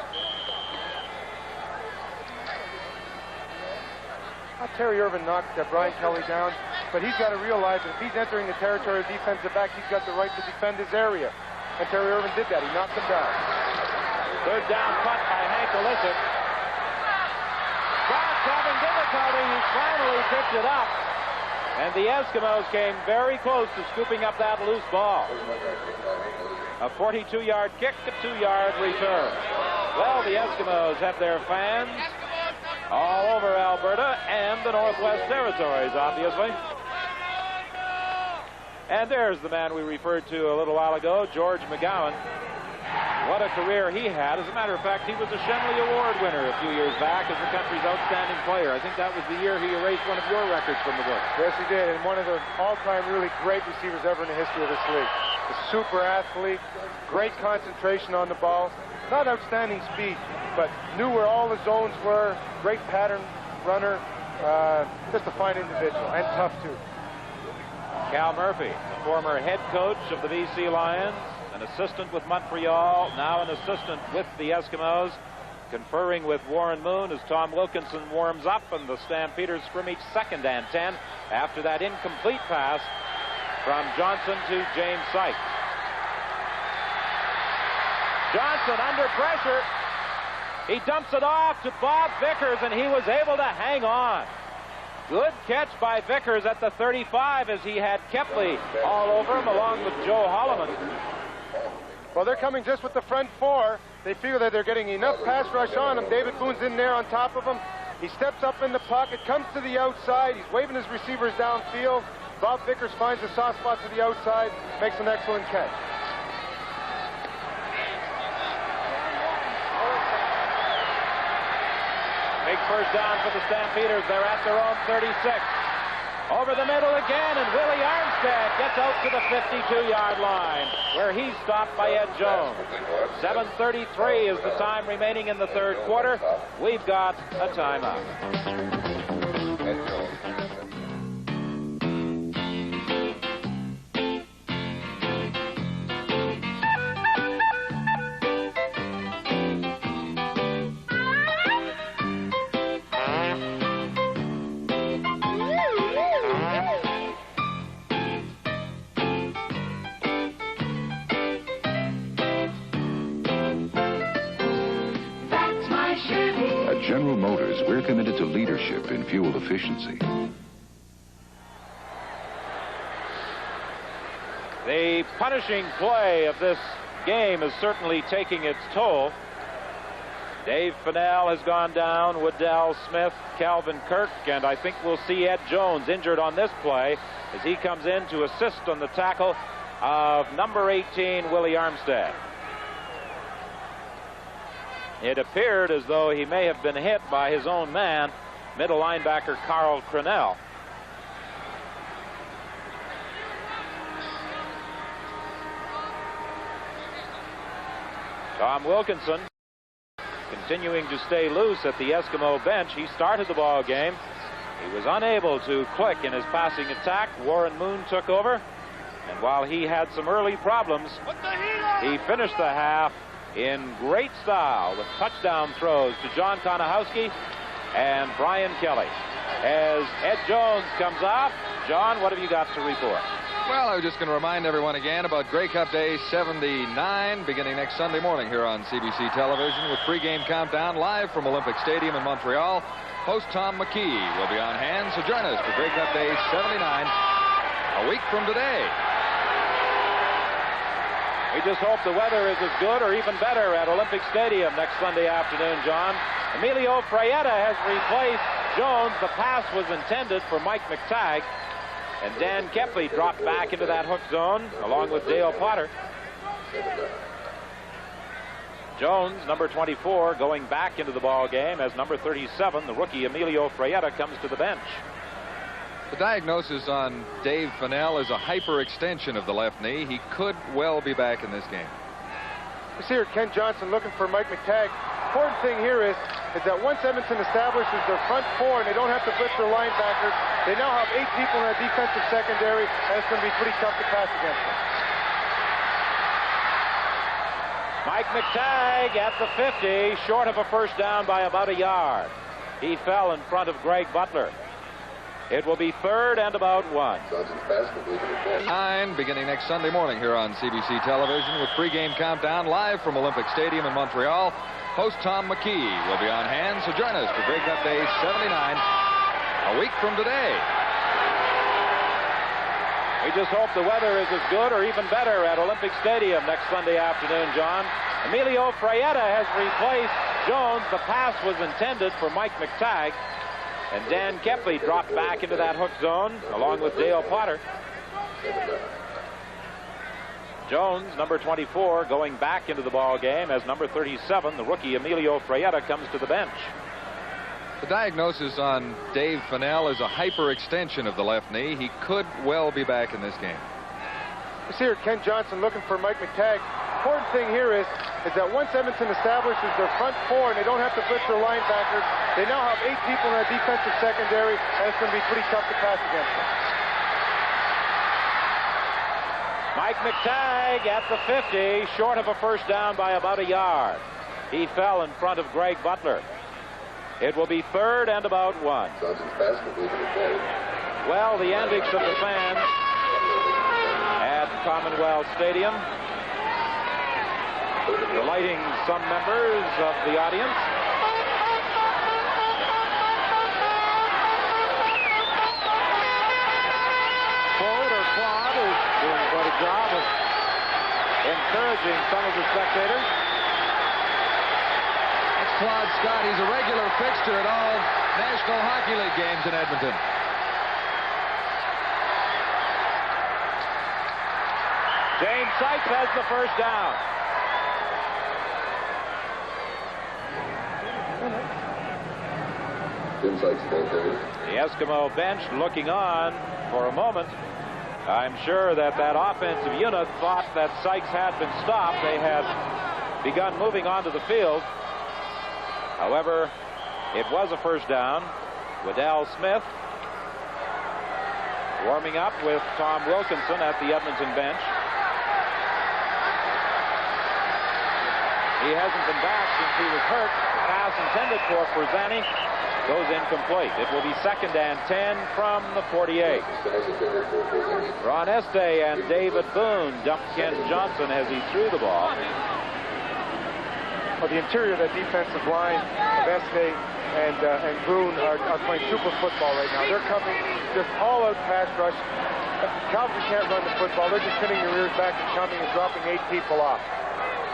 Terry Irvin knocked Brian Kelly down, but he's got to realize that if he's entering the territory of defensive back, he's got the right to defend his area. And Terry Irvin did that. He knocked him down. Third down punt by Hank Illicit. Scott's having difficulty. He finally picked it up. And the Eskimos came very close to scooping up that loose ball. A 42-yard kick, a 2-yard return. Well, the Eskimos have their fans all over Alberta and the Northwest Territories, obviously. And there's the man we referred to a little while ago, George McGowan. What a career he had. As a matter of fact, he was a Shenley Award winner a few years back as the country's outstanding player. I think that was the year he erased one of your records from the book. Yes, he did, and one of the all-time really great receivers ever in the history of this league. A super athlete, great concentration on the ball, not outstanding speed, but knew where all the zones were, great pattern runner, just a fine individual, and tough too. Cal Murphy, the former head coach of the BC Lions, an assistant with Montreal, now an assistant with the Eskimos, conferring with Warren Moon as Tom Wilkinson warms up, and the Stampeders scrimmage second and 10 after that incomplete pass from Johnson to James Sykes. Johnson under pressure. He dumps it off to Bob Vickers, and he was able to hang on. Good catch by Vickers at the 35 as he had Kepley all over him along with Joe Holloman. Well, they're coming just with the front four. They feel that they're getting enough pass rush on him. David Boone's in there on top of him. He steps up in the pocket, comes to the outside. He's waving his receivers downfield. Bob Vickers finds a soft spot to the outside, makes an excellent catch. Big first down for the Stampeders. They're at their own 36. Over the middle again, and Willie Armstead gets out to the 52-yard line, where he's stopped by Ed Jones. 7:33 is the time remaining in the third quarter. We've got a timeout. Ed Jones. At General Motors, we're committed to leadership in fuel efficiency. The punishing play of this game is certainly taking its toll. Dave Fennell has gone down, Waddell Smith, Calvin Kirk, and I think we'll see Ed Jones injured on this play as he comes in to assist on the tackle of number 18, Willie Armstead. It appeared as though he may have been hit by his own man, middle linebacker Carl Cronell. Tom Wilkinson continuing to stay loose at the Eskimo bench. He started the ball game. He was unable to click in his passing attack. Warren Moon took over, and while he had some early problems, he finished the half in great style with touchdown throws to John Konahowski and Brian Kelly. As Ed Jones comes off, John, what have you got to report? Well, I was just going to remind everyone again about Grey Cup Day 79 beginning next Sunday morning here on CBC television with pregame countdown live from Olympic Stadium in Montreal. Host Tom McKee will be on hand, so join us for Grey Cup Day 79 a week from today. We just hope the weather is as good or even better at Olympic Stadium next Sunday afternoon, John. Emilio Fraietta has replaced Jones. The pass was intended for Mike McTagg, and Dan Kepley dropped back into that hook zone along with Dale Potter. Jones, number 24, going back into the ball game as number 37, the rookie Emilio Fraietta, comes to the bench. The diagnosis on Dave Fennell is a hyperextension of the left knee. He could well be back in this game. You see here Ken Johnson looking for Mike McTagg. Important thing here is that once Edmonton establishes their front four and they don't have to blitz their linebackers, they now have 8 people in that defensive secondary, and it's going to be pretty tough to pass against them. Mike McTagg at the 50, short of a first down by about a yard. He fell in front of Greg Butler. It will be third and about 1. 9 beginning next Sunday morning here on CBC television with pregame countdown live from Olympic Stadium in Montreal. Host Tom McKee will be on hand, so join us for Grey Cup Day 79 a week from today. We just hope the weather is as good or even better at Olympic Stadium next Sunday afternoon, John. Emilio Fraietta has replaced Jones. The pass was intended for Mike McTagg, and Dan Kepley dropped back into that hook zone along with Dale Potter. Jones, number 24, going back into the ball game as number 37, the rookie Emilio Fraietta, comes to the bench. The diagnosis on Dave Fennell is a hyperextension of the left knee. He could well be back in this game. You see here Ken Johnson looking for Mike McTagg. Important thing here is that once Edmonton establishes their front four and they don't have to blitz their linebackers, they now have 8 people in that defensive secondary, and it's going to be pretty tough to pass against them. Mike McTagg at the 50, short of a first down by about a yard. He fell in front of Greg Butler. It will be third and about 1. Well, the antics of the fans at Commonwealth Stadium, delighting some members of the audience. Ford or Claude is doing quite a job of encouraging some of the spectators. That's Claude Scott. He's a regular fixture at all National Hockey League games in Edmonton. James Sykes has the first down. The Eskimo bench looking on for a moment. I'm sure that offensive unit thought that Sykes had been stopped. They had begun moving onto the field. However, it was a first down. Waddell Smith warming up with Tom Wilkinson at the Edmonton bench. He hasn't been back since he was hurt. Pass intended for Forzani goes incomplete. It will be 2nd and 10 from the 48. Ron Este and David Boone dumped Ken Johnson as he threw the ball. Well, the interior of that defensive line of Este and Boone are playing super football right now. They're coming just all-out pass rush. Calgary can't run the football. They're just pinning their ears back and coming and dropping 8 people off.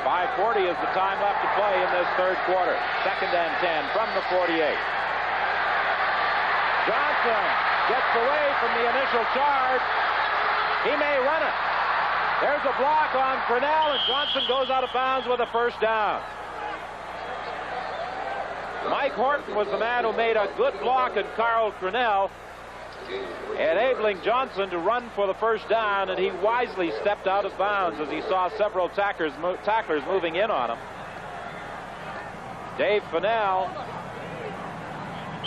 5:40 is the time left to play in this third quarter. 2nd and 10 from the 48. Johnson gets away from the initial charge. He may run it. There's a block on Crennel, and Johnson goes out of bounds with a first down. Mike Horton was the man who made a good block in Carl Crennel, enabling Johnson to run for the first down, and he wisely stepped out of bounds as he saw several tacklers moving in on him. Dave Fennell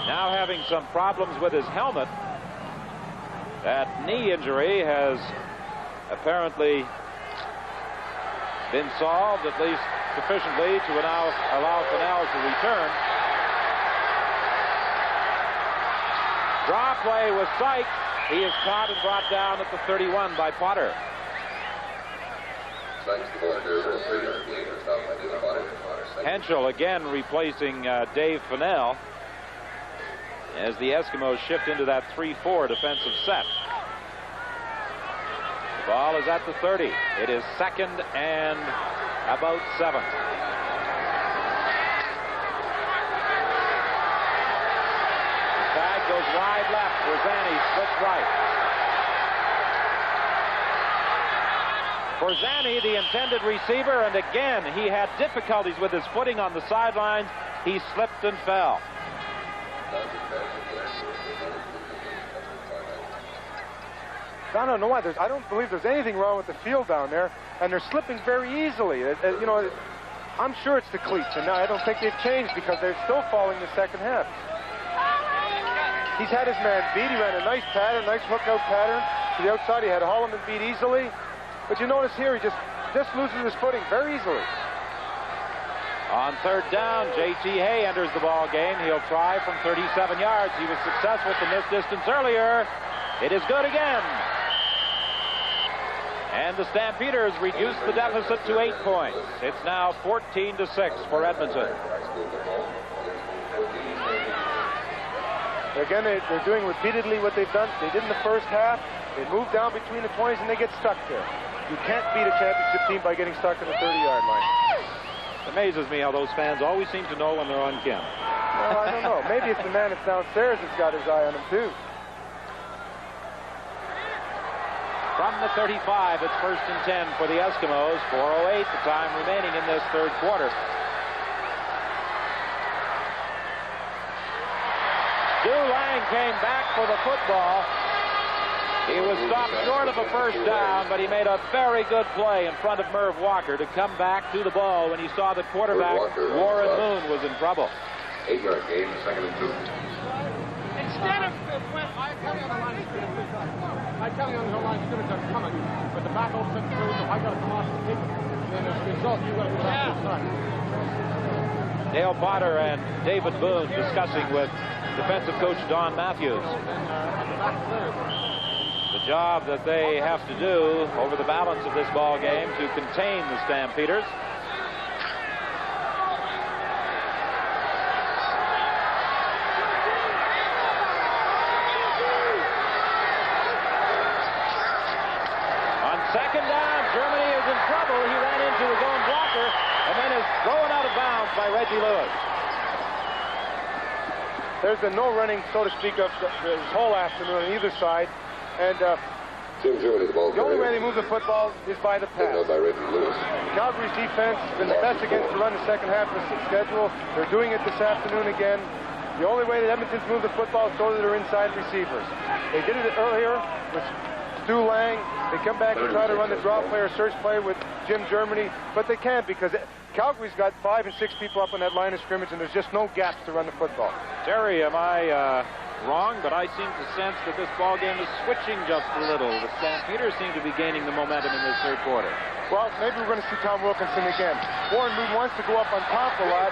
now having some problems with his helmet. That knee injury has apparently been solved, at least sufficiently to allow Fennell to return. Draw play with Sykes. He is caught and brought down at the 31 by Potter. Henschel again replacing Dave Fennell as the Eskimos shift into that 3-4 defensive set. The ball is at the 30. It is 2nd and about 7. Goes wide left. Forzani splits right. Forzani, the intended receiver, and again he had difficulties with his footing on the sidelines. He slipped and fell. I don't know why. I don't believe there's anything wrong with the field down there, and they're slipping very easily. You know, I'm sure it's the cleats, and I don't think they've changed because they're still falling the second half. He's had his man beat. He ran a nice pattern, nice hook-out pattern to the outside. He had Holloman beat easily. But you notice here, he just loses his footing very easily. On 3rd down, J.T. Hay enters the ball game. He'll try from 37 yards. He was successful from this distance earlier. It is good again. And the Stampeders reduce the deficit to 8 points. It's now 14-6 for Edmonton. Again, they're doing repeatedly what they did in the first half. They move down between the 20s and they get stuck there. You can't beat a championship team by getting stuck in the 30-yard line. It amazes me how those fans always seem to know when they're on Kim. Well, I don't know. Maybe it's the man that's downstairs that's got his eye on him, too. From the 35, it's 1st and 10 for the Eskimos. 4:08, the time remaining in this third quarter. Lang came back for the football. He was stopped short of a first down, but he made a very good play in front of Merv Walker to come back to the ball when he saw that quarterback Warren Moon was in trouble. 8-yard gain, 2nd and 2. Instead of I tell you on the line of scrimmage, I'm coming, but the back opens up through, so I got to come off the kick. And then as a result, you got to go back to the side. Dale Potter and David Boone discussing with defensive coach Don Matthews the job that they have to do over the balance of this ball game to contain the Stampeders. On 2nd down, Germany is in trouble. He ran into his own blocker and then is thrown out of bounds by Reggie Lewis. There's been no running, so to speak, of this whole afternoon on either side. And the only way they move the football is by the pass. Calgary's defense has been the best against the run the second half of the schedule. They're doing it this afternoon again. The only way that Edmonton's moved the football is throw to their inside receivers. They did it earlier with Stu Lang. They come back and try to run the draw play or search play with Jim Germany, but they can't because Calgary's got 5 and 6 people up on that line of scrimmage, and there's just no gaps to run the football. Terry, am I wrong? But I seem to sense that this ball game is switching just a little. The Stampeders seem to be gaining the momentum in this third quarter. Well, maybe we're going to see Tom Wilkinson again. Warren Moon wants to go up on top a lot.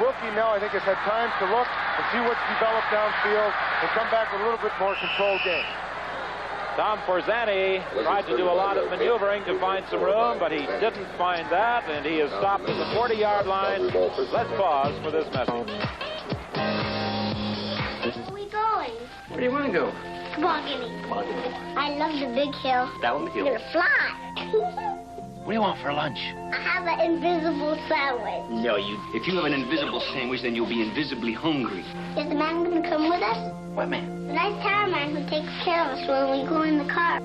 Wilkie now, I think, has had time to look and see what's developed downfield and come back with a little bit more controlled game. Tom Forzani tried to do a lot of maneuvering to find some room, but he didn't find that, and he is stopped at the 40-yard line. Let's pause for this message. Where are we going? Where do you want to go? Tobogganing. I love the big hill. Down the hill. I'm gonna fly. What do you want for lunch? I have an invisible sandwich. No, if you have an invisible sandwich, then you'll be invisibly hungry. Is the man gonna come with us? What man? The nice tower man who takes care of us when we go in the car.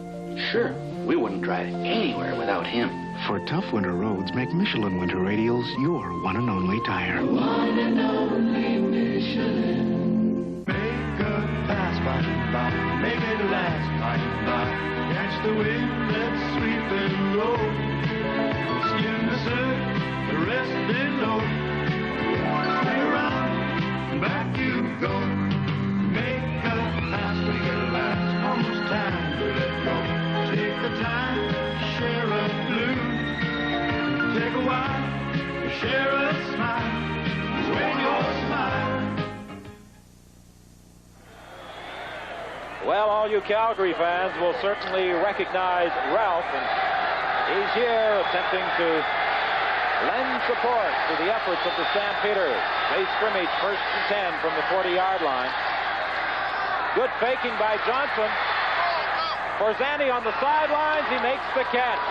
Sure. We wouldn't drive anywhere without him. For tough winter roads, make Michelin Winter Radials your one and only tire. One and only Michelin. Make a pass by by, make it last by by. Catch the wind that's sweeping low. Skim the surf, the rest below. Stay around, and back you go. Make a pass, make it last. Almost time to let go. Take the time, share a blue. Take a while, share a smile. Swing your smile. Well, all you Calgary fans will certainly recognize Ralph, and he's here attempting to lend support to the efforts of the Stampeders. They scrimmage 1st and 10 from the 40-yard line. Good faking by Johnson. Forzani on the sidelines. He makes the catch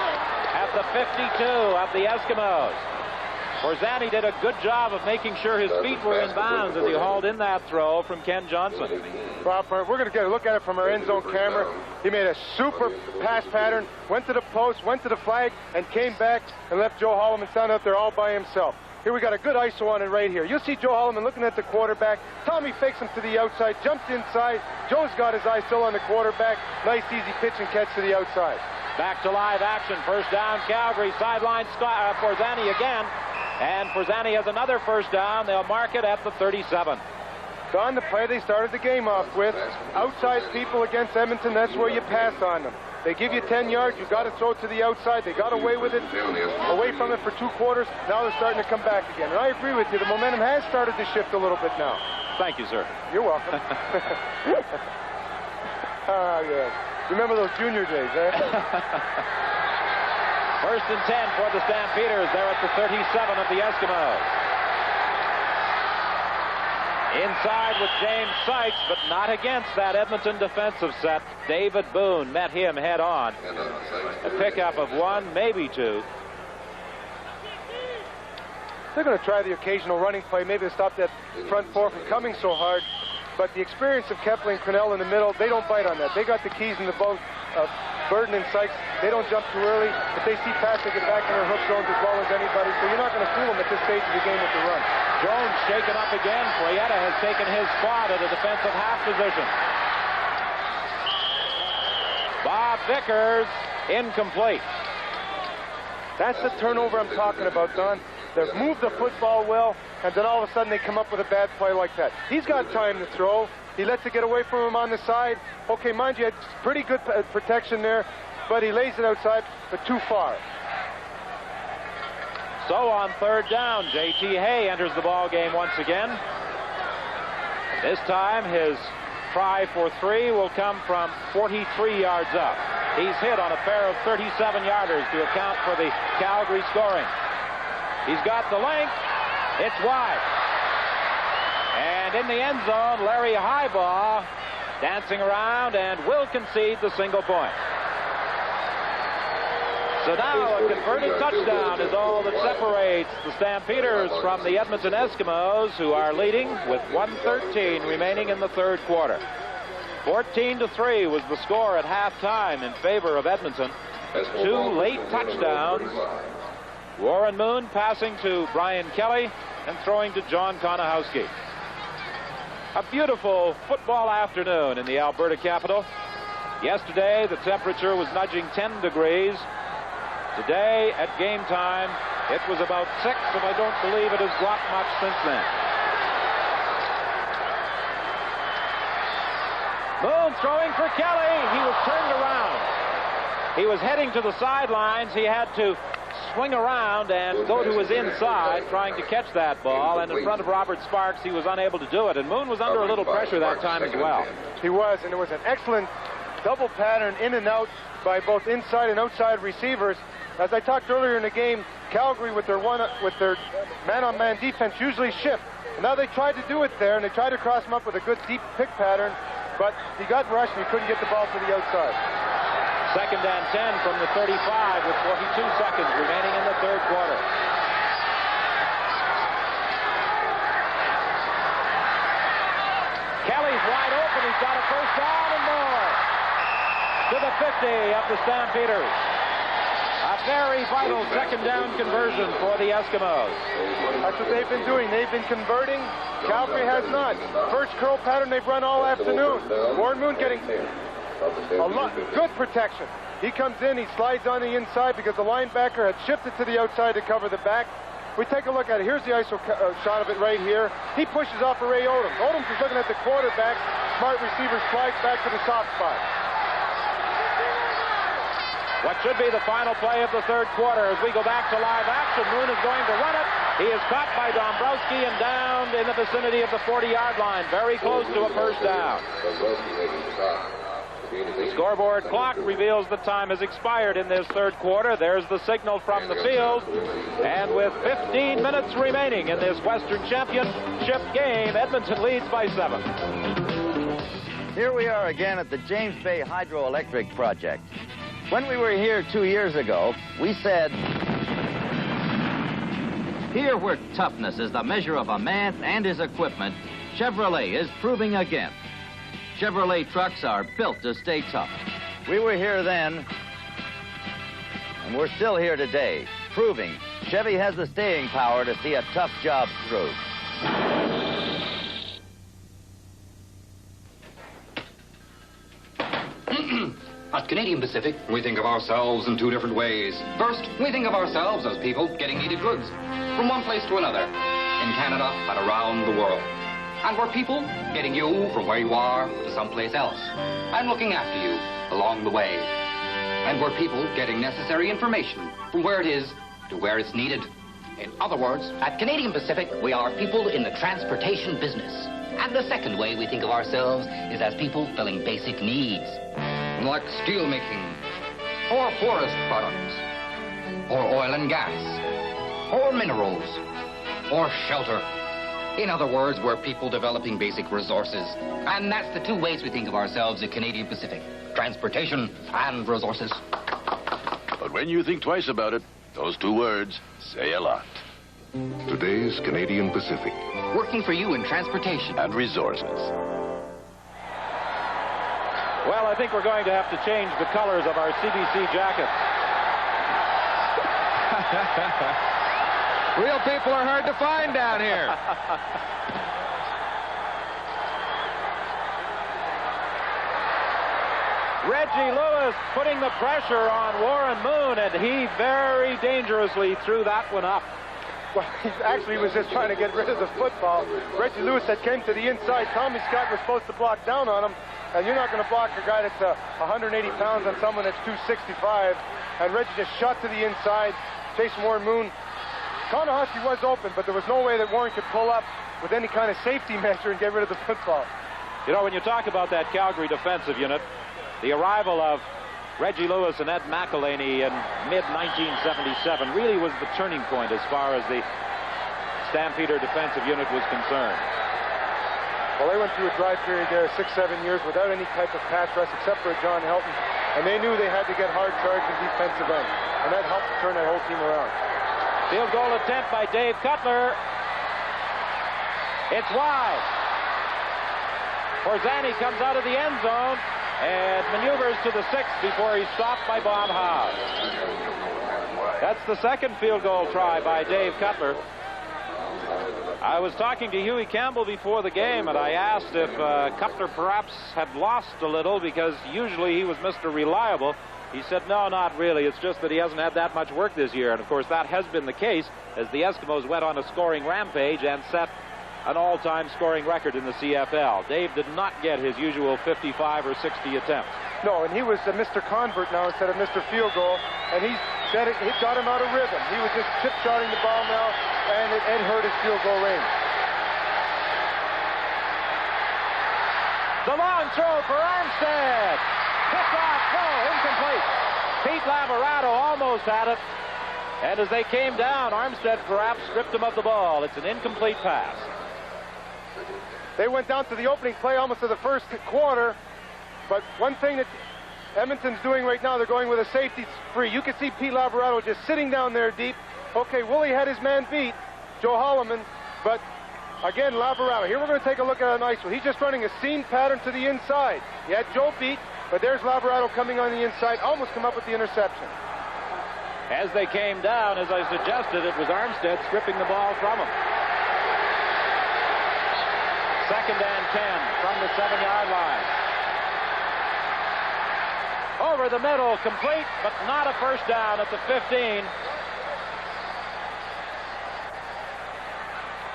at the 52 of the Eskimos. Forzani did a good job of making sure his feet were in bounds as he hauled in that throw from Ken Johnson. Well, we're going to get a look at it from our end zone camera. He made a super pass pattern, went to the post, went to the flag, and came back and left Joe Holloman stand out there all by himself. Here we got a good ISO on it right here. You'll see Joe Holloman looking at the quarterback. Tommy fakes him to the outside, jumps inside. Joe's got his eye still on the quarterback. Nice, easy pitch and catch to the outside. Back to live action. First down, Calgary. Sideline, Forzani again. And Forzani has another first down. They'll mark it at the 37. Don, the play they started the game off with. Outside people against Edmonton, that's where you pass on them. They give you 10 yards, you got to throw it to the outside. They got away with it, away from it for 2 quarters. Now they're starting to come back again. And I agree with you, the momentum has started to shift a little bit now. Thank you, sir. You're welcome. Yes. Remember those junior days, eh? 1st and 10 for the Stampeders. They're at the 37 of the Eskimos. Inside with James Sykes, but not against that Edmonton defensive set. David Boone met him head on. A pickup of 1, maybe 2. They're going to try the occasional running play, maybe to stop that front 4 from coming so hard. But the experience of Kepler and Cornell in the middle, they don't bite on that. They got the keys in the boat. Burden and Sykes, they don't jump too early. If they see pass, they get back in their hook zones as well as anybody. So you're not going to fool them at this stage of the game with the run. Jones shaken up again. Frietta has taken his spot at a defensive half position. Bob Vickers, incomplete. That's the turnover I'm talking about, Don. They've moved the football well, and then all of a sudden they come up with a bad play like that. He's got time to throw. He lets it get away from him on the side. Okay, mind you, it's pretty good protection there, but he lays it outside, but too far. So on 3rd down, J.T. Hay enters the ball game once again. This time his try for 3 will come from 43 yards up. He's hit on a pair of 37-yarders to account for the Calgary scoring. He's got the length. It's wide. And in the end zone, Larry Highbaugh dancing around and will concede the single point. So now a converted touchdown is all that separates the Stampeders from the Edmonton Eskimos, who are leading with 1:13 remaining in the 3rd quarter. 14-3 was the score at halftime in favor of Edmonton. 2 late touchdowns. Warren Moon passing to Brian Kelly and throwing to John Konahowski. A beautiful football afternoon in the Alberta capital. Yesterday, the temperature was nudging 10 degrees. Today, at game time, it was about 6, and I don't believe it has dropped much since then. Moon throwing for Kelly. He was turned around. He was heading to the sidelines. He had to swing around and go to his inside trying to catch that ball, and in front of Robert Sparks he was unable to do it, and Moon was under a little pressure that time as well. He was, and it was an excellent double pattern in and out by both inside and outside receivers. As I talked earlier in the game, Calgary with their man-on-man defense usually shift, and now they tried to do it there, and they tried to cross him up with a good deep pick pattern, but he got rushed and he couldn't get the ball to the outside. 2nd and 10 from the 35 with 42 seconds remaining in the third quarter. Kelly's wide open. He's got a first down and more to the 50 of the Stampeders. A very vital second down conversion for the Eskimos. That's what they've been doing. They've been converting. Calgary has not. First curl pattern they've run all afternoon. Warren Moon getting a lot good protection. He comes in, he slides on the inside because the linebacker had shifted to the outside to cover the back. We take a look at it. Here's the ISO shot of it right here. He pushes off of Ray Odom. Odom's is looking at the quarterback. Smart receiver slides back to the soft spot. What should be the final play of the third quarter as we go back to live action. Moon is going to run it. He is caught by Dombrowski and down in the vicinity of the 40-yard line, very close to a first down. The scoreboard clock reveals the time has expired in this third quarter. There's the signal from the field. And with 15 minutes remaining in this Western Championship game, Edmonton leads by 7. Here we are again at the James Bay Hydroelectric Project. When we were here 2 years ago, we said, here where toughness is the measure of a man and his equipment, Chevrolet is proving again. Chevrolet trucks are built to stay tough. We were here then, and we're still here today, proving Chevy has the staying power to see a tough job through. At Canadian Pacific, we think of ourselves in 2 different ways. First, we think of ourselves as people getting needed goods from one place to another, in Canada and around the world. And we're people getting you from where you are to someplace else and looking after you along the way. And we're people getting necessary information from where it is to where it's needed. In other words, at Canadian Pacific, we are people in the transportation business. And the second way we think of ourselves is as people filling basic needs, like steel making, or forest products, or oil and gas, or minerals, or shelter. In other words, we're people developing basic resources. And that's the 2 ways we think of ourselves at Canadian Pacific: transportation and resources. But when you think twice about it, those 2 words say a lot. Today's Canadian Pacific. Working for you in transportation and resources. Well, I think we're going to have to change the colors of our CBC jackets. Real people are hard to find down here. Reggie Lewis putting the pressure on Warren Moon, and he very dangerously threw that one up. Well, he was just trying to get rid of the football. Reggie Lewis had came to the inside. Tommy Scott was supposed to block down on him, and you're not going to block a guy that's 180 pounds on someone that's 265. And Reggie just shot to the inside, chasing Warren Moon. Ta-Nehisi was open, but there was no way that Warren could pull up with any kind of safety measure and get rid of the football. You know, when you talk about that Calgary defensive unit, the arrival of Reggie Lewis and Ed McElhaney in mid-1977 really was the turning point as far as the Stampeder defensive unit was concerned. Well, they went through a dry period there, 6-7 years, without any type of pass rush except for John Helton, and they knew they had to get hard charge in defensive end, and that helped to turn that whole team around. Field goal attempt by Dave Cutler. It's wide. Porzani comes out of the end zone and maneuvers to the 6 before he's stopped by Bob Howe. That's the second field goal try by Dave Cutler. I was talking to Huey Campbell before the game, and I asked if Cutler perhaps had lost a little because usually he was Mr. Reliable. He said, no, not really. It's just that he hasn't had that much work this year. And, of course, that has been the case as the Eskimos went on a scoring rampage and set an all-time scoring record in the CFL. Dave did not get his usual 55 or 60 attempts. No, and he was Mr. Convert now instead of Mr. Field Goal, and he said it got him out of rhythm. He was just chip-shotting the ball now, and it hurt his field goal range. The long throw for Armstead. Picked off, no, incomplete. Pete Lamorato almost had it, and as they came down, Armstead perhaps stripped him of the ball. It's an incomplete pass. They went down to the opening play almost to the first quarter, but one thing that Edmonton's doing right now, they're going with a safety free. You can see Pete Lamorato just sitting down there deep. Okay, Willie had his man beat, Joe Holloman, but again, Lamorato. Here we're going to take a look at a nice one. He's just running a seam pattern to the inside. He had Joe beat, but there's Lamorato coming on the inside, almost come up with the interception. As they came down, as I suggested, it was Armstead stripping the ball from him. 2nd and 10 from the 7-yard line. Over the middle, complete, but not a first down at the 15.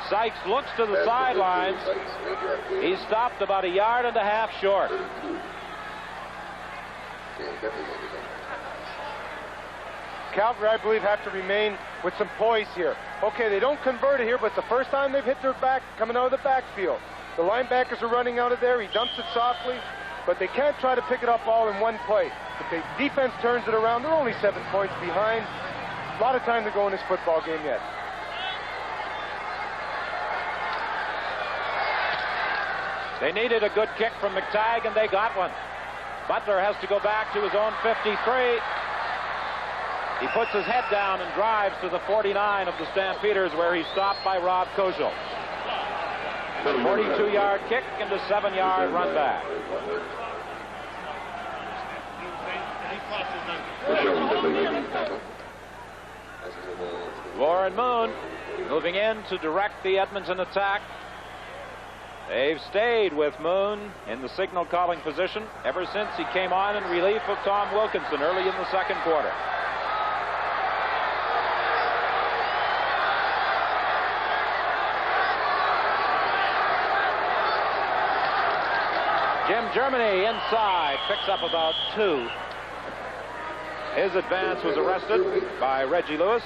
Sykes looks to the sidelines. He's stopped about 1.5 yards short. Calgary, I believe, have to remain with some poise here. Okay, they don't convert it here, but it's the first time they've hit their back coming out of the backfield. The linebackers are running out of there. He dumps it softly, but they can't try to pick it up all in one play. If the defense turns it around, they're only 7 points behind. A lot of time to go in this football game yet. They needed a good kick from McTagg, and they got one. Butler has to go back to his own 53. He puts his head down and drives to the 49 of the Stampeders, where he's stopped by Rob Koschel. 42-yard kick and a 7-yard run back. Warren Moon moving in to direct the Edmonton attack. They've stayed with Moon in the signal calling position ever since he came on in relief of Tom Wilkinson early in the second quarter. Jim Germany inside, picks up about 2. His advance was arrested by Reggie Lewis.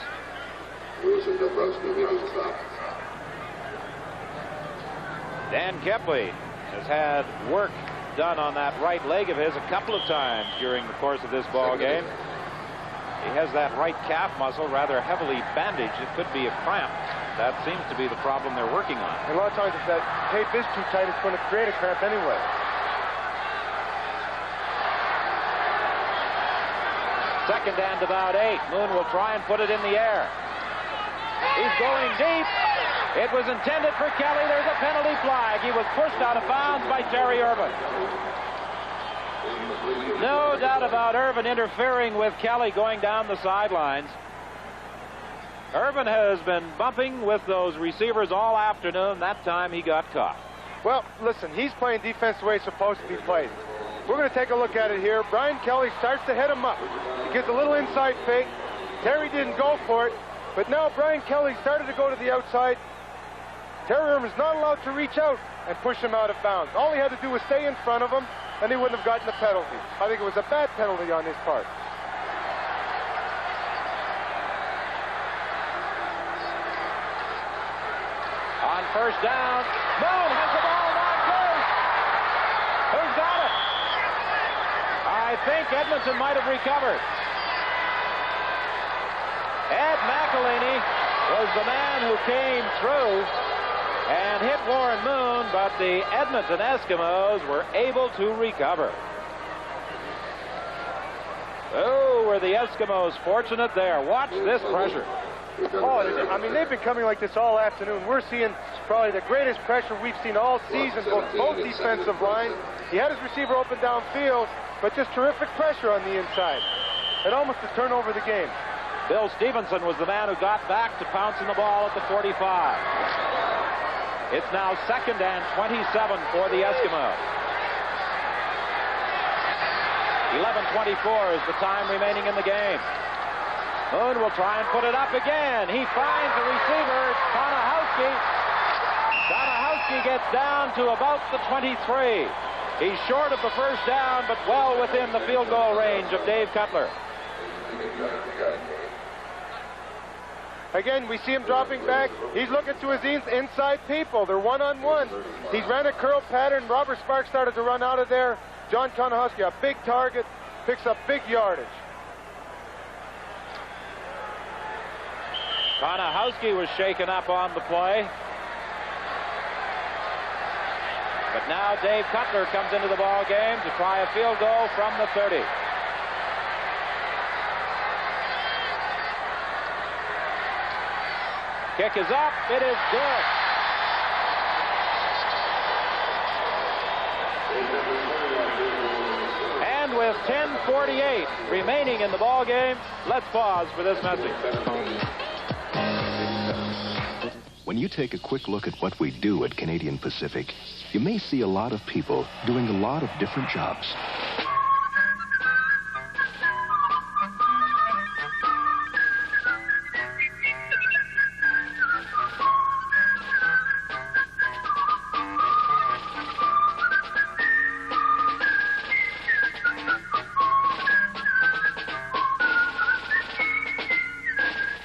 Dan Kepley has had work done on that right leg of his a couple of times during the course of this ball game. He has that right calf muscle rather heavily bandaged. It could be a cramp. That seems to be the problem they're working on. And a lot of times if that tape is too tight, it's going to create a cramp anyway. Second and about 8. Moon will try and put it in the air. He's going deep. It was intended for Kelly. There's a penalty flag. He was pushed out of bounds by Terry Irvin. No doubt about Irvin interfering with Kelly going down the sidelines. Irvin has been bumping with those receivers all afternoon. That time he got caught. Well, listen, he's playing defense the way it's supposed to be played. We're going to take a look at it here. Brian Kelly starts to head him up. He gets a little inside fake. Terry didn't go for it, but now Brian Kelly started to go to the outside. Terry Irvin's not allowed to reach out and push him out of bounds. All he had to do was stay in front of him, and he wouldn't have gotten a penalty. I think it was a bad penalty on his part. On first down, Moon has the ball knocked loose. Who's got it? I think Edmonton might have recovered. Ed McElhaney was the man who came through and hit Warren Moon, but the Edmonton Eskimos were able to recover. Oh, were the Eskimos fortunate there. Watch this pressure. Oh, I mean, they've been coming like this all afternoon. We're seeing probably the greatest pressure we've seen all season, both defensive line. He had his receiver open downfield, but just terrific pressure on the inside. It almost to turn over the game. Bill Stevenson was the man who got back to pounce on the ball at the 45. It's now 2nd and 27 for the Eskimos. 11:24 is the time remaining in the game. Moon will try and put it up again. He finds the receiver, Konahowski. Konahowski gets down to about the 23. He's short of the first down, but well within the field goal range of Dave Cutler. Again, we see him dropping back. He's looking to his inside people. They're one-on-one. He ran a curl pattern. Robert Sparks started to run out of there. John Konahowski, a big target, picks up big yardage. Konahowski was shaken up on the play. But now Dave Cutler comes into the ball game to try a field goal from the 30. Kick is up. It is good. And with 10:48 remaining in the ball game, let's pause for this message. When you take a quick look at what we do at Canadian Pacific, you may see a lot of people doing a lot of different jobs.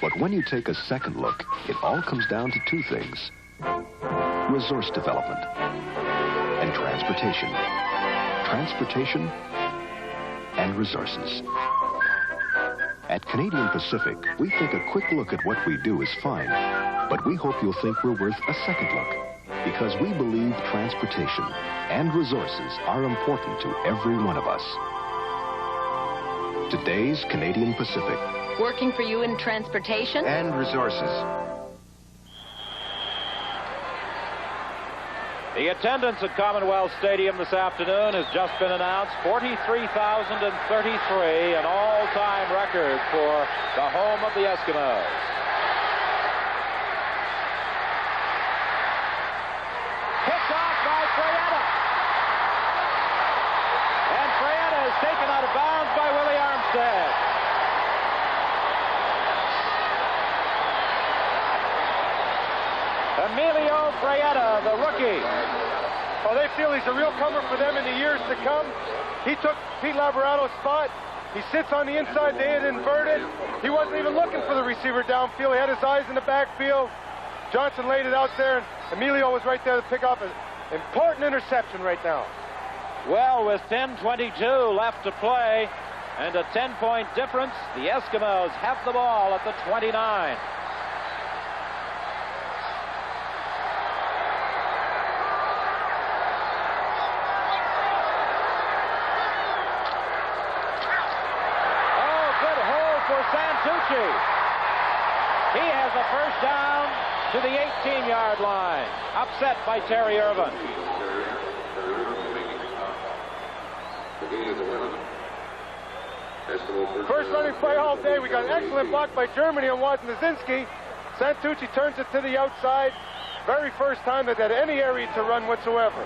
But when you take a second look, it all comes down to two things: resource development and transportation. Transportation and resources. At Canadian Pacific, we think a quick look at what we do is fine, but we hope you'll think we're worth a second look, because we believe transportation and resources are important to every one of us. Today's Canadian Pacific. Working for you in transportation? And resources. The attendance at Commonwealth Stadium this afternoon has just been announced. 43,033, an all-time record for the home of the Eskimos. Picked off by Freyetta. And Freyetta is taken out of bounds by Willie Armstead. Emilio Freyetta, the rookie. Oh, they feel he's a real comer for them in the years to come. He took Pete Labarado's spot. He sits on the inside. They had inverted. He wasn't even looking for the receiver downfield. He had his eyes in the backfield. Johnson laid it out there, and Emilio was right there to pick up an important interception right now. Well, with 10:22 left to play and a 10-point difference, the Eskimos have the ball at the 29. Santucci. He has a first down to the 18-yard line. Upset by Terry Irvin. First running play all day. We got an excellent block by Germany on Wojnarowski. Santucci turns it to the outside. Very first time they've had any area to run whatsoever.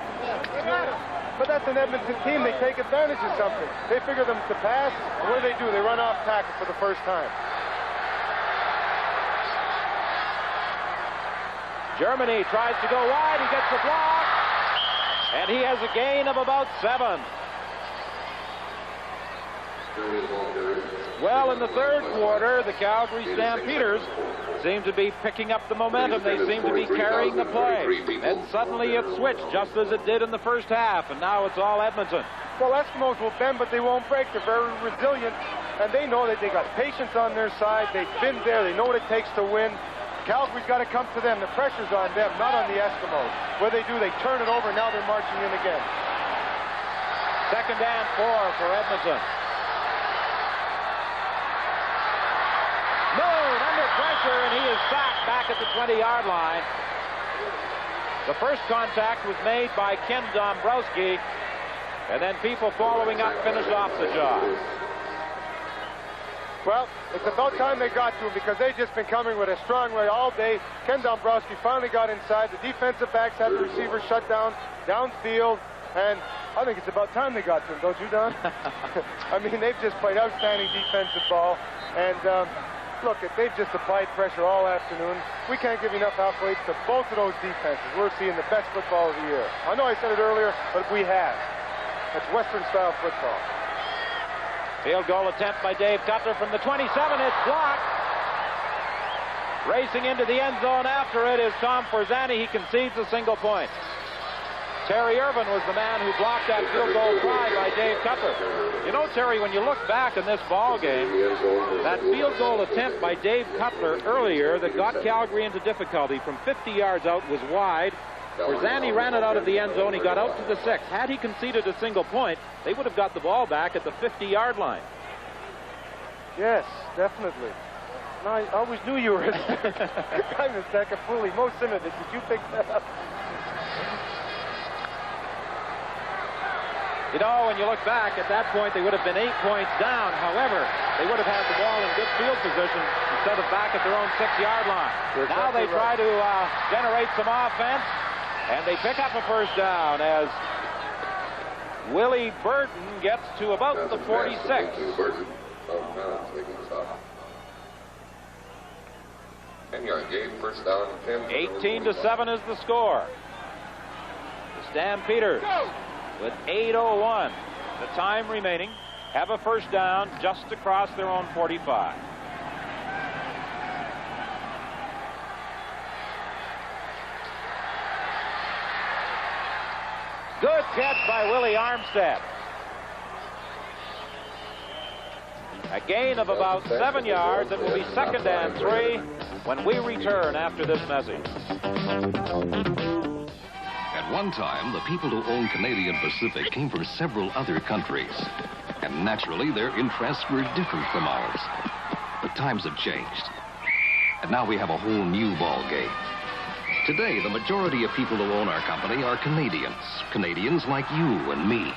But that's an Edmonton team. They take advantage of something. They figure them to pass, and what do? They run off tackle for the first time. Germany tries to go wide. He gets the block, and he has a gain of about 7. Well, in the third quarter, the Calgary Stampeders seem to be picking up the momentum. They seem to be carrying the play. And suddenly it switched just as it did in the first half, and now it's all Edmonton. Well, Eskimos will bend, but they won't break. They're very resilient, and they know that they got patience on their side. They've been there. They know what it takes to win. Calgary's got to come to them. The pressure's on them, not on the Eskimos. What they do, they turn it over. Now they're marching in again. 2nd and 4 for Edmonton. Moon under pressure, and he is sacked back at the 20-yard line. The first contact was made by Ken Dombrowski, and then people following up finished off the job. Well, it's about time they got to him because they've just been coming with a strong way all day. Ken Dombrowski finally got inside. The defensive backs had the receiver shut down downfield, and I think it's about time they got to him, don't you, Don? I mean, they've just played outstanding defensive ball, and look, they've just applied pressure all afternoon. We can't give enough accolades to both of those defenses. We're seeing the best football of the year. I know I said it earlier, but we have. That's Western-style football. Field goal attempt by Dave Cutler from the 27. It's blocked. Racing into the end zone after it is Tom Forzani. He concedes a single point. Terry Irvin was the man who blocked that field goal try by Dave Cutler. You know, Terry, when you look back in this ball game, that field goal attempt by Dave Cutler earlier that got Calgary into difficulty from 50 yards out was wide. Forzani ran it out of the end zone. He got out to the 6. Had he conceded a single point, they would have got the ball back at the 50-yard line. Yes, definitely. No, I always knew you were a Sakafuli. Mo Simmons, did you pick that up? You know, when you look back, at that point, they would have been 8 points down. However, they would have had the ball in good field position instead of back at their own 6-yard line. Now they try to generate some offense, and they pick up a first down as Willie Burton gets to about the 46. 10-yard gain, first down, 10. 18-7 is the score. The Stampeders, with 8:01, the time remaining, have a first down just across their own 45. Good catch by Willie Armstead. A gain of about 7 yards. It will be 2nd and 3 when we return after this message. At one time, the people who owned Canadian Pacific came from several other countries. And naturally, their interests were different from ours. But times have changed. And now we have a whole new ball game. Today, the majority of people who own our company are Canadians. Canadians like you and me.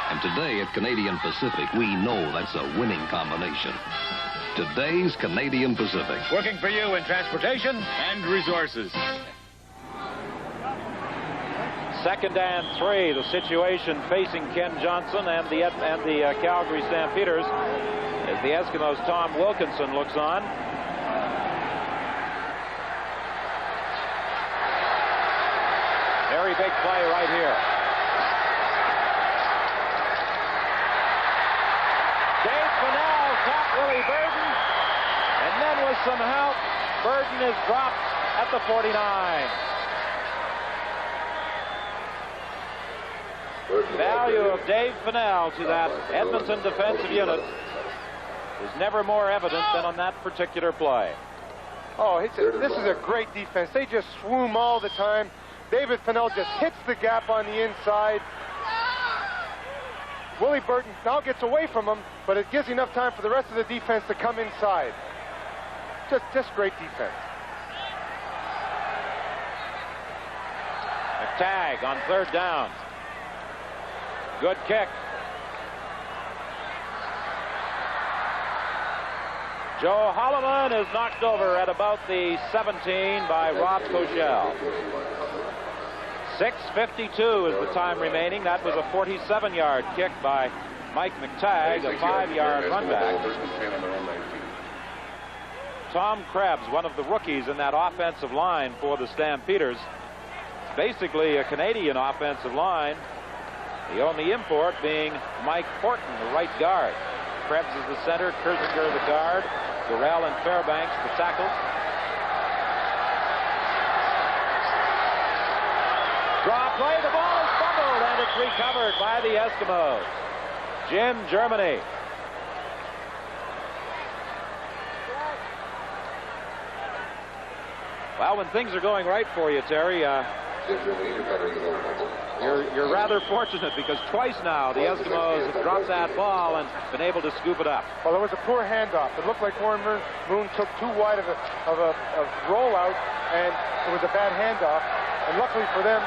And today at Canadian Pacific, we know that's a winning combination. Today's Canadian Pacific. Working for you in transportation and resources. 2nd and 3, the situation facing Ken Johnson and the Calgary Stampeders as the Eskimos' Tom Wilkinson looks on. Very big play right here. Dave Fennell caught Willie Burton, and then with some help, Burton is dropped at the 49. Value of Dave Fennell to that Edmonton defensive unit is never more evident than on that particular play. Oh, this is a great defense. They just swoon all the time. David Fennell just hits the gap on the inside. Willie Burton now gets away from him, but it gives enough time for the rest of the defense to come inside. Just great defense. A tag on 3rd down. Good kick. Joe Holloman is knocked over at about the 17 by Rob Koshel. 6:52 is the time remaining. That was a 47-yard kick by Mike McTagg, a 5-yard runback. Tom Krebs, one of the rookies in that offensive line for the Stampeders. Basically a Canadian offensive line. The only import being Mike Horton, the right guard. Krebs is the center, Kersinger the guard, Durrell and Fairbanks the tackles. Draw play, the ball is fumbled, and it's recovered by the Eskimos. Jim Germany. Well, when things are going right for you, Terry, you're rather fortunate because twice now the Eskimos have dropped that ball and been able to scoop it up. Well, it was a poor handoff. It looked like Warren Moon took too wide of a rollout, and it was a bad handoff. And luckily for them,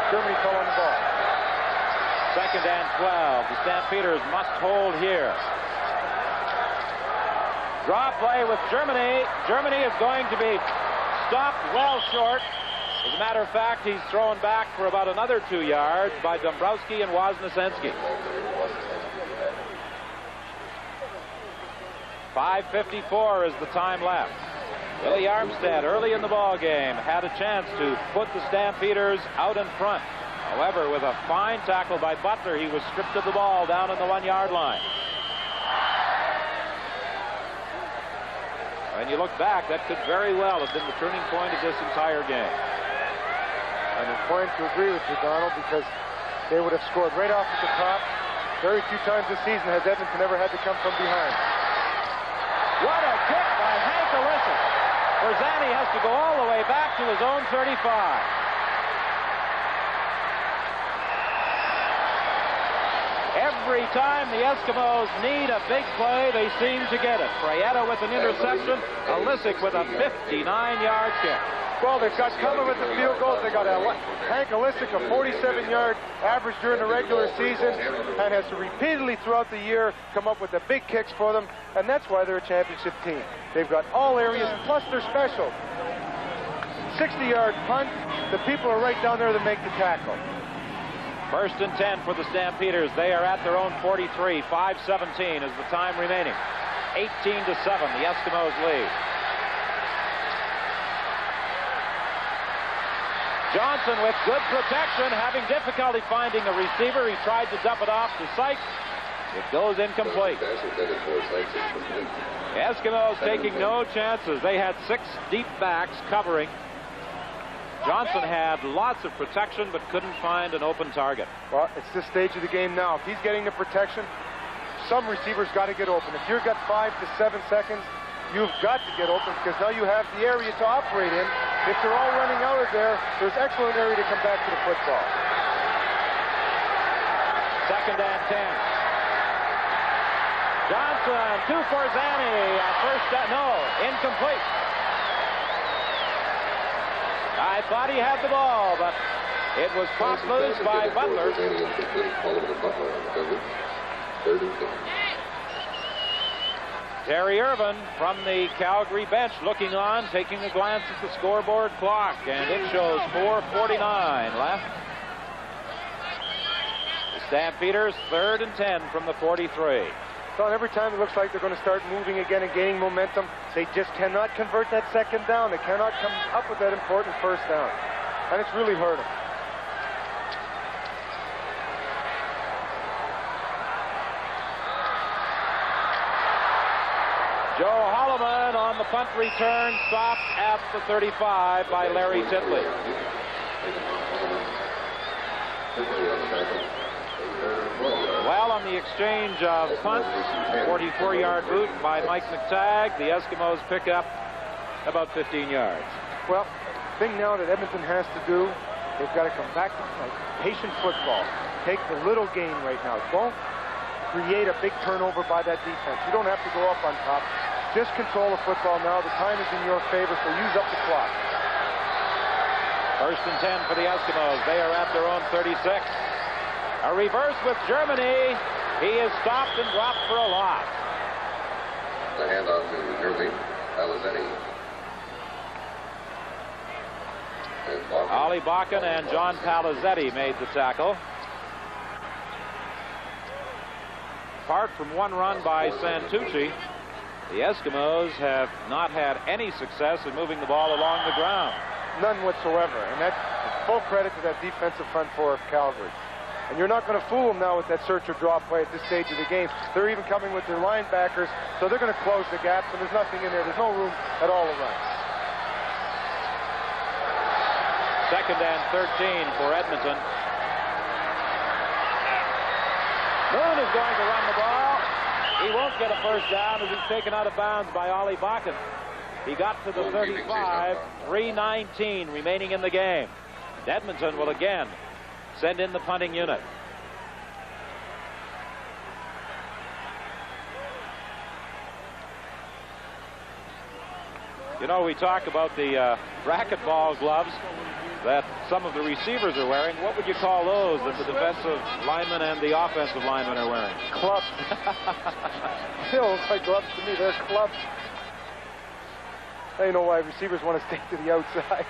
Germany fell on the ball. 2nd and 12. The Stampeders must hold here. Draw play with Germany. Germany is going to be stopped well short. As a matter of fact, he's thrown back for about another 2 yards by Dombrowski and Wozniacki. 5:54 is the time left. Willie Armstead, early in the ball game, had a chance to put the Stampeders out in front. However, with a fine tackle by Butler, he was stripped of the ball down on the 1-yard line. When you look back, that could very well have been the turning point of this entire game. I'm inclined to agree with you, Donald, because they would have scored right off at the top. Very few times this season has Edmonton ever had to come from behind. What a kick by Hank Olisic. Berzani has to go all the way back to his own 35. Every time the Eskimos need a big play, they seem to get it. Fraietta with an interception, Olisic with a 59-yard kick. Well, they've got coming with the field goals. They got Hank Olisic, a 47-yard average during the regular season, and has repeatedly throughout the year come up with the big kicks for them, and that's why they're a championship team. They've got all areas, plus they're special. 60-yard punt, the people are right down there to make the tackle. 1st and 10 for the Stampeders. They are at their own 43. 5:17 is the time remaining. 18-7, the Eskimos lead. Johnson with good protection, having difficulty finding a receiver. He tried to dump it off to Sykes. It goes incomplete. Eskimos taking no chances. They had 6 deep backs covering. Johnson had lots of protection but couldn't find an open target. Well, it's this stage of the game now. If he's getting the protection, some receivers got to get open. If you've got 5 to 7 seconds, you've got to get open because now you have the area to operate in. If they're all running out of there, there's excellent area to come back to the football. 2nd and 10. Johnson to Forzani. Incomplete. I thought he had the ball, but it was popped loose by Butler. Terry Irvin from the Calgary bench looking on, taking a glance at the scoreboard clock, and it shows 4:49 left. The Stampeders 3rd and 10 from the 43. So every time it looks like they're going to start moving again and gaining momentum, they just cannot convert that 2nd down. They cannot come up with that important 1st down. And it's really hurt them. Joe Holloman on the punt return, stopped at the 35 by Larry Titley. Well, on the exchange of punts, 44-yard boot by Mike McTagg, the Eskimos pick up about 15 yards. Well, the thing now that Edmonton has to do, they've got to come back to patient football. Take the little gain right now. Don't create a big turnover by that defense. You don't have to go up on top. Just control the football now. The time is in your favor, so use up the clock. 1st and 10 for the Eskimos. They are at their own 36. A reverse with Germany. He is stopped and dropped for a loss. The handoff to Germany. Palazetti. Ollie Bakken and John Palazetti made the tackle. Apart from one run by Santucci, the Eskimos have not had any success in moving the ball along the ground. None whatsoever. And that's full credit to that defensive front four of Calgary. And you're not going to fool them now with that search or draw play at this stage of the game. They're even coming with their linebackers, so they're going to close the gaps, and there's nothing in there. There's no room at all to run. 2nd and 13 for Edmonton. Moon is going to run the ball. He won't get a 1st down as he's taken out of bounds by Ollie Bakken. He got to the 35, 3:19 remaining in the game. Edmonton will again send in the punting unit. You know, we talk about the racquetball gloves that some of the receivers are wearing. What would you call those that the defensive linemen and the offensive linemen are wearing? Clubs. They don't look like gloves to me. They're clubs. I don't know why receivers want to stay to the outside.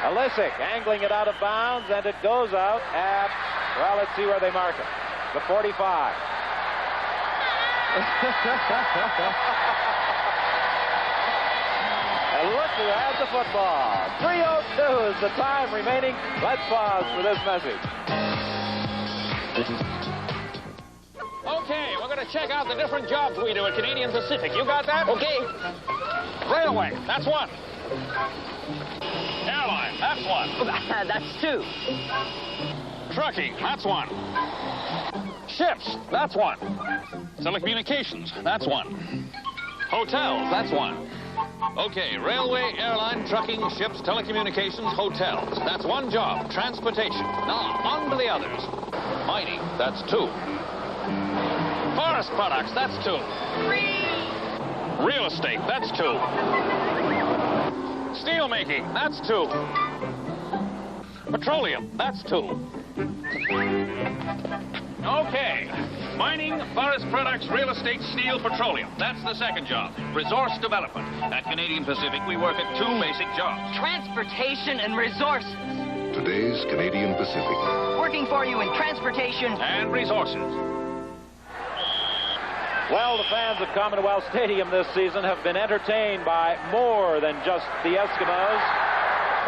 Alisic angling it out of bounds, and it goes out at, well, let's see where they mark it. The 45. And look who has the football. 3:02 is the time remaining. Let's pause for this message. Okay, we're going to check out the different jobs we do at Canadian Pacific. You got that? Okay. Railway, that's one. Airline, that's one. That's two. Trucking, that's one. Ships, that's one. Telecommunications, that's one. Hotels, that's one. Okay, railway, airline, trucking, ships, telecommunications, hotels. That's one job, transportation. Now, on to the others. Mining, that's two. Forest products, that's two. Real estate, that's two. Steel making, that's two. Petroleum, that's two. Okay. Mining, forest products, real estate, steel, petroleum. That's the second job. Resource development. At Canadian Pacific, we work at two basic jobs. Transportation and resources. Today's Canadian Pacific. Working for you in transportation and resources. Well, the fans of Commonwealth Stadium this season have been entertained by more than just the Eskimos.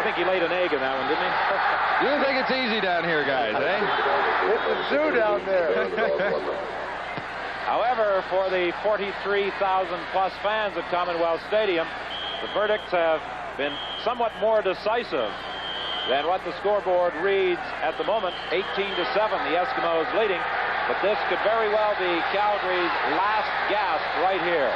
I think he laid an egg in that one, didn't he? You think it's easy down here, guys, eh? It's a zoo down there. However, for the 43,000-plus fans at Commonwealth Stadium, the verdicts have been somewhat more decisive than what the scoreboard reads at the moment. 18-7, the Eskimos leading. But this could very well be Calgary's last gasp right here.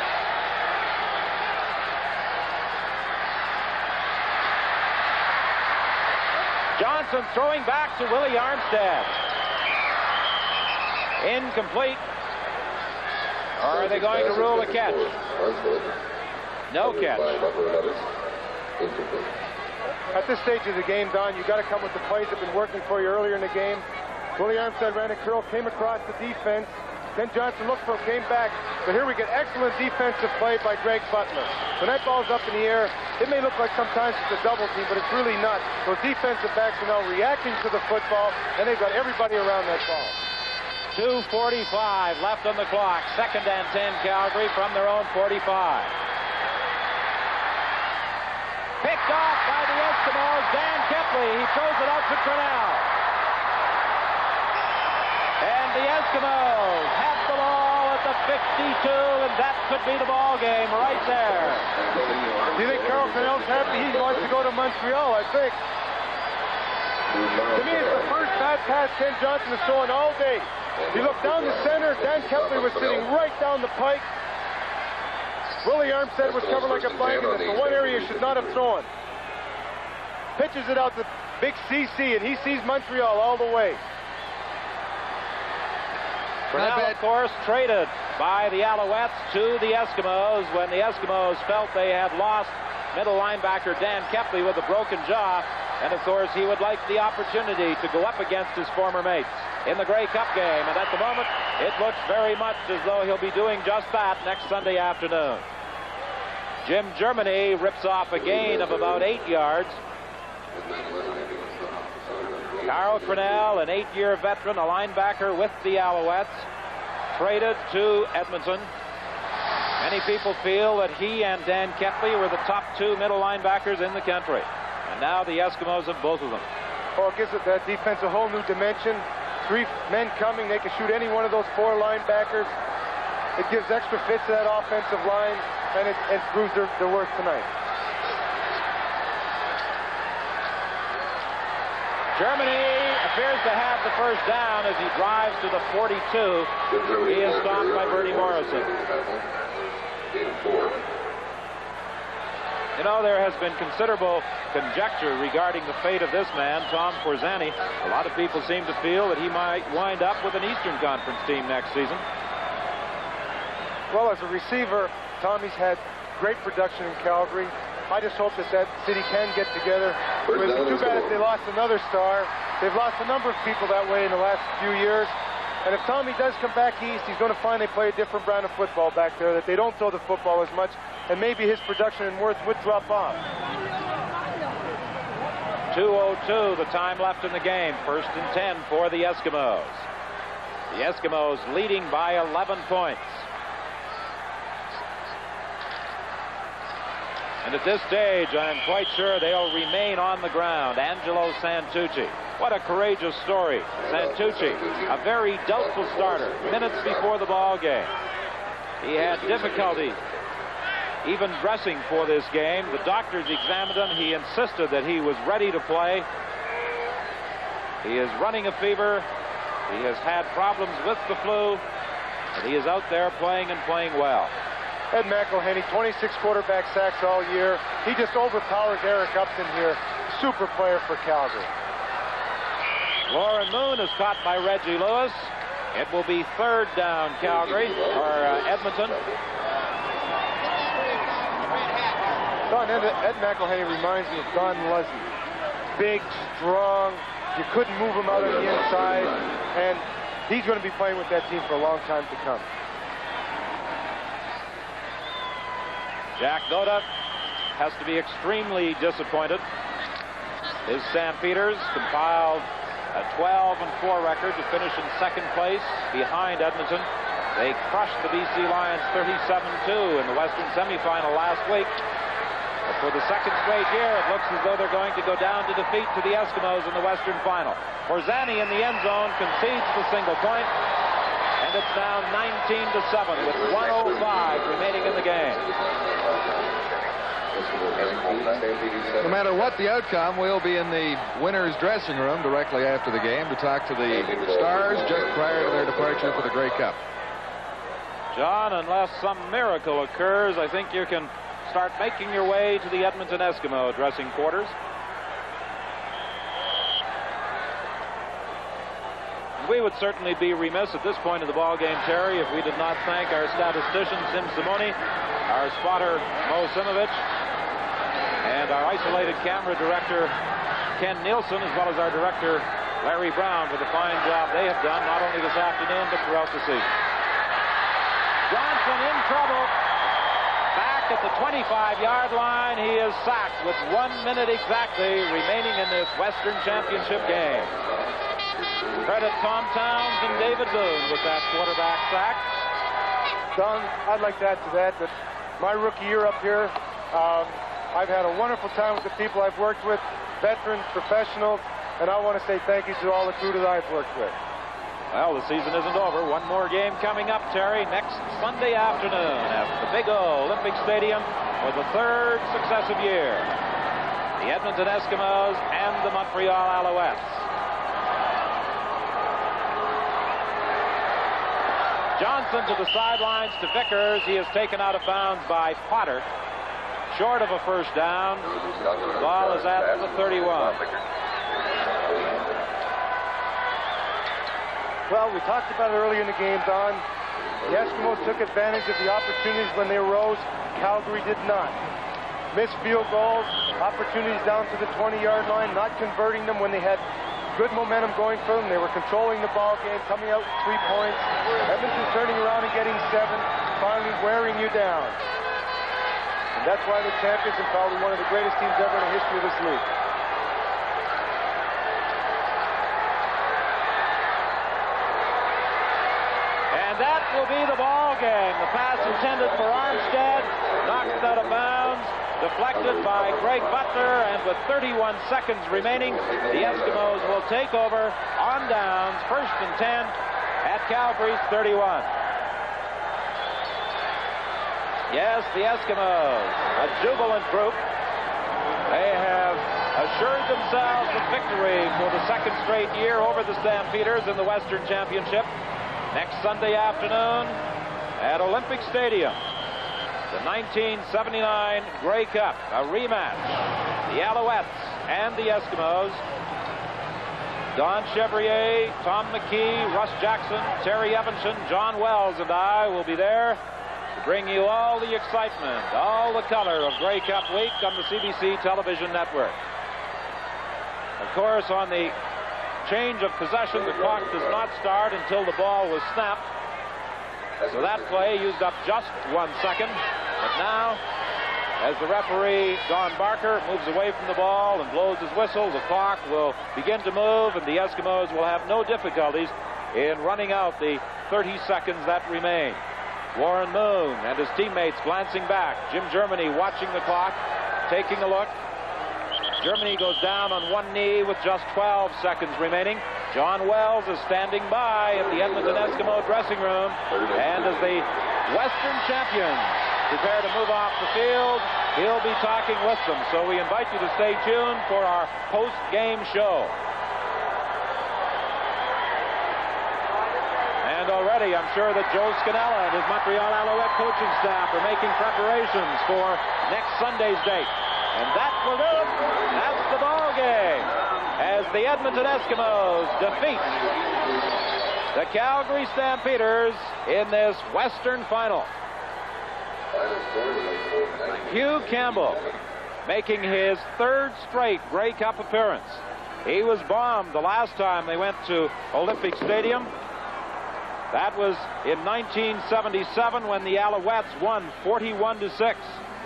Johnson throwing back to Willie Armstead. Incomplete. Or are they going to rule a catch? No catch. At this stage of the game, Don, you've got to come with the plays that have been working for you earlier in the game. Willie Armstead ran a curl, came across the defense. Ken Johnson looked for it, came back. But here we get excellent defensive play by Greg Butler. When that ball's up in the air, it may look like sometimes it's a double team, but it's really not. Those defensive backs are now reacting to the football, and they've got everybody around that ball. 2:45 left on the clock. 2nd and 10 Calgary from their own 45. Picked off by the Eskimos. Dan Kepley. He throws it out to Cornell. And the Eskimos have the ball at the 52, and that could be the ball game right there. Do you think Carl Cornell's happy? He wants to go to Montreal, I think. To me, it's the first bad pass Ken Johnson has thrown all day. You look down the center, Dan Kepley was sitting right down the pike. Willie Armstead was covered like a blanket. That's the one area he should not have thrown. Pitches it out to big CC, and he sees Montreal all the way. Cornell, of course, traded by the Alouettes to the Eskimos when the Eskimos felt they had lost middle linebacker Dan Kepley with a broken jaw. And, of course, he would like the opportunity to go up against his former mates in the Grey Cup game. And at the moment, it looks very much as though he'll be doing just that next Sunday afternoon. Jim Germany rips off a gain of about 8 yards. Carl Cornell, an 8-year veteran, a linebacker with the Alouettes, traded to Edmonton. Many people feel that he and Dan Kepley were the top 2 middle linebackers in the country. And now the Eskimos have both of them. Oh, it gives that defense a whole new dimension. 3 men coming, they can shoot any one of those 4 linebackers. It gives extra fits to that offensive line, and it proves their worth tonight. Germany appears to have the first down as he drives to the 42. He is stopped by Bernie Morrison. You know, there has been considerable conjecture regarding the fate of this man, Tom Forzani. A lot of people seem to feel that he might wind up with an Eastern Conference team next season. Well, as a receiver, Tommy's had great production in Calgary. I just hope that that city can get together. It would be too bad if they lost another star. They've lost a number of people that way in the last few years. And if Tommy does come back east, he's going to find they play a different brand of football back there, that they don't throw the football as much, and maybe his production and worth would drop off. 2:02, the time left in the game. 1st and 10 for the Eskimos. The Eskimos leading by 11 points. And at this stage, I'm quite sure they'll remain on the ground. Angelo Santucci. What a courageous story. Santucci, a very doubtful starter, minutes before the ball game. He had difficulty even dressing for this game. The doctors examined him. He insisted that he was ready to play. He is running a fever. He has had problems with the flu. And he is out there playing and playing well. Ed McElhenney, 26 quarterback sacks all year. He just overpowers Eric Upton here. Super player for Calgary. Lauren Moon is caught by Reggie Lewis. It will be 3rd down, Calgary, or Edmonton. Don, Ed McElhenney reminds me of Don Leslie. Big, strong. You couldn't move him out on the inside. And he's going to be playing with that team for a long time to come. Jack Noda has to be extremely disappointed. His Stampeders compiled a 12-4 record to finish in 2nd place behind Edmonton. They crushed the BC Lions 37-2 in the Western semifinal last week. But for the 2nd straight year, it looks as though they're going to go down to defeat to the Eskimos in the Western final. Forzani in the end zone concedes the single point, and it's now 19-7 with 1:05 remaining in the game. No matter what the outcome, we'll be in the winners' dressing room directly after the game to talk to the Stars just prior to their departure for the Grey Cup. John, unless some miracle occurs, I think you can start making your way to the Edmonton Eskimo dressing quarters. We would certainly be remiss at this point of the ball game, Terry, if we did not thank our statistician, Sim Simoni, our spotter, Mo Simovich, and our isolated camera director, Ken Nielsen, as well as our director, Larry Brown, for the fine job they have done, not only this afternoon, but throughout the season. Johnson in trouble. Back at the 25-yard line, he is sacked with 1 minute exactly remaining in this Western Championship game. Credit Tom Towns and David Boone with that quarterback sack. Don, I'd like to add to that my rookie year up here, I've had a wonderful time with the people I've worked with, veterans, professionals, and I want to say thank you to all the crew that I've worked with. Well, the season isn't over. One more game coming up, Terry, next Sunday afternoon at the Big O Olympic Stadium for the 3rd successive year. The Edmonton Eskimos and the Montreal Alouettes. Johnson to the sidelines to Vickers. He is taken out of bounds by Potter. Short of a 1st down. The ball is at the 31. Well, we talked about it earlier in the game, Don. The Eskimos took advantage of the opportunities when they arose. Calgary did not. Missed field goals, opportunities down to the 20-yard line, not converting them when they had good momentum going for them. They were controlling the ball game, coming out with 3 points. Edmonton turning around and getting 7, finally wearing you down. And that's why they're champions and probably one of the greatest teams ever in the history of this league. And that will be the ball game. The pass intended for Armstead, knocked out of bounds, deflected by Greg Butler, and with 31 seconds remaining, the Eskimos will take over on downs, 1st and 10 at Calgary's 31. Yes, the Eskimos, a jubilant group. They have assured themselves of victory for the 2nd straight year over the Stampeders in the Western Championship next Sunday afternoon at Olympic Stadium. The 1979 Grey Cup, a rematch. The Alouettes and the Eskimos. Don Chevrier, Tom McKee, Russ Jackson, Terry Evanson, John Wells, and I will be there to bring you all the excitement, all the color of Grey Cup week on the CBC television network. Of course, on the change of possession, the clock does not start until the ball was snapped. So that play used up just 1 second. But now, as the referee, Don Barker, moves away from the ball and blows his whistle, the clock will begin to move, and the Eskimos will have no difficulties in running out the 30 seconds that remain. Warren Moon and his teammates glancing back. Jim Germany watching the clock, taking a look. Germany goes down on one knee with just 12 seconds remaining. John Wells is standing by at the Edmonton Eskimo dressing room, and as the Western champions prepare to move off the field, he'll be talking with them. So we invite you to stay tuned for our post-game show. And already I'm sure that Joe Scannella and his Montreal Alouette coaching staff are making preparations for next Sunday's date. And that will do it. That's the ball game as the Edmonton Eskimos defeat the Calgary Stampeders in this Western final. Hugh Campbell making his third straight Grey Cup appearance. He was bombed the last time they went to Olympic Stadium. That was in 1977 when the Alouettes won 41-6.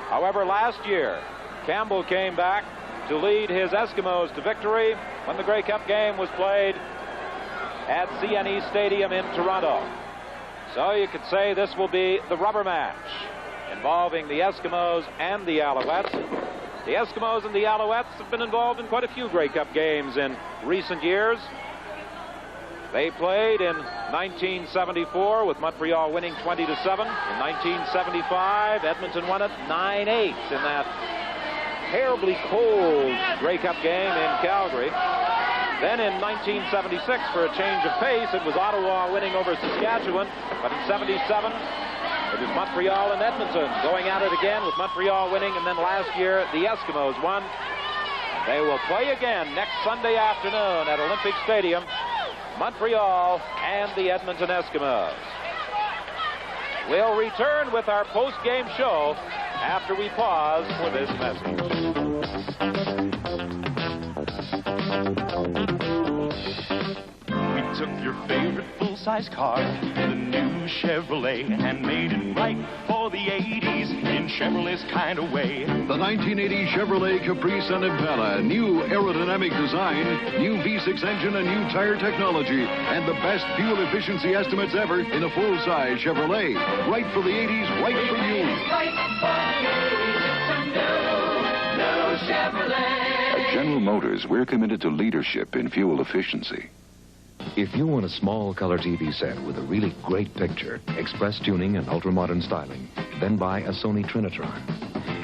However, last year, Campbell came back to lead his Eskimos to victory when the Grey Cup game was played at CNE Stadium in Toronto. So you could say this will be the rubber match involving the Eskimos and the Alouettes. The Eskimos and the Alouettes have been involved in quite a few Grey Cup games in recent years. They played in 1974 with Montreal winning 20-7. In 1975, Edmonton won it 9-8 in that terribly cold Grey Cup game in Calgary. Then in 1976, for a change of pace, it was Ottawa winning over Saskatchewan. But in 77, it was Montreal and Edmonton going at it again, with Montreal winning. And then last year, the Eskimos won. They will play again next Sunday afternoon at Olympic Stadium, Montreal and the Edmonton Eskimos. We'll return with our post-game show after we pause for this message. We took your favorite full-size car, the new Chevrolet, and made it right for the 80s in Chevrolet's kind of way. The 1980 Chevrolet Caprice and Impala, new aerodynamic design, new V6 engine and new tire technology, and the best fuel efficiency estimates ever in a full-size Chevrolet. Right for the 80s, right for you. Right for the 80s, it's a new Chevrolet. At General Motors, we're committed to leadership in fuel efficiency. If you want a small color TV set with a really great picture, express tuning, and ultra-modern styling, then buy a Sony Trinitron.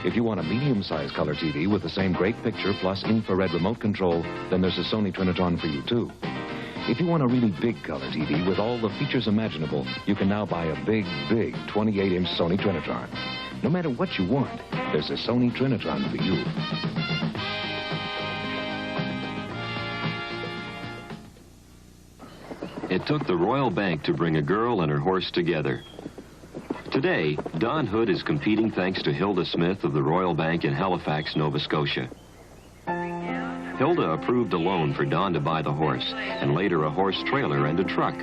If you want a medium-sized color TV with the same great picture plus infrared remote control, then there's a Sony Trinitron for you, too. If you want a really big color TV with all the features imaginable, you can now buy a big 28-inch Sony Trinitron. No matter what you want, there's a Sony Trinitron for you. It took the Royal Bank to bring a girl and her horse together. Today, Don Hood is competing thanks to Hilda Smith of the Royal Bank in Halifax, Nova Scotia. Hilda approved a loan for Don to buy the horse, and later a horse trailer and a truck.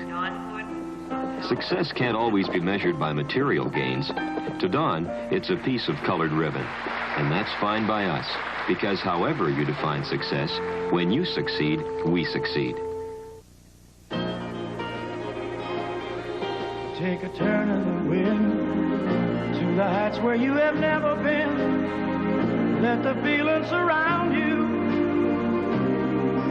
Success can't always be measured by material gains. To Don, it's a piece of colored ribbon. And that's fine by us, because however you define success, when you succeed, we succeed. Take a turn of the wind to the heights where you have never been. Let the feeling surround you.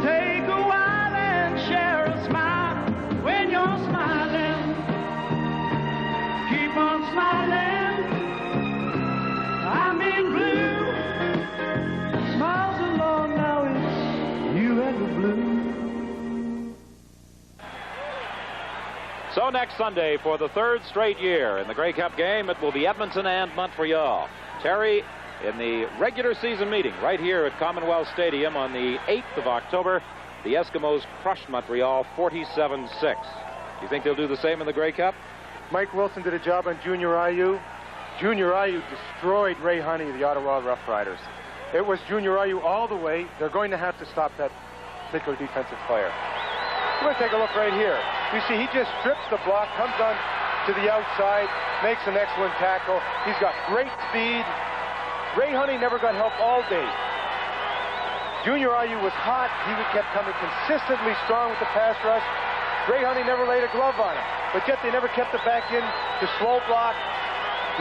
Take a while and share a smile when you're smiling. Keep on smiling. I'm in blue. Smiles along now, it's you and the blue. So next Sunday, for the third straight year in the Grey Cup game, it will be Edmonton and Montreal. Terry, in the regular season meeting right here at Commonwealth Stadium on the 8th of October, the Eskimos crushed Montreal 47-6. You think they'll do the same in the Grey Cup? Mike Wilson did a job on Junior Ayew. Junior Ayew destroyed Ray Honey, the Ottawa Rough Riders. It was Junior Ayew all the way. They're going to have to stop that particular defensive player. We're going to take a look right here. You see, he just strips the block, comes on to the outside, makes an excellent tackle. He's got great speed. Ray Honey never got help all day. Junior Ayew was hot. He kept coming consistently strong with the pass rush. Ray Honey never laid a glove on him, but yet they never kept it back in to slow block.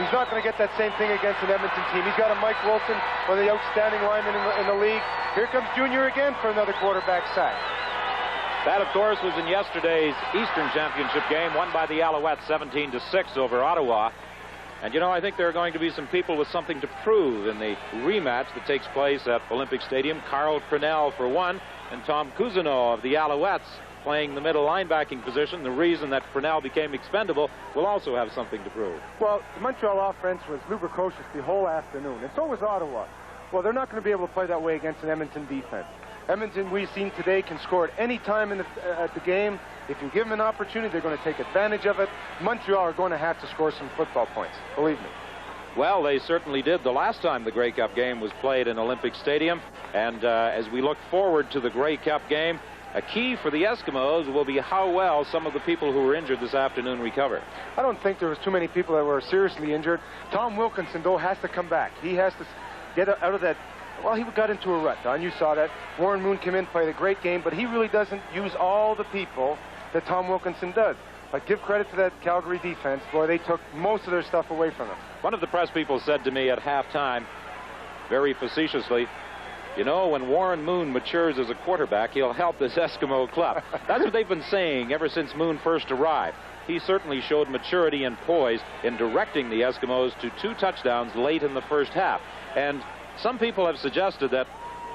He's not going to get that same thing against an Edmonton team. He's got a Mike Wilson, one of the outstanding linemen in the league. Here comes Junior again for another quarterback sack. That, of course, was in yesterday's Eastern Championship game, won by the Alouettes 17-6 over Ottawa. And, you know, I think there are going to be some people with something to prove in the rematch that takes place at Olympic Stadium. Carl Crennel, for one, and Tom Cousineau of the Alouettes playing the middle linebacking position. The reason that Crennel became expendable will also have something to prove. Well, the Montreal offense was lubricocious the whole afternoon, and so was Ottawa. Well, they're not going to be able to play that way against an Edmonton defense. Edmonton, we've seen today, can score at any time at the game. If you give them an opportunity, they're going to take advantage of it. Montreal are going to have to score some football points, believe me. Well, they certainly did the last time the Grey Cup game was played in Olympic Stadium. And as we look forward to the Grey Cup game, a key for the Eskimos will be how well some of the people who were injured this afternoon recover. I don't think there was too many people that were seriously injured. Tom Wilkinson, though, has to come back. He has to get out of that. Well, he got into a rut, Don. You saw that. Warren Moon came in, played a great game, but he really doesn't use all the people that Tom Wilkinson does. But give credit to that Calgary defense. Boy, they took most of their stuff away from him. One of the press people said to me at halftime, very facetiously, you know, when Warren Moon matures as a quarterback, he'll help this Eskimo club. That's what they've been saying ever since Moon first arrived. He certainly showed maturity and poise in directing the Eskimos to 2 touchdowns late in the first half. And some people have suggested that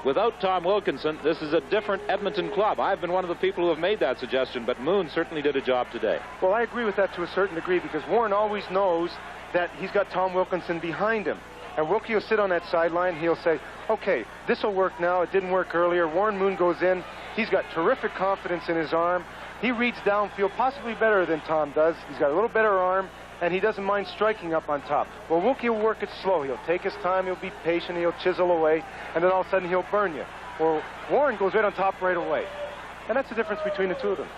without Tom Wilkinson, this is a different Edmonton club. I've been one of the people who have made that suggestion, but Moon certainly did a job today. Well, I agree with that to a certain degree, because Warren always knows that he's got Tom Wilkinson behind him. And Wilkie will sit on that sideline. He'll say, okay, this will work now. It didn't work earlier. Warren Moon goes in. He's got terrific confidence in his arm. He reads downfield possibly better than Tom does. He's got a little better arm, and he doesn't mind striking up on top. Well, Wilkie will work it slow. He'll take his time. He'll be patient. He'll chisel away, and then all of a sudden he'll burn you. Well, Warren goes right on top right away. And that's the difference between the two of them.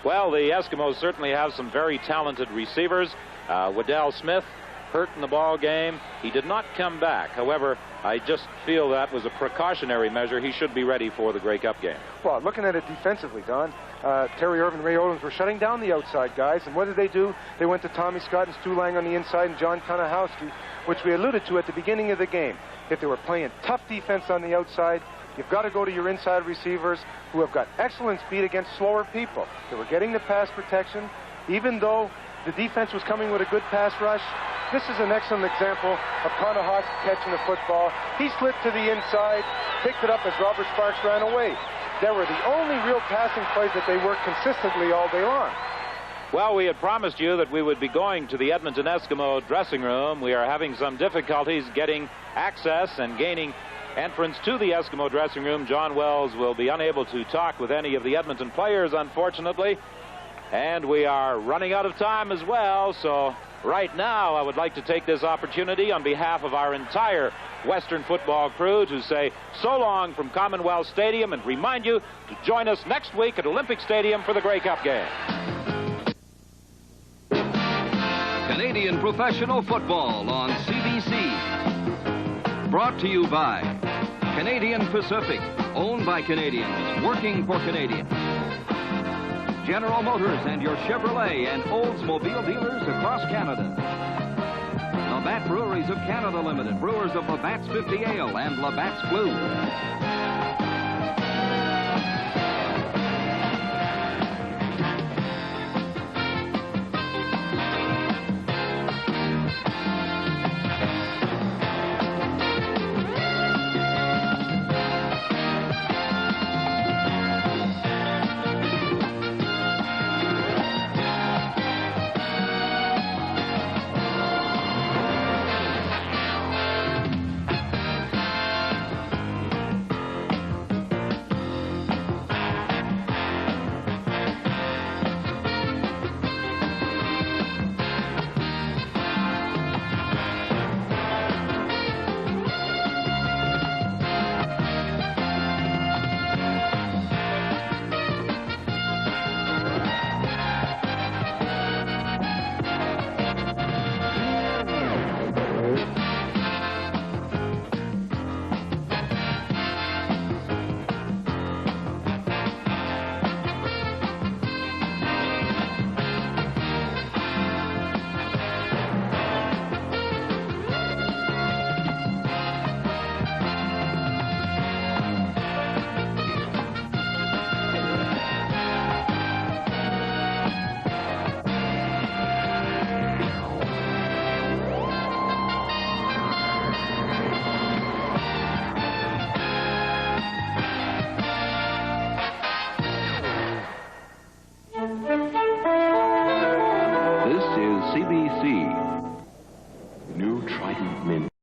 Well, the Eskimos certainly have some very talented receivers. Waddell Smith hurt in the ball game. He did not come back. However, I just feel that was a precautionary measure. He should be ready for the Grey Cup game. Well, looking at it defensively, Don, Terry Irvin, Ray Owens were shutting down the outside guys, and what did they do? They went to Tommy Scott and Stu Lang on the inside and John Konahowski, which we alluded to at the beginning of the game. If they were playing tough defense on the outside, you've got to go to your inside receivers who have got excellent speed against slower people. They were getting the pass protection, even though the defense was coming with a good pass rush. This is an excellent example of Konahowski catching the football. He slid to the inside, picked it up as Robert Sparks ran away. They were the only real passing plays that they worked consistently all day long. Well, we had promised you that we would be going to the Edmonton Eskimo dressing room. We are having some difficulties getting access and gaining entrance to the Eskimo dressing room. John Wells will be unable to talk with any of the Edmonton players, unfortunately. And we are running out of time as well, so right now I would like to take this opportunity on behalf of our entire Western football crew to say so long from Commonwealth Stadium and remind you to join us next week at Olympic Stadium for the Grey Cup game. Canadian Professional Football on CBC. Brought to you by Canadian Pacific, owned by Canadians, working for Canadians. General Motors and your Chevrolet and Oldsmobile dealers across Canada. Labatt Breweries of Canada Limited, brewers of Labatt's 50 Ale and Labatt's Blue. CBC. New Trident Mint.